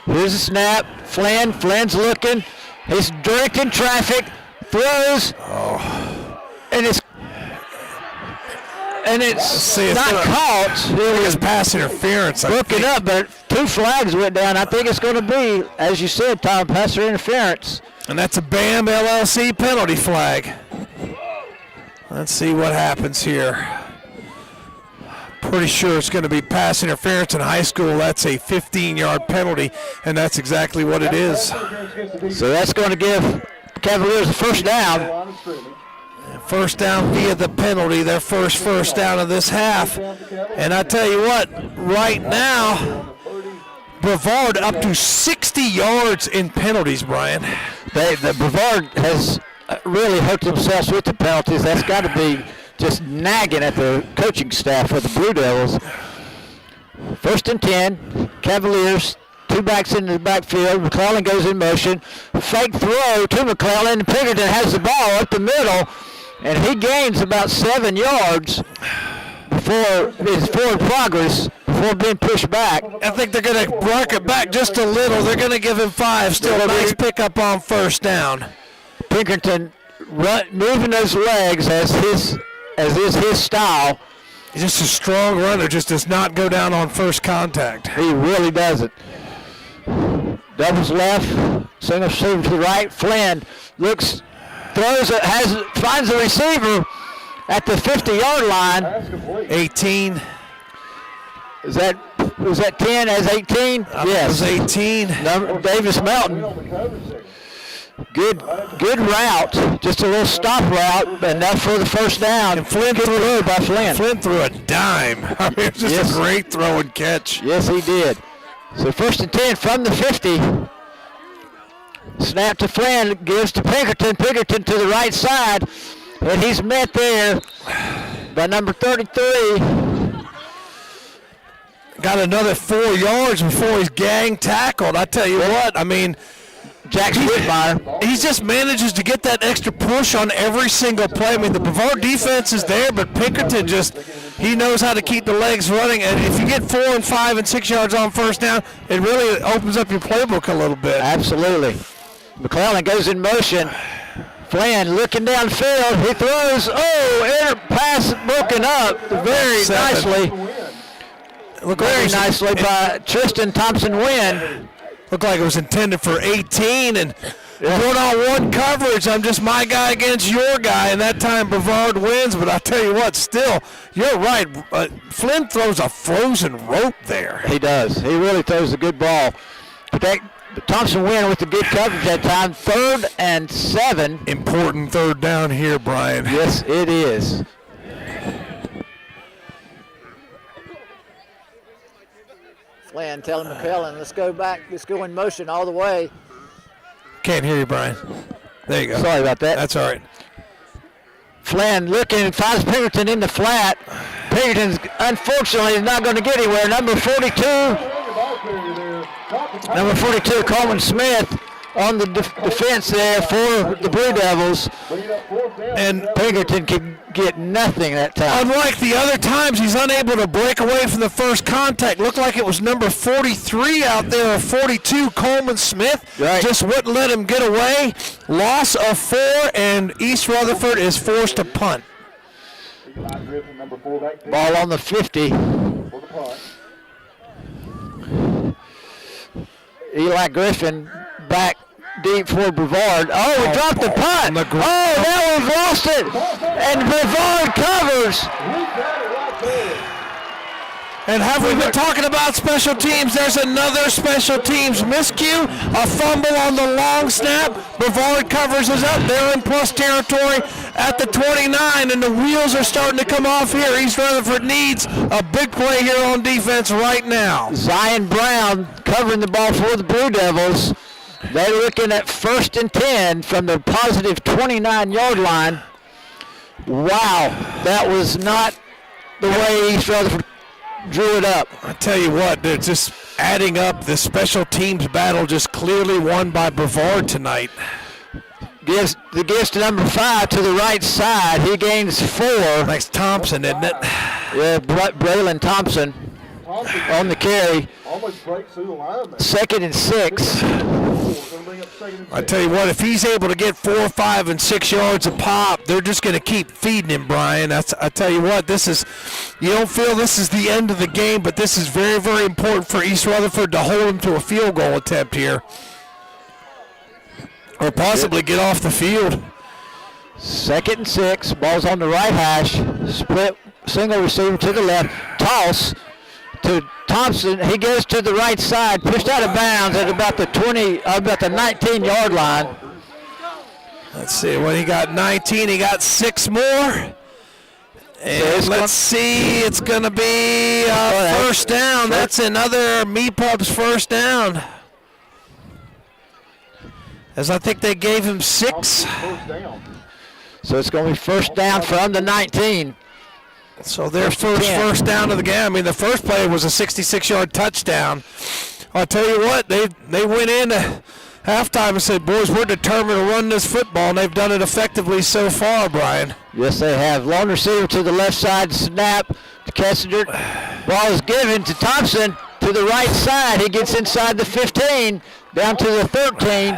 Here's a snap. Flynn's looking. He's directing traffic. Throws. And it's not caught. It was pass interference. Looking up, but 2 flags went down. I think it's going to be, as you said, Tom, pass interference. And that's a BAM LLC penalty flag. Let's see what happens here. Pretty sure it's going to be pass interference in high school. That's a 15-yard penalty, and that's exactly what it is. So that's going to give Cavaliers a first down. First down via the penalty, their first down of this half. And I tell you what, right now, Brevard up to 60 yards in penalties, Brian. The Brevard has really hooked themselves with the penalties. That's got to be just nagging at the coaching staff for the Blue Devils. 1st and 10, Cavaliers, 2 backs into the backfield. McClellan goes in motion. Fake throw to McClellan. Pinkerton has the ball up the middle, and he gains about 7 yards before his forward progress before being pushed back. I think they're going to work it back just a little. They're going to give him 5. Still a nice pickup on first down. Pinkerton moving those legs as is his style. He's just a strong runner, just does not go down on first contact. He really doesn't. Doubles left, single receiver to the right. Flynn looks, throws it, finds the receiver at the 50-yard line. 18. Was that 10 as 18? Yes. It was 18. Davis Melton. Good route, just a little stop route, enough for the first down. And Flynn threw by Flynn. Flynn threw a dime. I mean, it was just a great throw and catch. Yes, he did. So 1st and 10 from the 50. Snap to Flynn, gives to Pinkerton. Pinkerton to the right side, and he's met there by number 33. Got another 4 yards before he's gang tackled. I tell you what, I mean, Jack Whitmire. He just manages to get that extra push on every single play. I mean, the Brevard defense is there, but Pinkerton he knows how to keep the legs running. And if you get 4 and 5 and 6 yards on first down, it really opens up your playbook a little bit. Absolutely. McClellan goes in motion. Flynn looking downfield. He throws. Pass broken up very nicely. Very nicely by Tristan Thompson-Wynn. Looked like it was intended for 18, and one-on-one coverage. I'm just my guy against your guy, and that time Brevard wins. But I tell you what, still, you're right. Flynn throws a frozen rope there. He does. He really throws a good ball. Thompson-Wynn with the good coverage that time. 3rd and 7. Important third down here, Brian. Yes, it is. Flynn telling McClellan, let's go back. Let's go in motion all the way. Can't hear you, Brian. There you go. Sorry about that. That's all right. Flynn looking, finds Pinkerton in the flat. Pinkerton's unfortunately is not going to get anywhere. Number 42, Coleman Smith on the defense there for the Blue Devils. And Pinkerton can get nothing that time. Unlike the other times, he's unable to break away from the first contact. Looked like it was number 43 out there, or 42, Coleman Smith. Right. Just wouldn't let him get away. Loss of 4, and East Rutherford is forced to punt. Ball on the 50. Eli Griffin back deep for Brevard. Oh, we dropped the punt. Now we've lost it. And Brevard covers. And have we been talking about special teams? There's another special teams miscue. A fumble on the long snap. Brevard covers us up. They're in plus territory at the 29, and the wheels are starting to come off here. East Rutherford needs a big play here on defense right now. Zion Brown covering the ball for the Blue Devils. They're looking at 1st and 10 from the positive 29-yard line. Wow, that was not the way East Rutherford drew it up. I tell you what, they're just adding up. The special teams battle just clearly won by Brevard tonight. Gives to number 5 to the right side. He gains 4. That's Thompson, isn't it? Yeah, Braylon Thompson on the carry. Almost breaks through the line there. 2nd and 6. I tell you what, if he's able to get 4, 5, and 6 yards a pop, they're just going to keep feeding him, Brian. I tell you what, you don't feel this is the end of the game, but this is very, very important for East Rutherford to hold him to a field goal attempt here. Or possibly get off the field. 2nd and 6. Ball's on the right hash. Split single receiver to the left. Toss to Thompson. He goes to the right side. Pushed out of bounds at about the 19-yard line. Let's see. When he got 19, he got 6 more. And let's see. It's going to be first down. That's another Me-Pub's first down. As I think they gave him 6. So it's going to be first down from the 19. So their first down of the game. I mean, the first play was a 66-yard touchdown. I'll tell you what, they went in at halftime and said, boys, we're determined to run this football, and they've done it effectively so far, Brian. Yes, they have. Long receiver to the left side, snap to Kessinger. Ball is given to Thompson to the right side. He gets inside the 15, down to the 13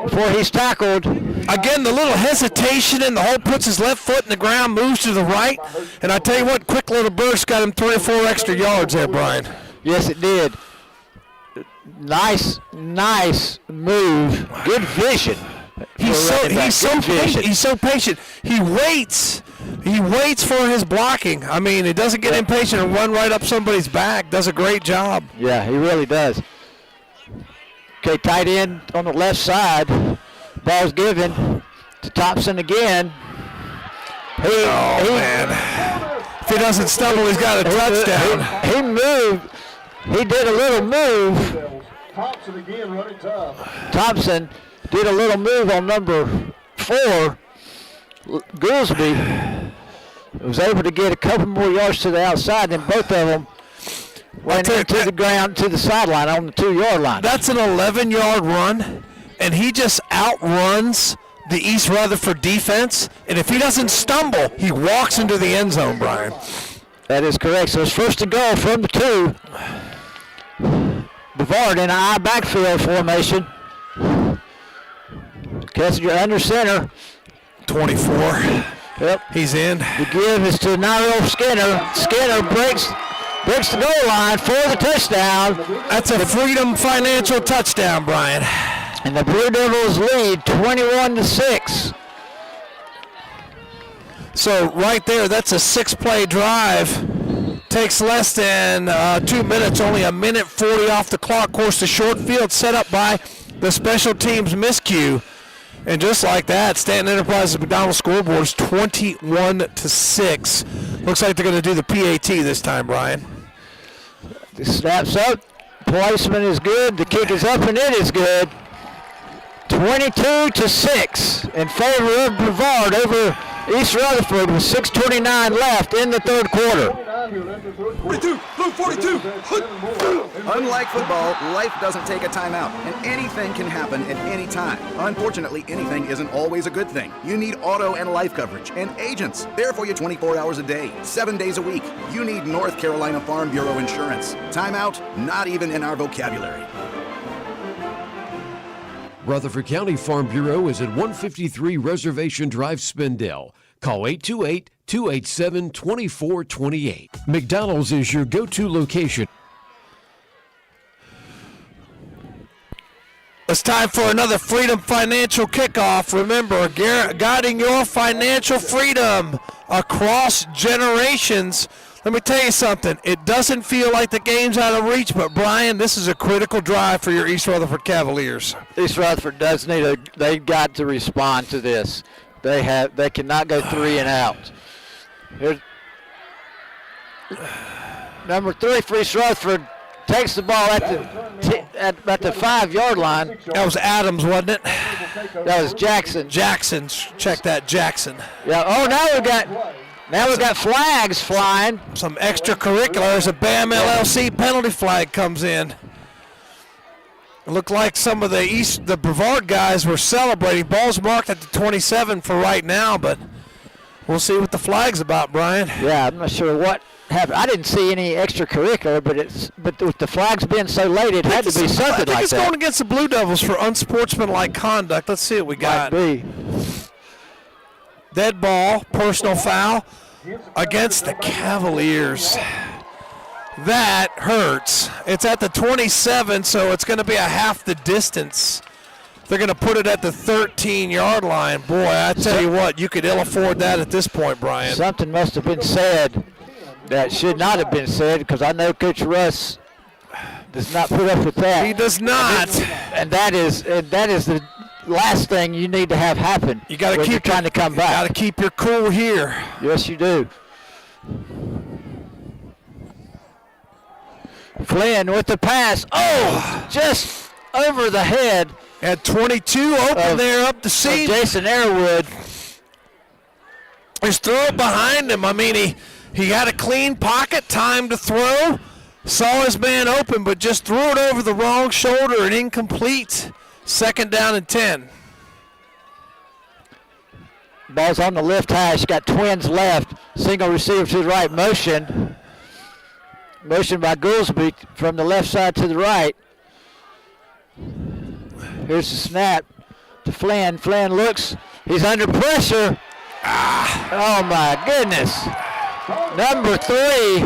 before he's tackled. Again, the little hesitation in the hole, puts his left foot in the ground, moves to the right. And I tell you what, quick little burst got him 3 or 4 extra yards there, Brian. Yes, it did. Nice move. Good vision. He's so patient. He waits for his blocking. I mean, he doesn't get impatient and run right up somebody's back. Does a great job. Yeah, he really does. Okay, tight end on the left side. Ball's given to Thompson again. Man. If he doesn't stumble, he's got a touchdown. He moved. He did a little move. Thompson again running tough. Thompson did a little move on number 4. Goolsby was able to get a couple more yards to the outside, and both of them went into the ground to the sideline on the 2-yard line. That's an 11-yard run, and he just outruns the East Rutherford defense. And if he doesn't stumble, he walks into the end zone, Brian. That is correct. So it's first to go from the 2. Brevard in a high backfield formation. Kessinger under center. 24. Yep. He's in. The give is to Nairo Skinner. Skinner breaks the goal line for the touchdown. That's a Freedom Financial touchdown, Brian. And the Blue Devils lead 21-6. So right there, that's a 6-play drive. Takes less than 2 minutes, only 1:40 off the clock. Of course, the short field set up by the special teams miscue. And just like that, Stanton Enterprises McDonald scoreboard is 21-6. Looks like they're going to do the PAT this time, Brian. The snap's up. Placement is good. The kick is up, and it is good. 22-6 in favor of Brevard over East Rutherford with 6:29 left in the third quarter. 42, blue 42. Unlike football, life doesn't take a timeout, and anything can happen at any time. Unfortunately, anything isn't always a good thing. You need auto and life coverage and agents there for you 24 hours a day, 7 days a week. You need North Carolina Farm Bureau insurance. Timeout, not even in our vocabulary. Rutherford County Farm Bureau is at 153 Reservation Drive, Spindale. Call 828-287-2428. McDonald's is your go-to location. It's time for another Freedom Financial kickoff. Remember, guiding your financial freedom across generations. Let me tell you something. It doesn't feel like the game's out of reach, but Brian, this is a critical drive for your East Rutherford Cavaliers. East Rutherford does they got to respond to this. They cannot go 3 and out. Here's number 3 for East Rutherford. Takes the ball at the 5-yard line. That was Adams, wasn't it? That was Jackson. Jackson, check that, Jackson. Yeah. Oh, now we've got flags flying. Some extracurriculars. A BAM LLC penalty flag comes in. It looked like some of the Brevard guys were celebrating. Ball's marked at the 27 for right now, but we'll see what the flag's about, Brian. Yeah, I'm not sure what happened. I didn't see any extracurricular, but with the flags being so late, it had to be something like that. I think it's going against the Blue Devils for unsportsmanlike conduct. Let's see what we got. Might be. Dead ball, personal foul against the Cavaliers. That hurts. It's at the 27, so it's going to be a half the distance. They're going to put it at the 13-yard line. Boy, I tell you what, you could ill afford that at this point, Brian. Something must have been said that should not have been said, because I know Coach Russ does not put up with that. He does not. And that is the last thing you need to have happen. You got to keep trying to come back. You got to keep your cool here. Yes, you do. Flynn with the pass. Oh, just over the head. At 22 open there up the seam. Jason Airwood. Just throw it behind him. I mean, he had a clean pocket, time to throw. Saw his man open, but just threw it over the wrong shoulder and incomplete. 2nd down and 10. Ball's on the left hash. Got twins left. Single receiver to the right. Motion by Goolsby from the left side to the right. Here's the snap to Flynn. Flynn looks. He's under pressure. Oh, my goodness. Number 3,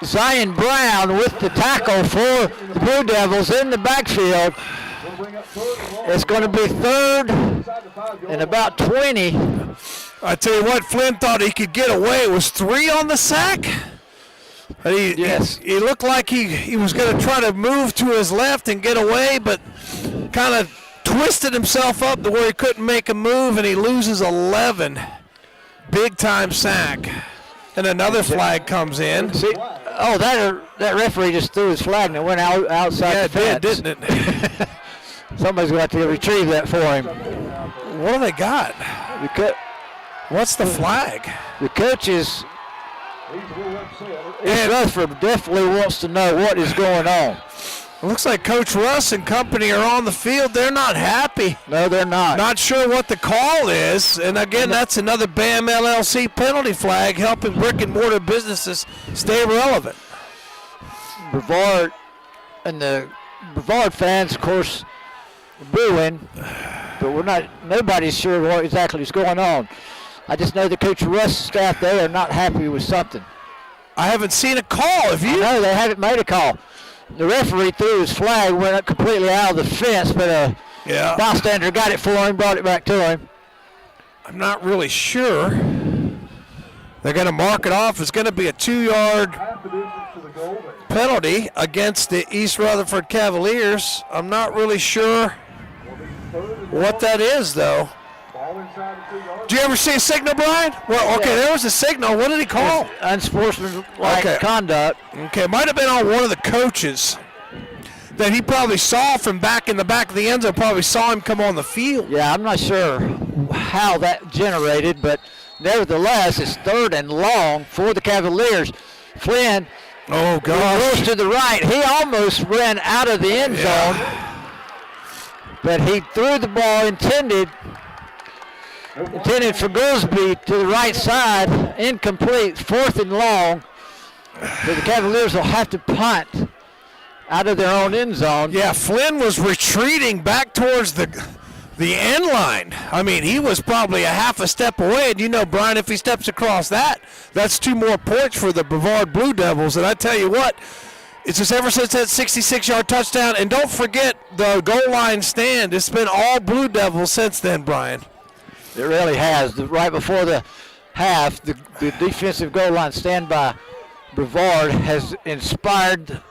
Zion Brown with the tackle for the Blue Devils in the backfield. It's going to be 3rd and about 20. I tell you what, Flynn thought he could get away. It was 3 on the sack. He looked like he was going to try to move to his left and get away, but kind of twisted himself up to where he couldn't make a move, and he loses 11. Big-time sack. And another flag comes in. See, that referee just threw his flag and it went outside the fence. Didn't it? Somebody's going to have to retrieve that for him. What do they got? What's the flag? The coaches, East Rutherford definitely wants to know what is going on. It looks like Coach Russ and company are on the field. They're not happy. No, they're not. Not sure what the call is. And, again, that's another BAM LLC penalty flag helping brick-and-mortar businesses stay relevant. Brevard and the Brevard fans, of course, booing, but nobody's sure what exactly is going on. I just know the Coach Russ staff there are not happy with something. I haven't seen a call. Have you? No, they haven't made a call. The referee threw his flag, went up completely out of the fence, but a bystander got it for him, brought it back to him. I'm not really sure. They're going to mark it off. It's going to be a 2-yard penalty against the East Rutherford Cavaliers. I'm not really sure what that is, though. Do you ever see a signal, Brian? Well, okay, there was a signal. What did he call? Unsportsmanlike conduct. Okay, might have been on one of the coaches that he probably saw from back in the back of the end zone, probably saw him come on the field. Yeah, I'm not sure how that generated, but nevertheless, it's 3rd and long for the Cavaliers. Flynn goes to the right. He almost ran out of the end zone, but he threw the ball intended for Goolsby to the right side, incomplete, 4th and long. But the Cavaliers will have to punt out of their own end zone. Yeah, Flynn was retreating back towards the end line. I mean, he was probably a half a step away, and you know, Brian, if he steps across that's 2 more points for the Brevard Blue Devils. And I tell you what, it's just ever since that 66-yard touchdown, and don't forget the goal line stand. It's been all Blue Devils since then, Brian. It really has. Right before the half, the defensive goal line stand by Brevard has inspired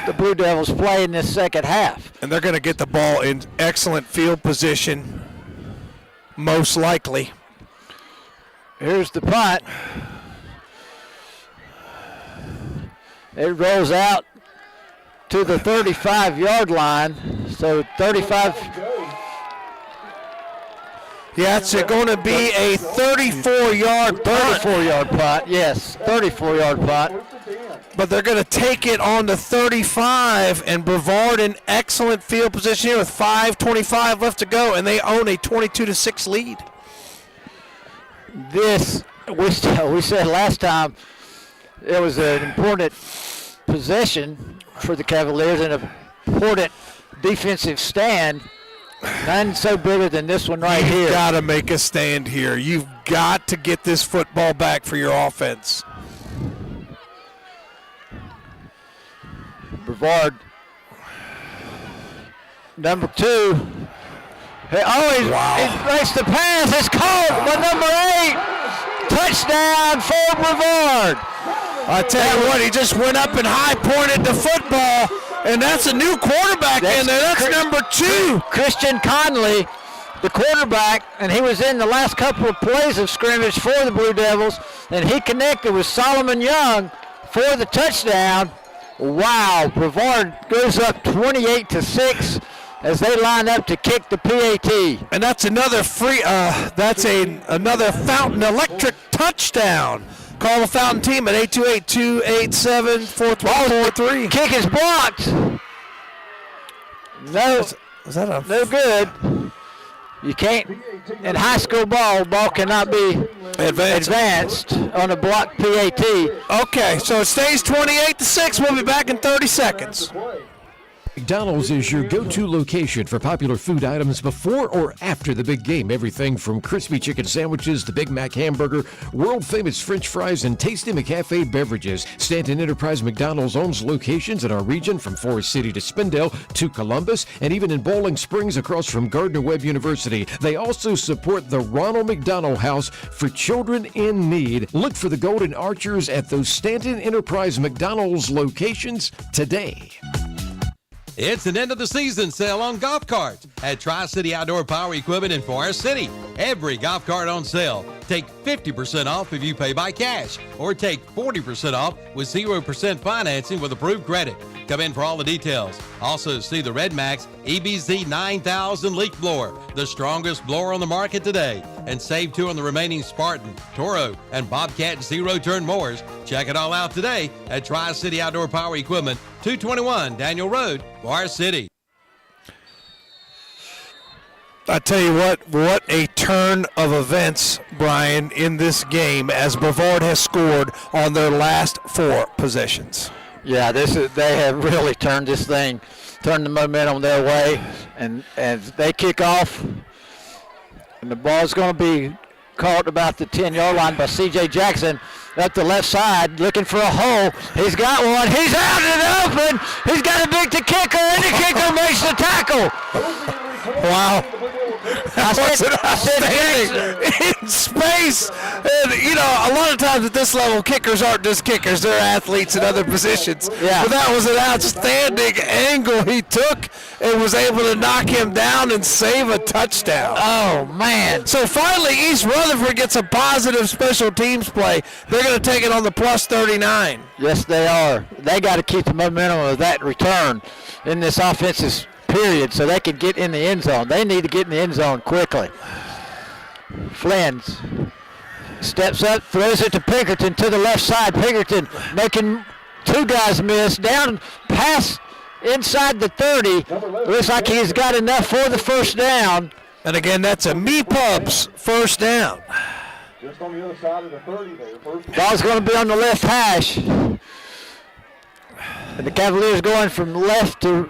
the Blue Devils play in this second half. And they're going to get the ball in excellent field position, most likely. Here's the punt. It rolls out to the 35-yard line. So 35. Yeah, it's going to be a 34-yard punt. 34-yard punt, yes, 34-yard punt. But they're going to take it on the 35, and Brevard in excellent field position here with 5:25 left to go, and they own a 22-6 lead. This, we said last time, it was an important possession for the Cavaliers and an important defensive stand. None so bigger than this one right here. You've got to make a stand here. You've got to get this football back for your offense. Brevard, number 2. He breaks the pass. It's caught by number 8. Touchdown for Brevard. I tell you what, he just went up and high-pointed the football, and that's a new quarterback in there. That's number 2. Christian Conley, the quarterback, and he was in the last couple of plays of scrimmage for the Blue Devils, and he connected with Solomon Young for the touchdown. Wow, Brevard goes up 28-6 as they line up to kick the PAT. And that's another another Fountain Electric touchdown. Call the Fountain team at 828-287-4343. Kick is blocked. No, no good. You can't, in high school ball cannot be advanced on a blocked PAT. Okay, so it stays 28-6. We'll be back in 30 seconds. McDonald's is your go-to location for popular food items before or after the big game. Everything from crispy chicken sandwiches, the Big Mac hamburger, world-famous French fries, and tasty McCafe beverages. Stanton Enterprise McDonald's owns locations in our region from Forest City to Spindale to Columbus, and even in Bowling Springs across from Gardner-Webb University. They also support the Ronald McDonald House for children in need. Look for the Golden Archers at those Stanton Enterprise McDonald's locations today. It's an end of the season sale on golf carts at Tri-City Outdoor Power Equipment in Forest City. Every golf cart on sale. Take 50% off if you pay by cash, or take 40% off with 0% financing with approved credit. Come in for all the details. Also see the Red Max EBZ 9000 leaf blower, the strongest blower on the market today. And save 2 on the remaining Spartan, Toro, and Bobcat zero-turn mowers. Check it all out today at Tri-City Outdoor Power Equipment, 221 Daniel Road, Forest City. I tell you what a turn of events, Brian, in this game as Brevard has scored on their last 4 possessions. Yeah, they have really turned this thing turn the momentum their way. And as they kick off, and the ball's going to be caught about the 10-yard line by C.J. Jackson up the left side, looking for a hole. He's got one. He's out and open. He's got to beat the kicker, and the kicker makes the tackle. Wow. I said in space. And, you know, a lot of times at this level, kickers aren't just kickers. They're athletes in other positions. Yeah. But that was an outstanding angle he took and was able to knock him down and save a touchdown. Oh, man. So finally, East Rutherford gets a positive special teams play. They're going to take it on the plus 39. Yes, they are. They got to keep the momentum of that return in this offensive period so they can get in the end zone. They need to get in the end zone quickly. Flynn steps up, throws it to Pinkerton to the left side. Pinkerton making two guys miss. Down pass inside the 30. Looks like he's got enough for the first down. And again, that's a Me-Pubs first down. Just on the other side of the 30 there. Ball's going to be on the left hash. And the Cavaliers going from left to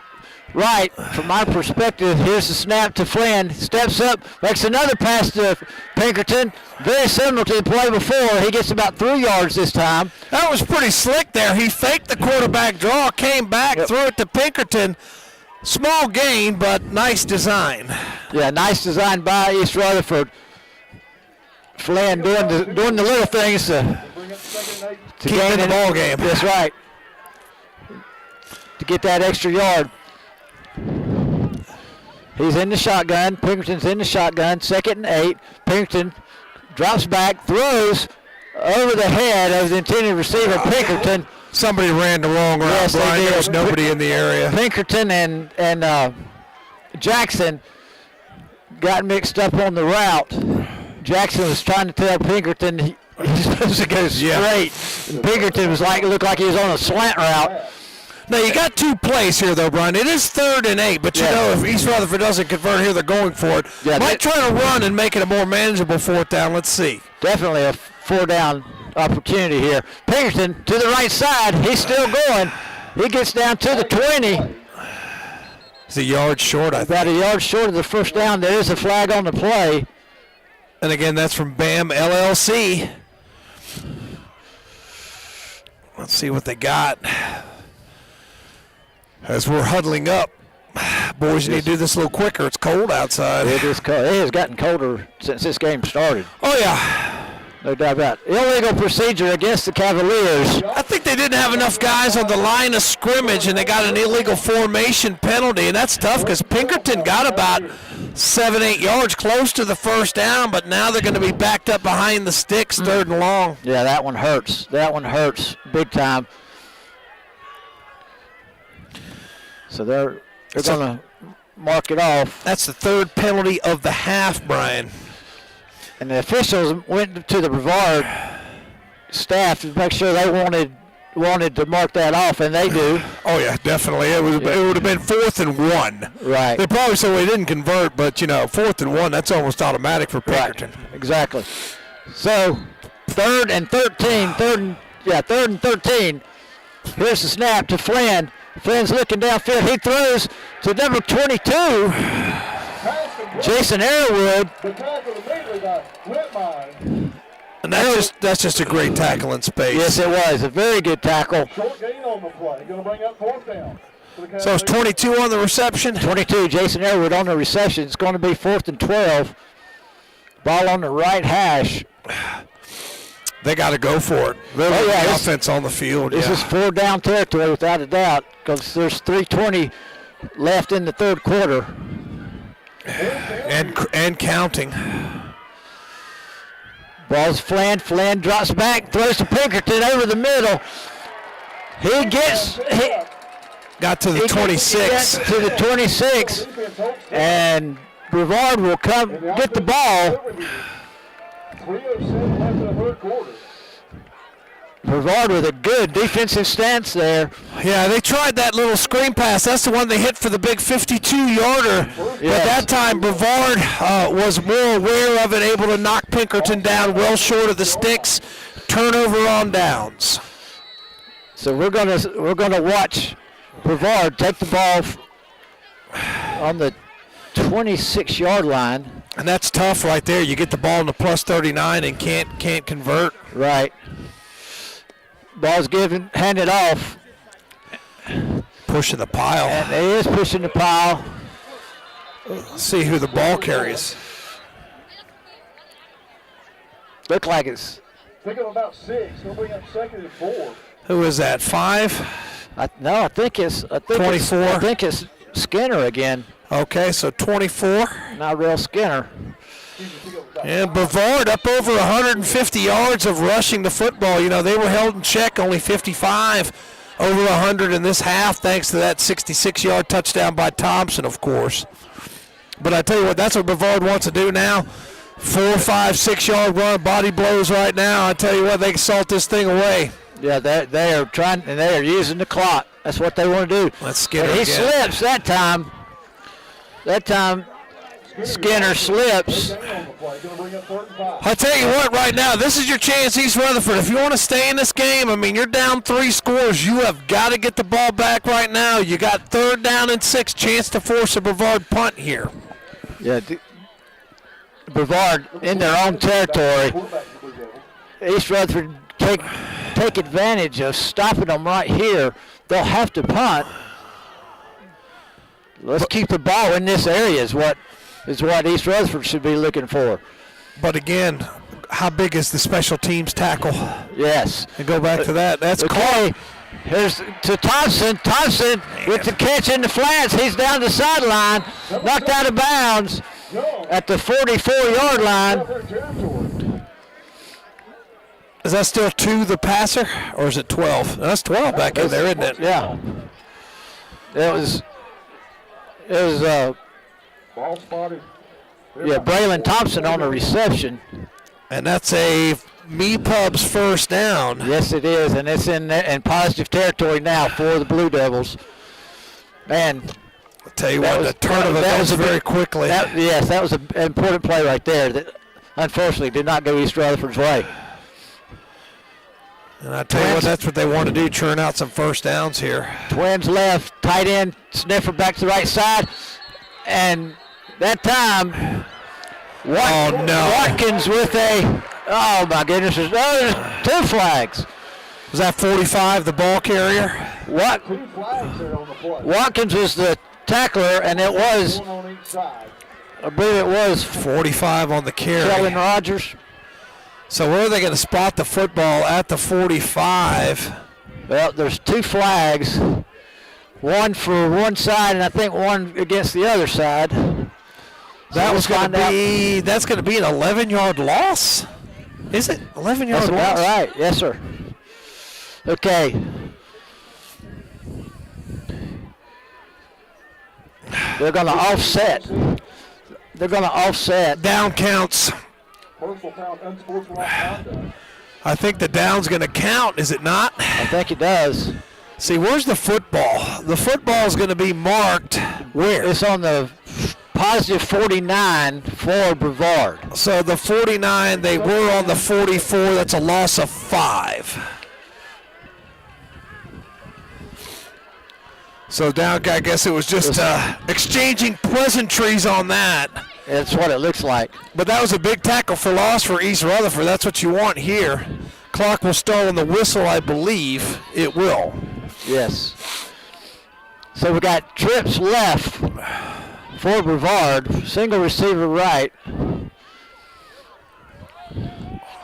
right. From my perspective, here's the snap to Flynn. Steps up, makes another pass to Pinkerton. Very similar to the play before. He gets about 3 yards this time. That was pretty slick there. He faked the quarterback draw, came back, threw it to Pinkerton. Small gain, but nice design. Yeah, nice design by East Rutherford. Flynn doing the little things to gain the ball game. That's right. To get that extra yard. He's in the shotgun. Pinkerton's in the shotgun. 2nd and 8. Pinkerton drops back, throws over the head of the intended receiver, Pinkerton. Somebody ran the wrong route. Yes, Brian. There was nobody in the area. Pinkerton and Jackson got mixed up on the route. Jackson was trying to tell Pinkerton he's supposed to go straight. And Pinkerton looked like he was on a slant route. Now, you got two plays here, though, Brian. It is 3rd and 8, but you know if East Rutherford doesn't convert here, they're going for it. Yeah, might try to run and make it a more manageable 4th down. Let's see. Definitely a 4-down opportunity here. Pinkerton to the right side. He's still going. He gets down to the 20. He's a yard short, I think. About a yard short of the first down. There is a flag on the play. And again, that's from BAM LLC. Let's see what they got. As we're huddling up, boys, you need to do this a little quicker. It's cold outside. It is cold. It has gotten colder since this game started. Oh, yeah. No doubt about it. Illegal procedure against the Cavaliers. I think they didn't have enough guys on the line of scrimmage, and they got an illegal formation penalty, and that's tough because Pinkerton got about 7-8 yards close to the first down, but now they're going to be backed up behind the sticks, 3rd and long. Yeah, that one hurts. That one hurts big time. So they're going to mark it off. That's the 3rd penalty of the half, Brian. And the officials went to the Brevard staff to make sure they wanted to mark that off, and they do. Oh, yeah, definitely. It would have been 4th and 1. Right. They probably said we didn't convert, but, 4th and 1, that's almost automatic for Pinkerton. Right. Exactly. So 3rd and 13. 3rd and 13. Here's the snap to Flynn. Flynn's looking downfield. He throws to number 22, Jason Airwood. And that's just a great tackle in space. Yes, it was. A very good tackle. Short gain on the play. Going to bring up 4th down. So it's 22 on the reception? 22, Jason Airwood on the reception. It's going to be 4th and 12. Ball on the right hash. They got to go for it. They're the offense on the field. This is 4-down territory without a doubt because there's 3:20 left in the 3rd quarter. And counting. Ball's Flynn. Flynn drops back, throws to Pinkerton over the middle. Got to the 26. To the 26. And Brevard will come get the ball. 3:07 left in the 3rd quarter. Brevard with a good defensive stance there. Yeah, they tried that little screen pass. That's the one they hit for the big 52-yarder. But that time Brevard was more aware of it, able to knock Pinkerton down well short of the sticks. Turnover on downs. So we're gonna watch Brevard take the ball on the 26-yard line. And that's tough right there. You get the ball in the plus 39 and can't convert. Right. Ball's handed off. Pushing the pile. And he is pushing the pile. Let's see who the ball carries. Look like it's. Think of about 6. He'll bring up 2nd and 4. Who is that? 5? I think it's 24. I think it's Skinner again. Okay, so 24. Not real Skinner. And Brevard up over 150 yards of rushing the football. You know, they were held in check, only 55 over 100 in this half, thanks to that 66-yard touchdown by Thompson, of course. But I tell you what, that's what Brevard wants to do now. 4, 5, 6-yard run, body blows right now. I tell you what, they can salt this thing away. Yeah, they are trying, and they are using the clock. That's what they want to do. Let's Skinner he again. Slips that time. That time, Skinner slips. I tell you what, right now, this is your chance, East Rutherford. If you want to stay in this game, I mean, you're down 3 scores. You have got to get the ball back right now. You got 3rd down and 6, chance to force a Brevard punt here. Yeah, Brevard in their own territory. East Rutherford take advantage of stopping them right here. They'll have to punt. Let's keep the ball in this area is what East Rutherford should be looking for. But again, how big is the special teams tackle? Yes. And go back to that. That's okay. Here's to Thompson. Thompson with the catch in the flats. He's down the sideline, knocked out of bounds at the 44-yard line. Is that still to the passer, or is it 12? That's 12 back in there, isn't it? Yeah. It was ball spotted. Braylon Thompson on the reception. And that's a Me-Pub's first down. Yes, it is, and it's in positive territory now for the Blue Devils. Man, I'll tell you what, the turn of events very quickly. That was an important play right there that unfortunately did not go East Rutherford's way. And I tell you what, that's what they want to do, churn out some first downs here. Twins left, tight end, sniffer back to the right side, and that time, Watkins with oh my goodness, there's 2 flags. Was that 45, the ball carrier? Watkins was the tackler, and it was, I believe it was 45 on the carry. Kellen Rogers. So where are they going to spot the football at the 45? Well, there's 2 flags, one for one side, and I think one against the other side. That's going to be an 11-yard loss. Is it 11-yard loss? That's about right. Yes, sir. Okay. They're going to offset. Down counts. I think the down's going to count, is it not? I think it does. See, where's the football? The football is going to be marked where? It's on the positive 49 for Brevard. So the 49, they were on the 44. That's a loss of 5. So down, I guess it was just exchanging pleasantries on that. That's what it looks like. But that was a big tackle for loss for East Rutherford. That's what you want here. Clock will start on the whistle, I believe. It will. Yes. So we got trips left for Brevard. Single receiver right.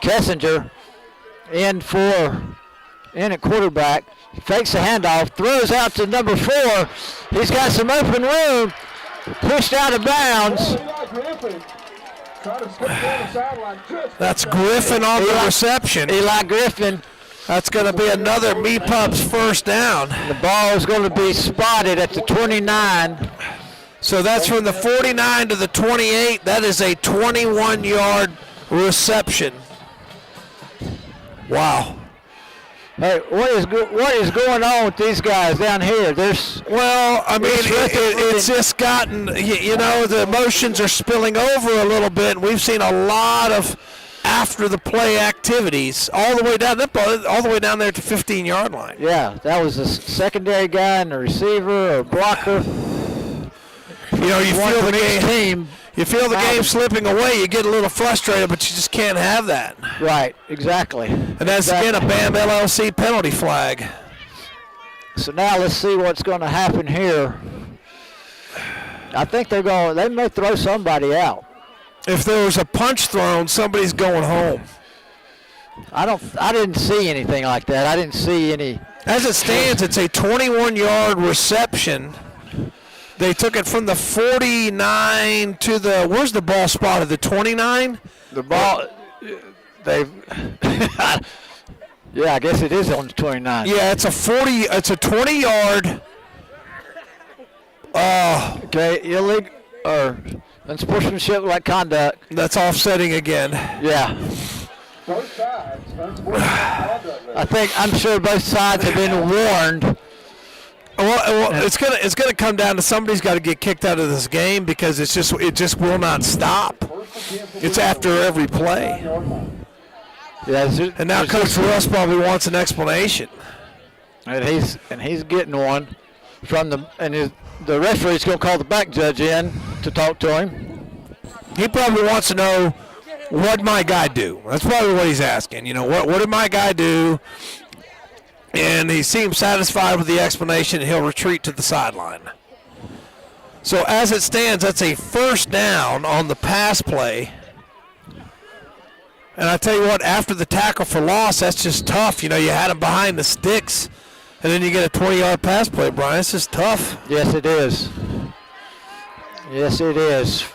Kessinger in at quarterback. Fakes the handoff. Throws out to number 4. He's got some open room. Pushed out of bounds. That's Griffin on the reception. Eli Griffin. That's going to be another Me-Pub's first down. The ball is going to be spotted at the 29. So that's from the 49 to the 28. That is a 21-yard reception. Wow. Hey, what is going on with these guys down here? It's just gotten, the emotions are spilling over a little bit. We've seen a lot of after the play activities all the way down there to 15-yard line. Yeah, that was a secondary guy and a receiver or blocker. You know, you feel the game. Team. You feel the game slipping away. You get a little frustrated, but you just can't have that. Right, exactly. And that's again a BAM LLC penalty flag. So now let's see what's going to happen here. I think they may throw somebody out. If there was a punch thrown, somebody's going home. I didn't see anything like that. I didn't see any. As it stands, it's a 21-yard reception. They took it from the 49 to the, where's the ball spotted? The 29? The ball, yeah, I guess it is on the 29. Yeah, it's a 20-yard. Okay, illegal or unsportsmanship like conduct. That's offsetting again. Yeah. Both sides, unsportsmanlike conduct. I'm sure both sides have been warned. Well, it's gonna come down to somebody's got to get kicked out of this game because it just will not stop. It's after every play. Yeah, and now Coach Russ probably wants an explanation. And he's getting one from the referee's gonna call the back judge in to talk to him. He probably wants to know, what'd my guy do? That's probably what he's asking. You know, what did my guy do? And he seems satisfied with the explanation, and he'll retreat to the sideline. So as it stands, that's a first down on the pass play. And I tell you what, after the tackle for loss, that's just tough. You know, you had him behind the sticks, and then you get a 20-yard pass play, Brian. It's just tough. Yes, it is. Yes, it is.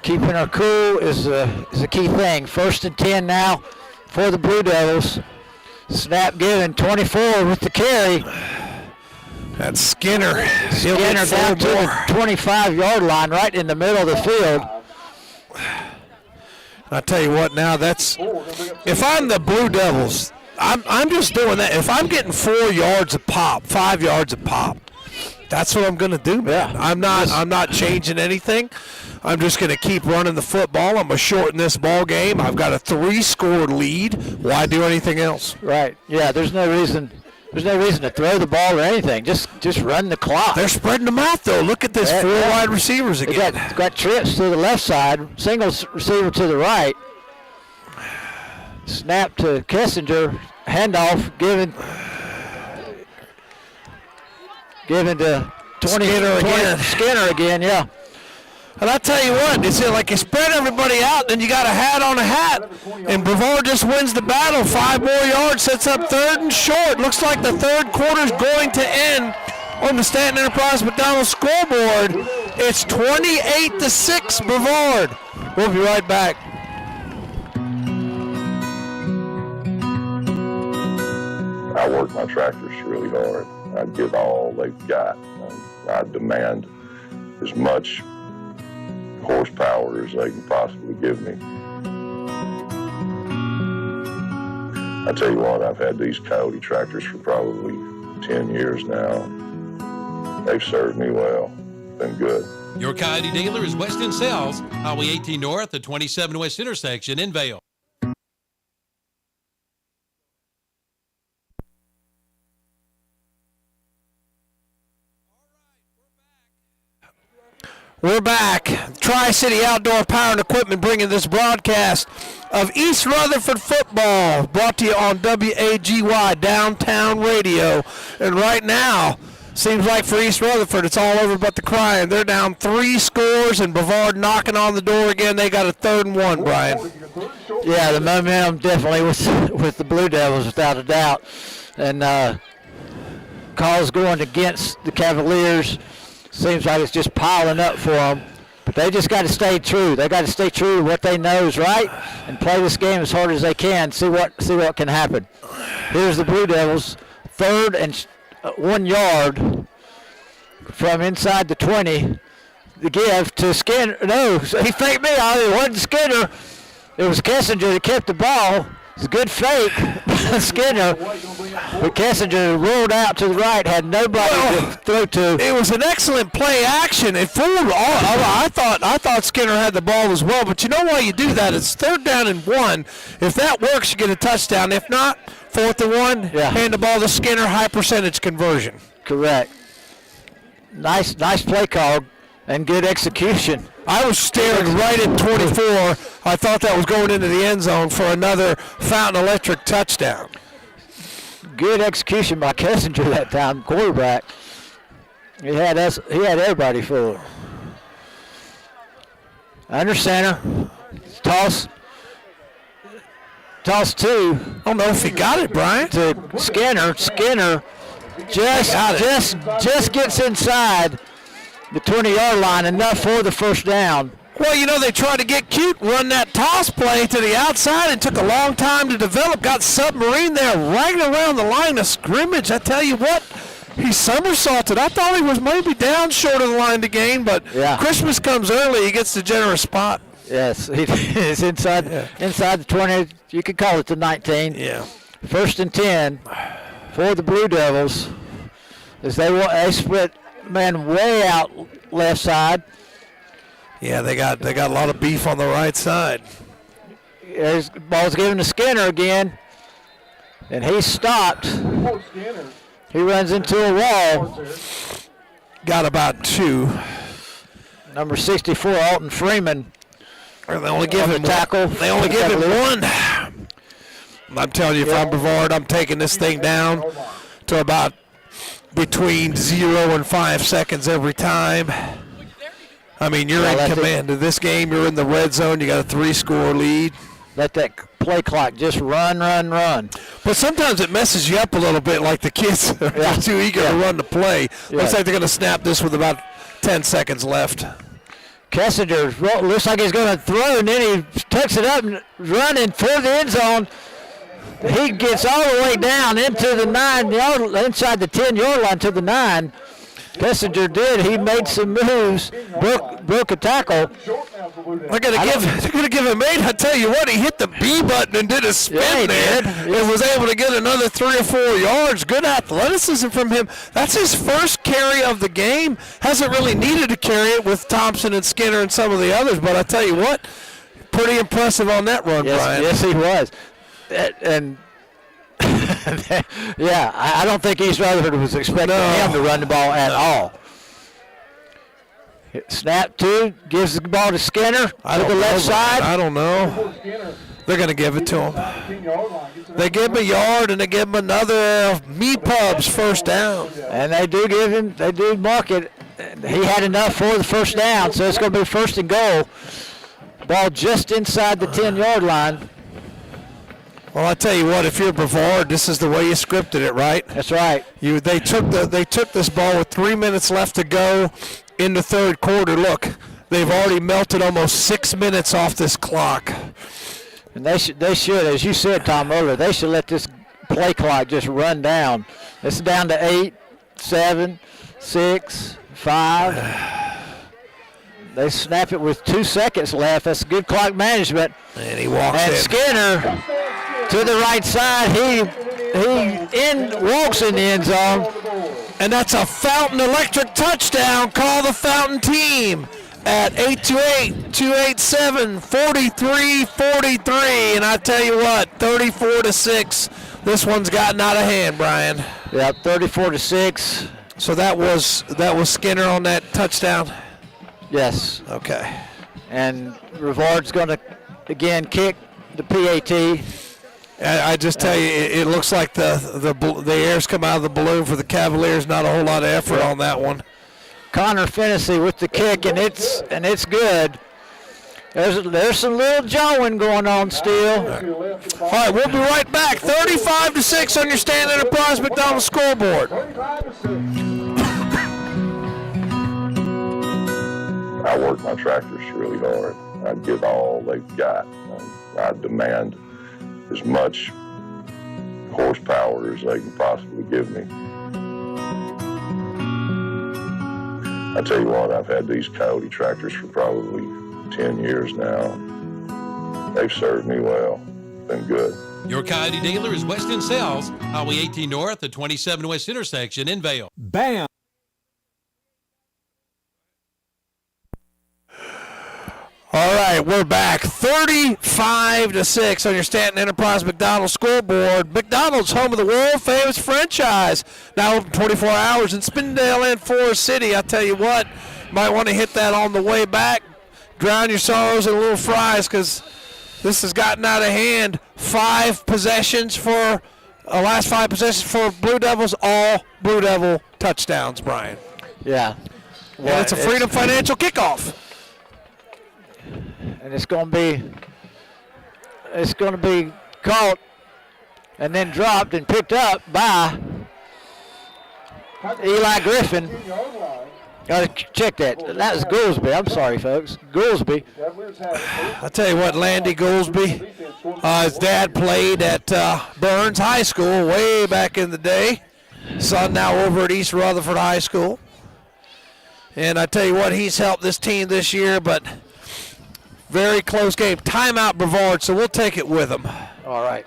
Keeping her cool is a key thing. 1st and 10 now for the Blue Devils. Snap given, 24 with the carry. That's Skinner. Skinner down to the 25-yard line, right in the middle of the field. I tell you what, now if I'm the Blue Devils, I'm just doing that. If I'm getting 4 yards a pop, 5 yards a pop, that's what I'm going to do, man. Yeah. I'm not changing anything. I'm just going to keep running the football. I'm going to shorten this ball game. I've got a 3-score lead. Why do anything else? Right. Yeah, there's no reason to throw the ball or anything. Just run the clock. They're spreading them out, though. Look at this, 4 wide receivers again. Got trips to the left side, singles receiver to the right. Snap to Kessinger, handoff given to 20. Skinner again, yeah. And I tell you what, it's like you spread everybody out, then you got a hat on a hat, and Brevard just wins the battle. 5 more yards, sets up 3rd and short. Looks like the 3rd quarter is going to end on the Stanton Enterprise McDonald scoreboard. It's 28-6 Brevard. We'll be right back. I work my tractors really hard. I give all they've got. I demand as much horsepower as they can possibly give me. I tell you what, I've had these Coyote tractors for probably 10 years now. They've served me well. Been good. Your Coyote dealer is Weston Sales, Highway 18 North, the 27 West intersection in Vale. We're back. Tri-City Outdoor Power and Equipment bringing this broadcast of East Rutherford football, brought to you on WAGY Downtown Radio. And right now, seems like for East Rutherford, it's all over but the crying. They're down 3 scores, and Brevard knocking on the door again. They got a 3rd and 1, Brian. Yeah, the momentum definitely with the Blue Devils, without a doubt. And calls going against the Cavaliers. Seems like it's just piling up for them. But they just got to stay true. They got to stay true to what they know is right and play this game as hard as they can. See what can happen. Here's the Blue Devils, 3rd and 1 yard from inside the 20. The give to Skinner. No, he faked me. It wasn't Skinner. It was Kessinger that kept the ball. It's a good fake, Skinner. But Kessinger rolled out to the right, had nobody to throw to. It was an excellent play action. It fooled all. I thought Skinner had the ball as well. But you know why you do that? It's 3rd down and 1. If that works, you get a touchdown. If not, 4th and 1. Yeah. Hand the ball to Skinner. High percentage conversion. Correct. nice play call and good execution. I was staring right at 24. I thought that was going into the end zone for another Fountain Electric touchdown. Good execution by Kessinger that time, quarterback. He had everybody fooled. Under center, toss two. I don't know if he got it, Brian. To Skinner. Skinner just gets inside the 20-yard line, enough for the first down. Well, you know, they tried to get cute, run that toss play to the outside. It took a long time to develop. Got submarine there right around the line of scrimmage. I tell you what, he somersaulted. I thought he was maybe down short of the line to gain, but Christmas comes early. He gets the generous spot. Yes, he's inside the 20. You could call it the 19. Yeah. 1st and 10 for the Blue Devils as they split man way out left side. Yeah, they got a lot of beef on the right side. There's ball's given to Skinner again, and he's stopped. He runs into a wall. Got about 2. Number 64, Alton Freeman. They only give him tackle. They only give him 1. I'm telling you, if I'm Brevard, I'm taking this thing down to about between 0 and 5 seconds every time. I mean, you're in command of this game. You're in the red zone. You got a 3-score lead. Let that play clock just run. But sometimes it messes you up a little bit, like the kids are too eager to run the play. Looks like they're going to snap this with about 10 seconds left. Kessinger looks like he's going to throw, and then he takes it up and running for the end zone. He gets all the way down into the 9-yard, inside the 10-yard line to the 9. Kessinger did. He made some moves, broke a tackle. They're going to give him 8. I tell you what, he hit the B button and did a spin there. And was able to get another 3 or 4 yards. Good athleticism from him. That's his first carry of the game. Hasn't really needed to carry it with Thompson and Skinner and some of the others. But I tell you what, pretty impressive on that run, Brian. Yes, he was. And yeah, I don't think East Rutherford was expecting him to run the ball at all. Snap 2, gives the ball to Skinner to the left side. I don't know. They're going to give it to him. They give him a yard and they give him another Pubs first down. And they do mark it. He had enough for the first down, so it's going to be 1st and goal. Ball just inside the 10-yard line. Well, I tell you what, if you're Brevard, this is the way you scripted it, right? That's right. They took this ball with 3 minutes left to go in the third quarter. Look, they've already melted almost 6 minutes off this clock. And they should, as you said, Tom, earlier, they should let this play clock just run down. It's down to 8, 7, 6, 5. They snap it with 2 seconds left. That's good clock management. And he walks in. And Skinner to the right side. He walks in the end zone. And that's a Fountain Electric touchdown. Call the Fountain team at 828-287-4343. And I tell you what, 34-6. This one's gotten out of hand, Brian. Yeah, 34-6. So that was Skinner on that touchdown? Yes. Okay. And Brevard's going to, again, kick the PAT. I just tell you, it looks like the air's come out of the balloon for the Cavaliers. Not a whole lot of effort on that one. Connor Fennessy with the kick, and it's good. There's some little jawing going on still. All right, we'll be right back. 35-6 on your Stan Enterprise McDonald's scoreboard. I work my tractors really hard. I give all they've got. I demand as much horsepower as they can possibly give me. I tell you what, I've had these Coyote tractors for probably 10 years now. They've served me well. Been good. Your Coyote dealer is Weston Sales, Highway 18 North, the 27 West intersection in Vale. Bam! All right, we're back. 35-6 on your Stanton Enterprise McDonald's scoreboard. McDonald's, home of the world-famous franchise. Now open 24 hours in Spindale and Forest City. I tell you what, might want to hit that on the way back. Drown your sorrows in a little fries because this has gotten out of hand. Last 5 possessions for Blue Devils, all Blue Devil touchdowns, Brian. Yeah. Well, and it's a Freedom Financial kickoff. And it's going to be caught and then dropped and picked up by Eli Griffin. Got to check that. That was Goolsby. I'm sorry, folks. Goolsby. I'll tell you what, Landy Goolsby, his dad played at Burns High School way back in the day. Son now over at East Rutherford High School. And I tell you what, he's helped this team this year, but very close game. Timeout, Brevard, so we'll take it with him. All right.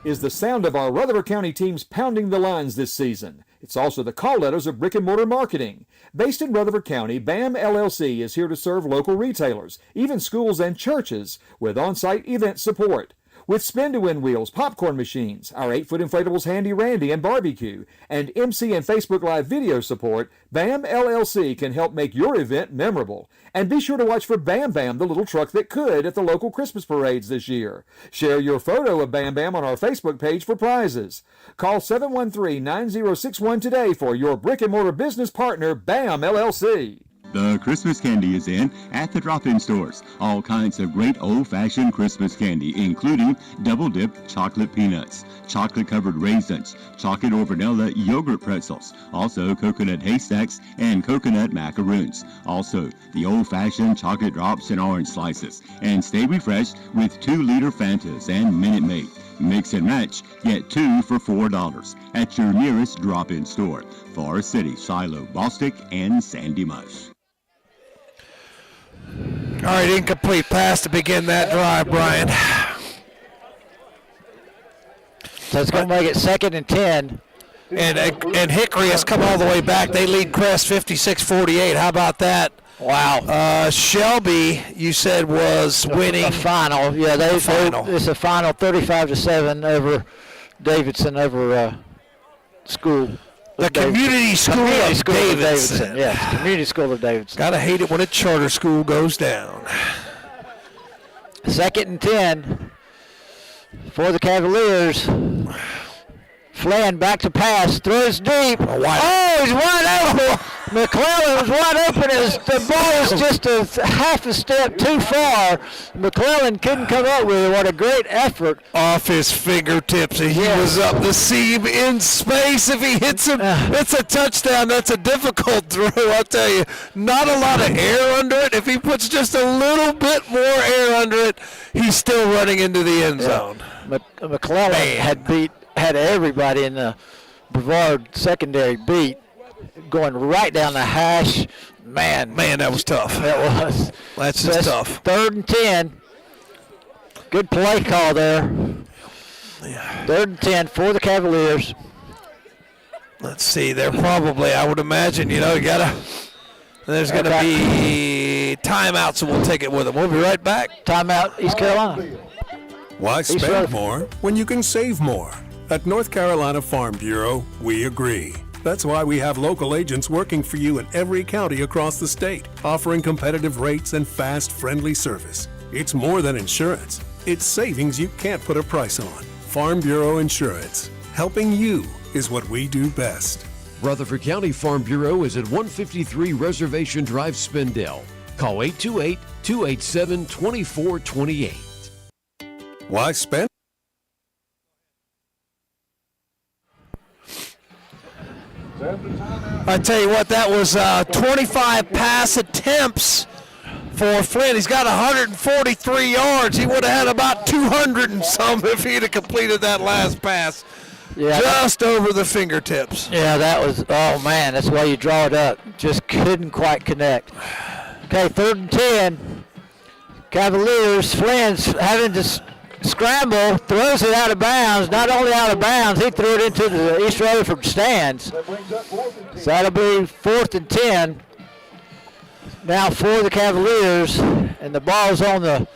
Is the sound of our Rutherford County teams pounding the lines this season. It's also the call letters of brick and mortar marketing. Based in Rutherford County, BAM LLC is here to serve local retailers, even schools and churches, with on-site event support. With spin-to-win wheels, popcorn machines, our 8-foot inflatables Handy Randy and barbecue, and MC and Facebook Live video support, BAM LLC can help make your event memorable. And be sure to watch for Bam Bam, the little truck that could, at the local Christmas parades this year. Share your photo of Bam Bam on our Facebook page for prizes. Call 713-9061 today for your brick-and-mortar business partner, BAM LLC. The Christmas candy is in at the drop-in stores. All kinds of great old-fashioned Christmas candy, including double-dipped chocolate peanuts, chocolate-covered raisins, chocolate or vanilla yogurt pretzels, also coconut haystacks and coconut macaroons. Also, the old-fashioned chocolate drops and orange slices. And stay refreshed with 2-liter Fantas and Minute Maid. Mix and match, get 2 for $4 at your nearest drop-in store. Forest City, Shiloh, Bostic, and Sandy Mush. All right, incomplete pass to begin that drive, Brian. So it's going to make it 2nd and 10. And Hickory has come all the way back. They lead Crest 56-48. How about that? Wow. Shelby, you said, was winning. A final. Yeah, it's a final 35-7 over Davidson over school. The Community School of Davidson. Yes, Community School of Davidson. Gotta hate it when a charter school goes down. 2nd and 10 for the Cavaliers. Flynn back to pass, throws deep. He's wide open. McClellan was wide open as the ball was just a half a step too far. McClellan couldn't come up with it. What a great effort. Off his fingertips, and he was up the seam in space. If he hits him, it's a touchdown. That's a difficult throw, I'll tell you. Not a lot of air under it. If he puts just a little bit more air under it, he's still running into the end zone. McClellan had everybody in the Brevard secondary beat, going right down the hash. Man, that was tough. That was. That's just tough. 3rd and 10. Good play call there. Yeah. 3rd and 10 for the Cavaliers. Let's see. They're probably, I would imagine, there's going to be timeout, so we'll take it with them. We'll be right back. Timeout, East Carolina. Why spend more when you can save more? At North Carolina Farm Bureau, we agree. That's why we have local agents working for you in every county across the state, offering competitive rates and fast, friendly service. It's more than insurance. It's savings you can't put a price on. Farm Bureau Insurance. Helping you is what we do best. Rutherford County Farm Bureau is at 153 Reservation Drive, Spindale. Call 828-287-2428. Why spend? I tell you what, that was 25 pass attempts for Flynn. He's got 143 yards. He would have had about 200 and some if he'd have completed that last pass. Yeah, just over the fingertips. Yeah, that was, that's why you draw it up. Just couldn't quite connect. Okay, 3rd and 10. Cavaliers, Flynn's having to scramble, throws it out of bounds. Not only out of bounds, he threw it into the East Rutherford stands. So that'll be 4th and 10. now for the Cavaliers, and the ball's on the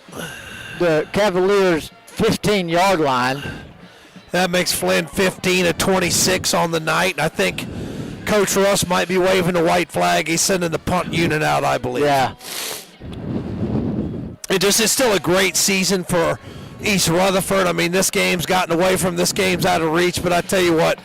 Cavaliers' 15-yard line. That makes Flynn 15 of 26 on the night. I think Coach Russ might be waving the white flag. He's sending the punt unit out, I believe. Yeah. It's still a great season for East Rutherford. I mean, this game's gotten away from, this game's out of reach, but I tell you what,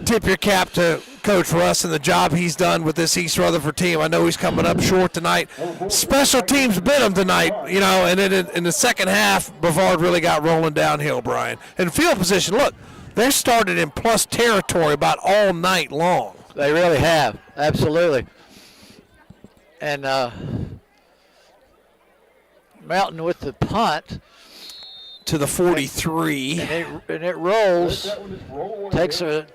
tip your cap to Coach Russ and the job he's done with this East Rutherford team. I know he's coming up short tonight. Special teams bit him tonight, and then in the second half, Brevard really got rolling downhill, Brian. And field position, look, they're started in plus territory about all night long. They really have, absolutely. And Mountain with the punt. To the 43. And it rolls. Takes a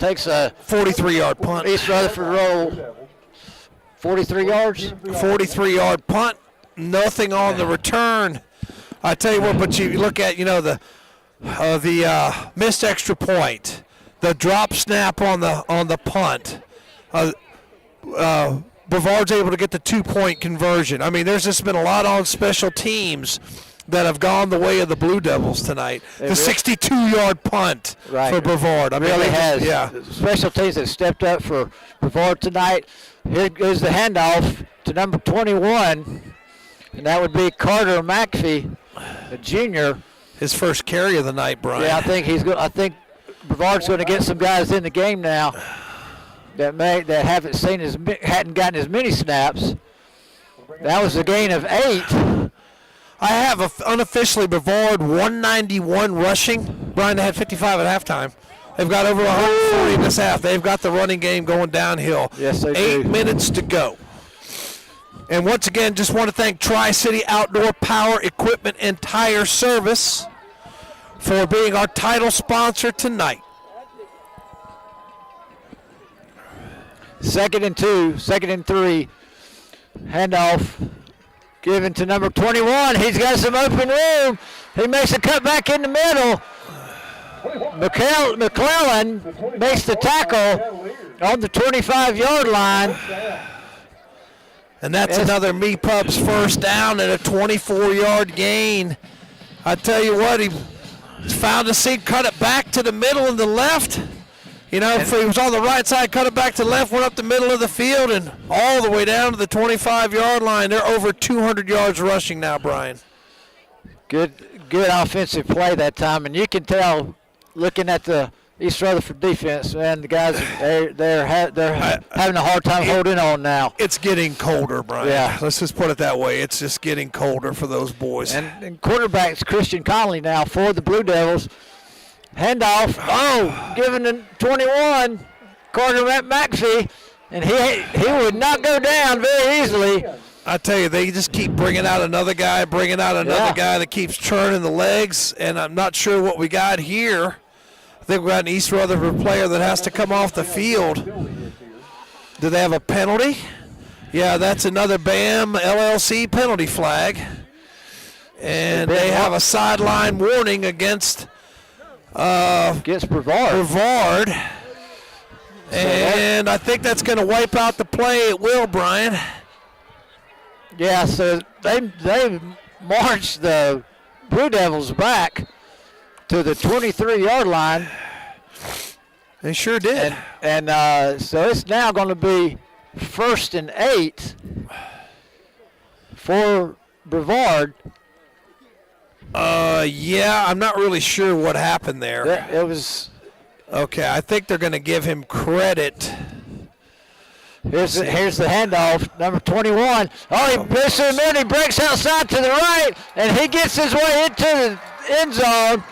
43-yard punt. East Rutherford roll. 43 yards? 43-yard punt. Nothing on the return. I tell you what, but you look at, the missed extra point, the drop snap on the punt. Brevard's able to get the 2-point conversion. I mean, there's just been a lot on special teams that have gone the way of the Blue Devils tonight. The 62-yard punt for Brevard. I mean, really has. Yeah. Special teams that stepped up for Brevard tonight. Here goes the handoff to number 21, and that would be Carter McAfee, a junior. His first carry of the night, Brian. Yeah, I think Brevard's going to get some guys in the game now that hadn't gotten as many snaps. That was a gain of 8. I have unofficially Brevard 191 rushing. Brian, they had 55 at halftime. They've got over 140 in this half. They've got the running game going downhill. Yes, they do. 8 minutes to go. And once again, just want to thank Tri-City Outdoor Power Equipment and Tire Service for being our title sponsor tonight. 2nd and 2, 2nd and 3. Handoff given to number 21. He's got some open room. He makes a cut back in the middle. McClellan makes the tackle on the 25-yard line. And that's another Me-Pub's first down and a 24-yard gain. I tell you what, he found a seat, cut it back to the middle and the left. If he was on the right side, cut it back to the left, went up the middle of the field, and all the way down to the 25-yard line. They're over 200 yards rushing now, Brian. Good offensive play that time, and you can tell looking at the East Rutherford defense, man, the guys they're having a hard time holding on now. It's getting colder, Brian. Yeah. Let's just put it that way. It's just getting colder for those boys. And quarterback's Christian Conley now for the Blue Devils. Handoff, given to 21, Carter McAfee, and he would not go down very easily. I tell you, they just keep bringing out another guy that keeps churning the legs, and I'm not sure what we got here. I think we got an East Rutherford player that has to come off the field. Do they have a penalty? Yeah, that's another BAM LLC penalty flag. And they have a sideline warning against Brevard. And I think that's going to wipe out the play. It will, Brian. Yeah, so they marched the Blue Devils back to the 23-yard line. They sure did. And so it's now going to be 1st and 8 for Brevard. Yeah, I'm not really sure what happened there. It was okay. I think they're going to give him credit. Here's the handoff, number 21. Oh, he breaks him in. He breaks outside to the right, and he gets his way into the end zone.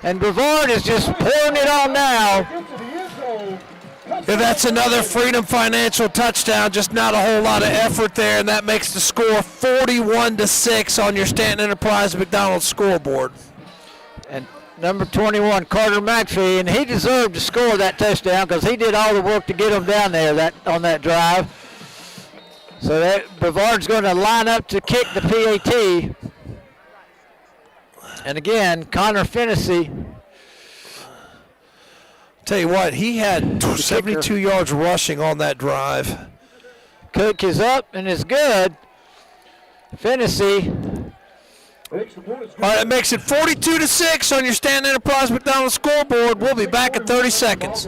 And Brevard is just pouring it on now. Yeah, that's another Freedom Financial touchdown. Just not a whole lot of effort there, and that makes the score 41-6 on your Stanton Enterprise McDonald's scoreboard. And number 21, Carter McAfee, and he deserved to score that touchdown because he did all the work to get him down there on that drive. So Brevard's going to line up to kick the PAT. And again, Connor Fennessy. Tell you what, he had 72 yards rushing on that drive. Cook is up and is good. Finney. All right, that makes it 42-6 on your Stanton Enterprise McDonald's scoreboard. We'll be back in 30 seconds.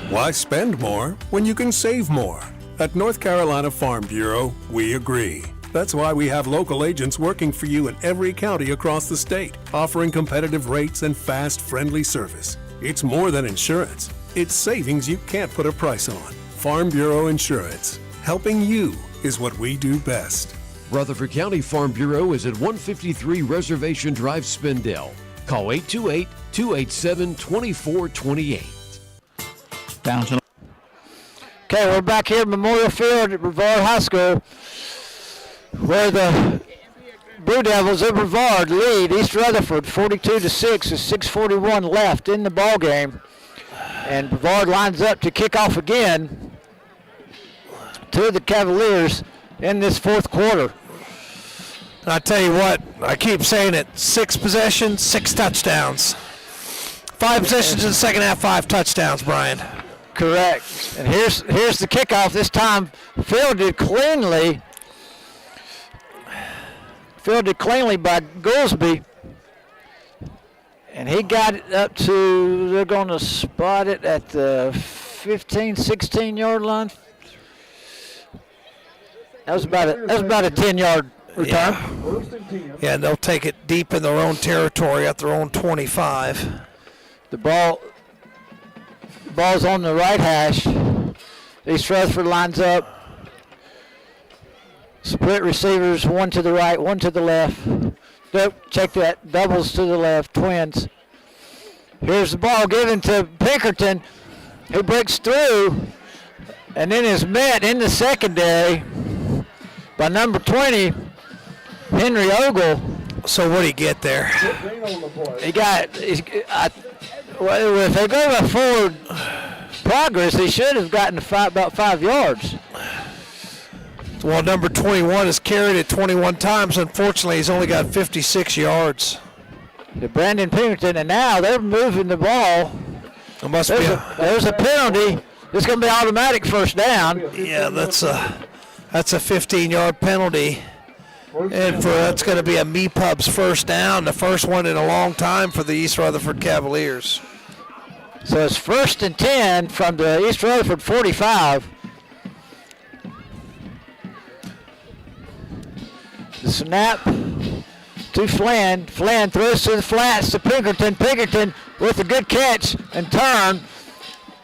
Why spend more when you can save more? At North Carolina Farm Bureau, we agree. That's why we have local agents working for you in every county across the state, offering competitive rates and fast, friendly service. It's more than insurance. It's savings you can't put a price on. Farm Bureau Insurance. Helping you is what we do best. Rutherford County Farm Bureau is at 153 Reservation Drive, Spindale. Call 828-287-2428. Fountain. Okay, we're back here at Memorial Field at Brevard High School, where the Blue Devils of Brevard lead East Rutherford 42-6 with 6:41 left in the ball game. And Brevard lines up to kick off again to the Cavaliers in this fourth quarter. And I tell you what, I keep saying it, 6 possessions, 6 touchdowns. 5 possessions in the second half, 5 touchdowns, Brian. Correct. And here's the kickoff, this time fielded cleanly by Goolsby. And he got it up to, they're going to spot it at the 15, 16-yard line. That was about a 10-yard return. Yeah, and they'll take it deep in their own territory at their own 25. The ball's on the right hash. East Rutherford lines up. Split receivers, one to the right, one to the left. Nope, check that. Doubles to the left, twins. Here's the ball given to Pinkerton, who breaks through and then is met in the secondary by number 20, Henry Ogle. So what did he get there? Well, if they go by forward progress, he should have gotten about 5 yards. Well, number 21 has carried it 21 times. Unfortunately, he's only got 56 yards. To Brandon Pinkerton, and now they're moving the ball. There's a penalty. It's going to be automatic first down. Yeah, that's a 15-yard penalty. And that's going to be a MEPUB's first down, the first one in a long time for the East Rutherford Cavaliers. So it's 1st and 10 from the East Rutherford 45. The snap to Flynn. Flynn throws to the flats to Pinkerton. Pinkerton with a good catch and turn.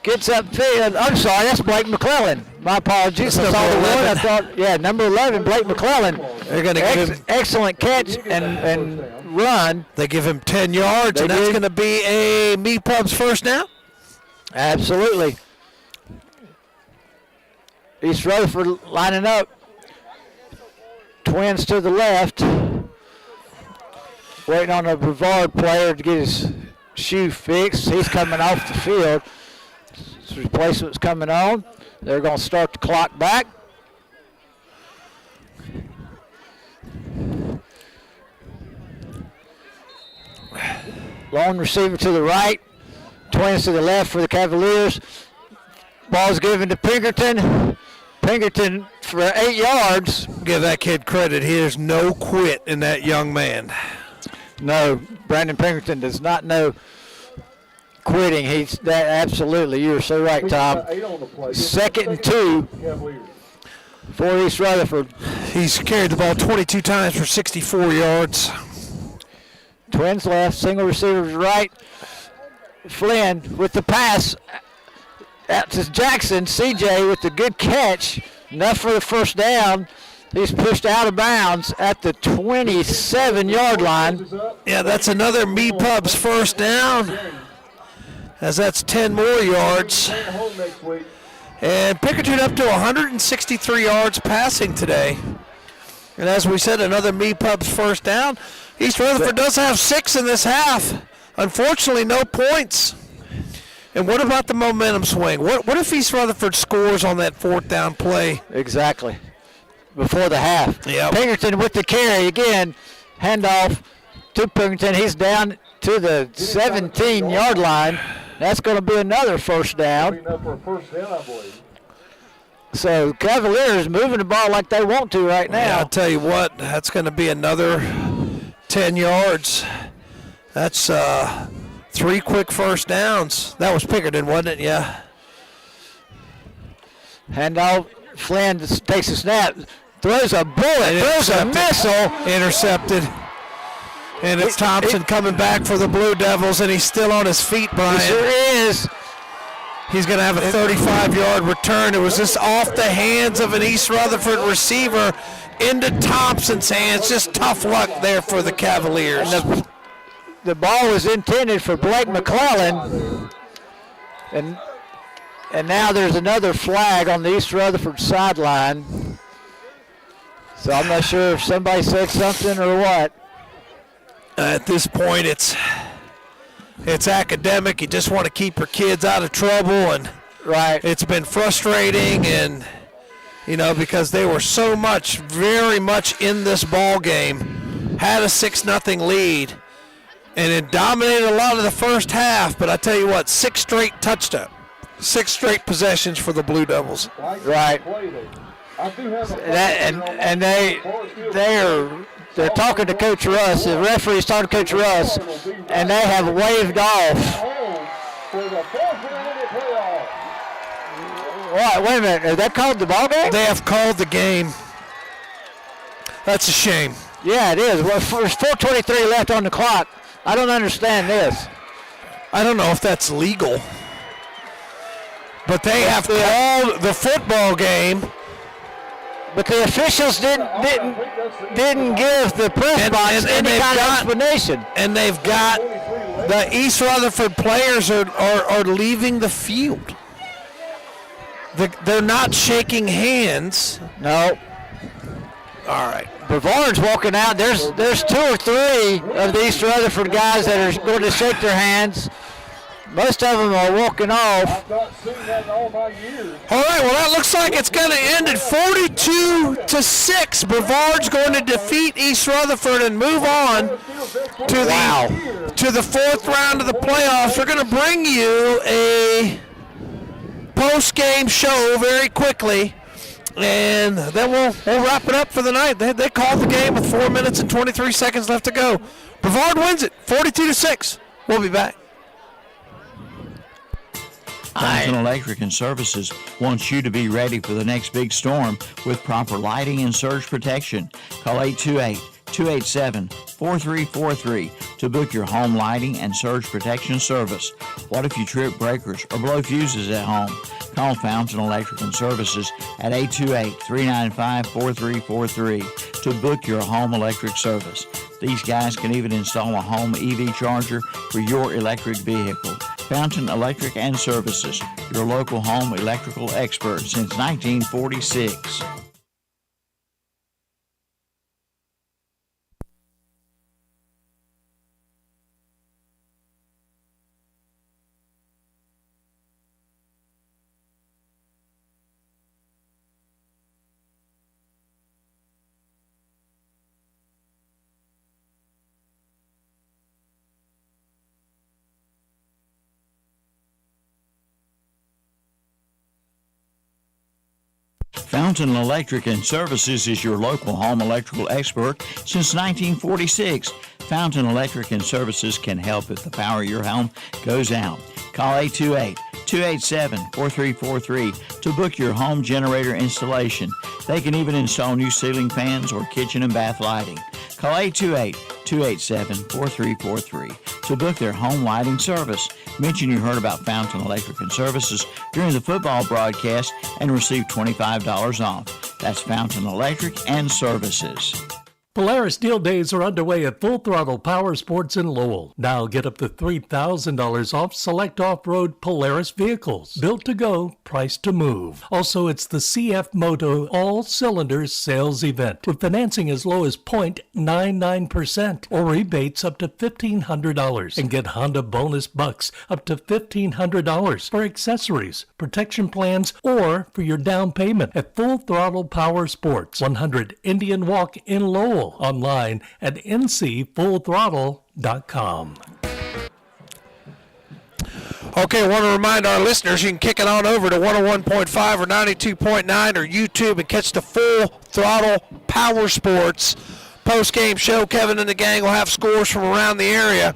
Gets upfield. I'm sorry, that's Blake McClellan. My apologies. I saw the one. I thought, number 11, Blake McClellan. They're going to give him excellent catch and run. They give him 10 yards, and that's going to be a MEPUB's first down? Absolutely. East Rutherford lining up. Twins to the left. Waiting on a Brevard player to get his shoe fixed. He's coming off the field. His replacement's coming on. They're going to start the clock back. Lone receiver to the right. Twins to the left for the Cavaliers. Ball's given to Pinkerton. Pinkerton for 8 yards. Give that kid credit. He has no quit in that young man. No, Brandon Pinkerton does not know quitting. He's that absolutely. You are so right, Tom. 2nd and 2 for East Rutherford. He's carried the ball 22 times for 64 yards. Twins left, single receivers right. Flynn with the pass out to Jackson. CJ with the good catch. Enough for the first down. He's pushed out of bounds at the 27-yard line. Yeah, that's another MEPUB's first down, as that's 10 more yards. And Pinkerton up to 163 yards passing today. And as we said, another MEPUB's first down. East Rutherford does have 6 in this half. Unfortunately, no points. And what about the momentum swing? What if East Rutherford scores on that 4th down play? Exactly. Before the half. Yep. Pinkerton with the carry again. Handoff to Pinkerton. He's down to the 17-yard line. That's going to be another first down. So Cavaliers moving the ball like they want to right now. Yeah, I'll tell you what, that's going to be another 10 yards. That's 3 quick first downs. That was Pinkerton, wasn't it? Yeah. Handoff. Flynn takes a snap, throws a bullet, throws a missile. Intercepted. And it's Thompson coming back for the Blue Devils, and he's still on his feet, Brian. He sure is. He's going to have a 35-yard return. It was just off the hands of an East Rutherford receiver into Thompson's hands. Just tough luck there for the Cavaliers. And the ball was intended for Blake McClellan. And now there's another flag on the East Rutherford sideline. So I'm not sure if somebody said something or what. At this point, it's academic. You just want to keep your kids out of trouble, and it's been frustrating, and because they were very much in this ball game, had a 6-0 lead, and it dominated a lot of the first half. But I tell you what, 6 straight touchdowns, 6 straight possessions for the Blue Devils. Right. And they're talking to Coach Russ. The referee's talking to Coach Russ, and they have waved off. What? Wait a minute. Have they called the ball game? They have called the game. That's a shame. Yeah, it is. Well, there's 4:23 left on the clock. I don't understand this. I don't know if that's legal. But they have called the football game. But the officials didn't give the press box any kind of explanation. And they've got the East Rutherford players are leaving the field. They're not shaking hands. No. All right. Brevard's walking out. There's 2 or 3 of the East Rutherford guys that are going to shake their hands. Most of them are walking off. I've not seen that in all my years. All right, well, that looks like it's going to end at 42-6. Brevard's going to defeat East Rutherford and move on to the 4th round of the playoffs. We're going to bring you a post-game show very quickly, and then we'll wrap it up for the night. They called the game with 4 minutes and 23 seconds left to go. Brevard wins it, 42-6. We'll be back. Fountain Electric and Services wants you to be ready for the next big storm with proper lighting and surge protection. Call 828-287-4343 to book your home lighting and surge protection service. What if you trip breakers or blow fuses at home? Call Fountain Electric and Services at 828-395-4343 to book your home electric service. These guys can even install a home EV charger for your electric vehicle. Fountain Electric and Services, your local home electrical expert since 1946. Fountain Electric and Services is your local home electrical expert since 1946. Fountain Electric and Services can help if the power of your home goes out. Call 828-287-4343 to book your home generator installation. They can even install new ceiling fans or kitchen and bath lighting. Call 828-287-4343 to book their home lighting service. Mention you heard about Fountain Electric and Services during the football broadcast and receive $25 off. That's Fountain Electric and Services. Polaris Deal Days are underway at Full Throttle Power Sports in Lowell. Now get up to $3,000 off select off-road Polaris vehicles. Built to go, priced to move. Also, it's the CF Moto All Cylinders Sales Event with financing as low as 0.99% or rebates up to $1,500. And get Honda bonus bucks up to $1,500 for accessories, protection plans, or for your down payment at Full Throttle Power Sports, 100 Indian Walk in Lowell. Online at ncfullthrottle.com. All Okay, I want to remind our listeners you can kick it on over to 101.5 or 92.9 or YouTube and catch the Full Throttle Power Sports post-game show. Kevin and the gang will have scores from around the area.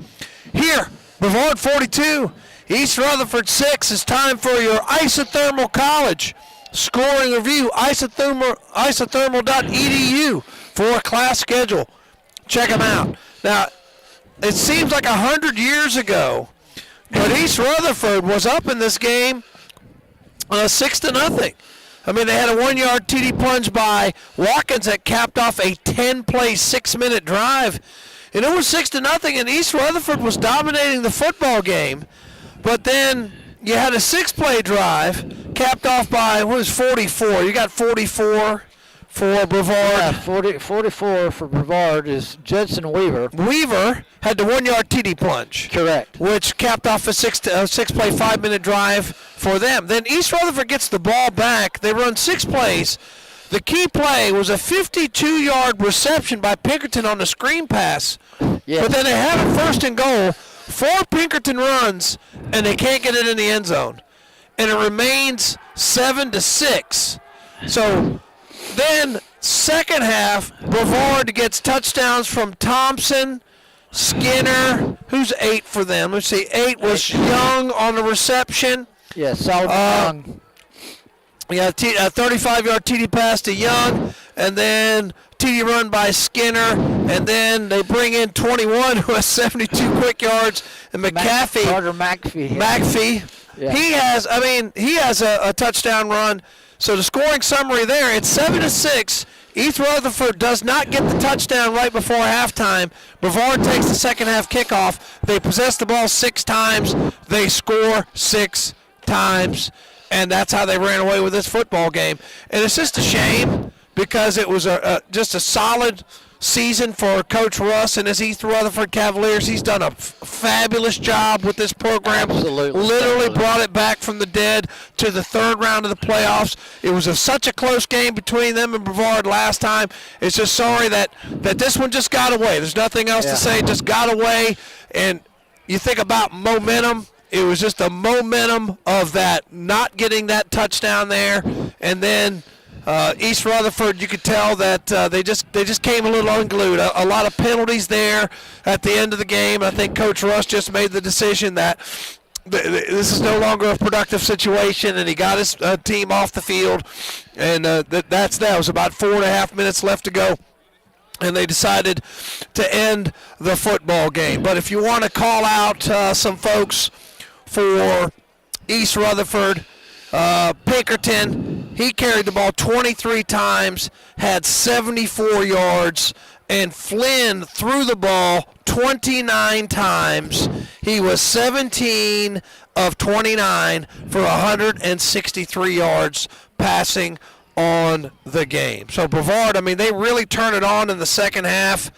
Here, Brevard 42, East Rutherford 6. It's time for your Isothermal College scoring review, isothermal.edu for a class schedule. Check them out. Now, it seems like 100 years ago, but East Rutherford was up in this game 6-0. I mean, they had a 1-yard TD plunge by Watkins that capped off a 10-play, 6-minute drive. And it was 6-0, and East Rutherford was dominating the football game. But then you had a 6-play drive capped off by, 44? You got 44 for Brevard. Yeah, 44 for Brevard is Judson Weaver. Weaver had the 1-yard TD plunge. Correct. Which capped off a 6-play, 5-minute drive for them. Then East Rutherford gets the ball back. They run 6 plays. The key play was a 52-yard reception by Pinkerton on the screen pass. Yes. But then they have a 1st and goal. 4 Pinkerton runs, and they can't get it in the end zone. And it remains 7-6. So then, second half, Brevard gets touchdowns from Thompson, Skinner. Who's 8 for them? Let's see. 8 was Young on the reception. Yeah, Solomon Young. Yeah, a 35-yard TD pass to Young, and then TD run by Skinner, and then they bring in 21 who has 72 quick yards, and McAfee. Carter McAfee. McAfee. Yeah. He has a touchdown run. So the scoring summary there, it's 7-6. East Rutherford does not get the touchdown right before halftime. Brevard takes the second half kickoff. They possess the ball 6 times. They score 6 times. And that's how they ran away with this football game. And it's just a shame because it was just a solid season for Coach Russ and his East Rutherford Cavaliers. He's done a fabulous job with this program. Absolutely. Literally brought it back from the dead to the 3rd round of the playoffs. It was such a close game between them and Brevard last time. It's just sorry that this one just got away. There's nothing else to say. It just got away. And you think about momentum. It was just the momentum of that, not getting that touchdown there. And then East Rutherford, you could tell that they just came a little unglued. A lot of penalties there at the end of the game. I think Coach Russ just made the decision that this is no longer a productive situation, and he got his team off the field. And that was about 4.5 minutes left to go. And they decided to end the football game. But if you want to call out some folks for East Rutherford, Pinkerton, he carried the ball 23 times, had 74 yards, and Flynn threw the ball 29 times. He was 17 of 29 for 163 yards passing on the game. So Brevard, I mean, they really turned it on in the second half.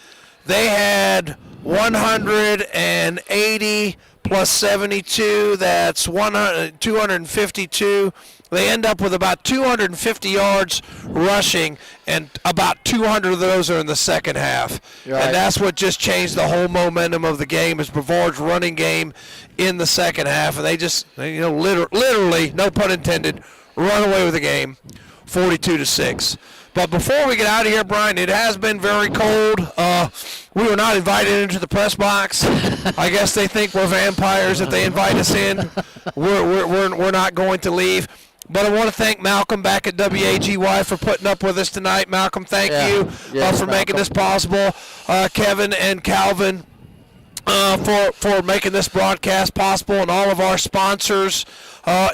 They had 180 plus 72, that's 252. They end up with about 250 yards rushing, and about 200 of those are in the second half. Right. And that's what just changed the whole momentum of the game, is Brevard's running game in the second half. And they just, literally, no pun intended, run away with the game, 42-6. But before we get out of here, Brian, it has been very cold. We were not invited into the press box. I guess they think we're vampires if they invite us in. We're not going to leave. But I want to thank Malcolm back at WAGY for putting up with us tonight. Malcolm, thank you for making this possible. Kevin and Calvin for making this broadcast possible, and all of our sponsors,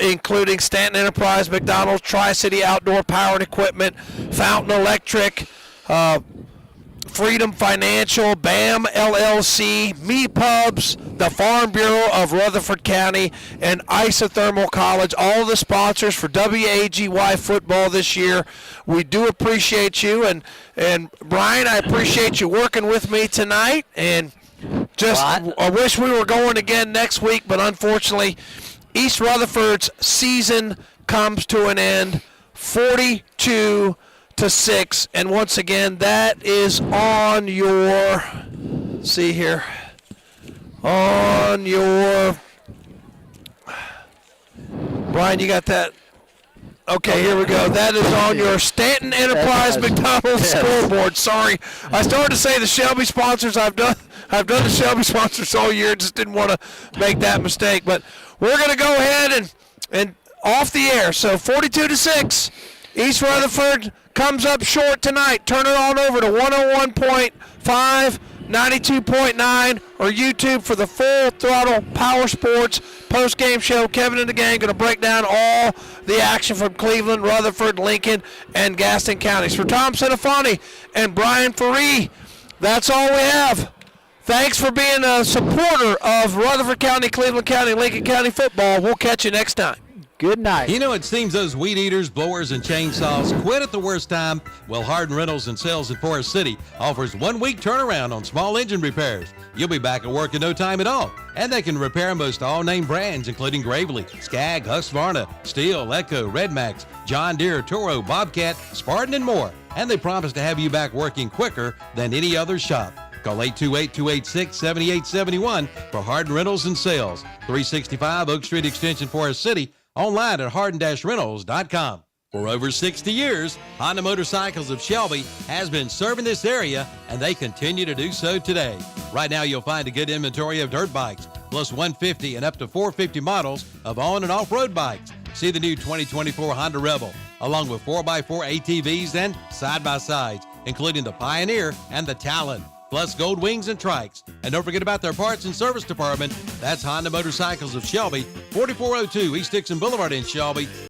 including Stanton Enterprise, McDonald's, Tri-City Outdoor Power and Equipment, Fountain Electric, Freedom Financial, BAM LLC, Me Pubs, the Farm Bureau of Rutherford County, and Isothermal College, all the sponsors for WAGY football this year. We do appreciate you, and Brian, I appreciate you working with me tonight, and I wish we were going again next week, but unfortunately, East Rutherford's season comes to an end, 42-6, and once again, that is on your, on your Brian, you got that? Okay, here we go. That is on your Stanton Enterprise McDonald's scoreboard. Sorry, I started to say the Shelby sponsors. I've done the Shelby sponsors all year. Just didn't want to make that mistake. But we're going to go ahead and off the air. So 42-6, East Rutherford comes up short tonight. Turn it on over to 101.5. 92.9 or YouTube for the Full Throttle Power Sports post-game show. Kevin and the gang going to break down all the action from Cleveland, Rutherford, Lincoln, and Gaston counties. For Tom Sinafani and Brian Faree, that's all we have. Thanks for being a supporter of Rutherford County, Cleveland County, Lincoln County football. We'll catch you next time. Good night. You know, it seems those weed eaters, blowers, and chainsaws quit at the worst time. Well, Hardin Rentals and Sales in Forest City offers 1 week turnaround on small engine repairs. You'll be back at work in no time at all. And they can repair most all-name brands, including Gravely, Skag, Husqvarna, Steel, Echo, Redmax, John Deere, Toro, Bobcat, Spartan, and more. And they promise to have you back working quicker than any other shop. Call 828-286-7871 for Hardin Rentals and Sales, 365 Oak Street Extension, Forest City. Online at hardin-rentals.com. For over 60 years, Honda Motorcycles of Shelby has been serving this area, and they continue to do so today. Right now, you'll find a good inventory of dirt bikes, plus 150 and up to 450 models of on- and off-road bikes. See the new 2024 Honda Rebel, along with 4x4 ATVs and side-by-sides, including the Pioneer and the Talon, plus Gold Wings and Trikes. And don't forget about their parts and service department. That's Honda Motorcycles of Shelby, 4402 East Dixon Boulevard in Shelby,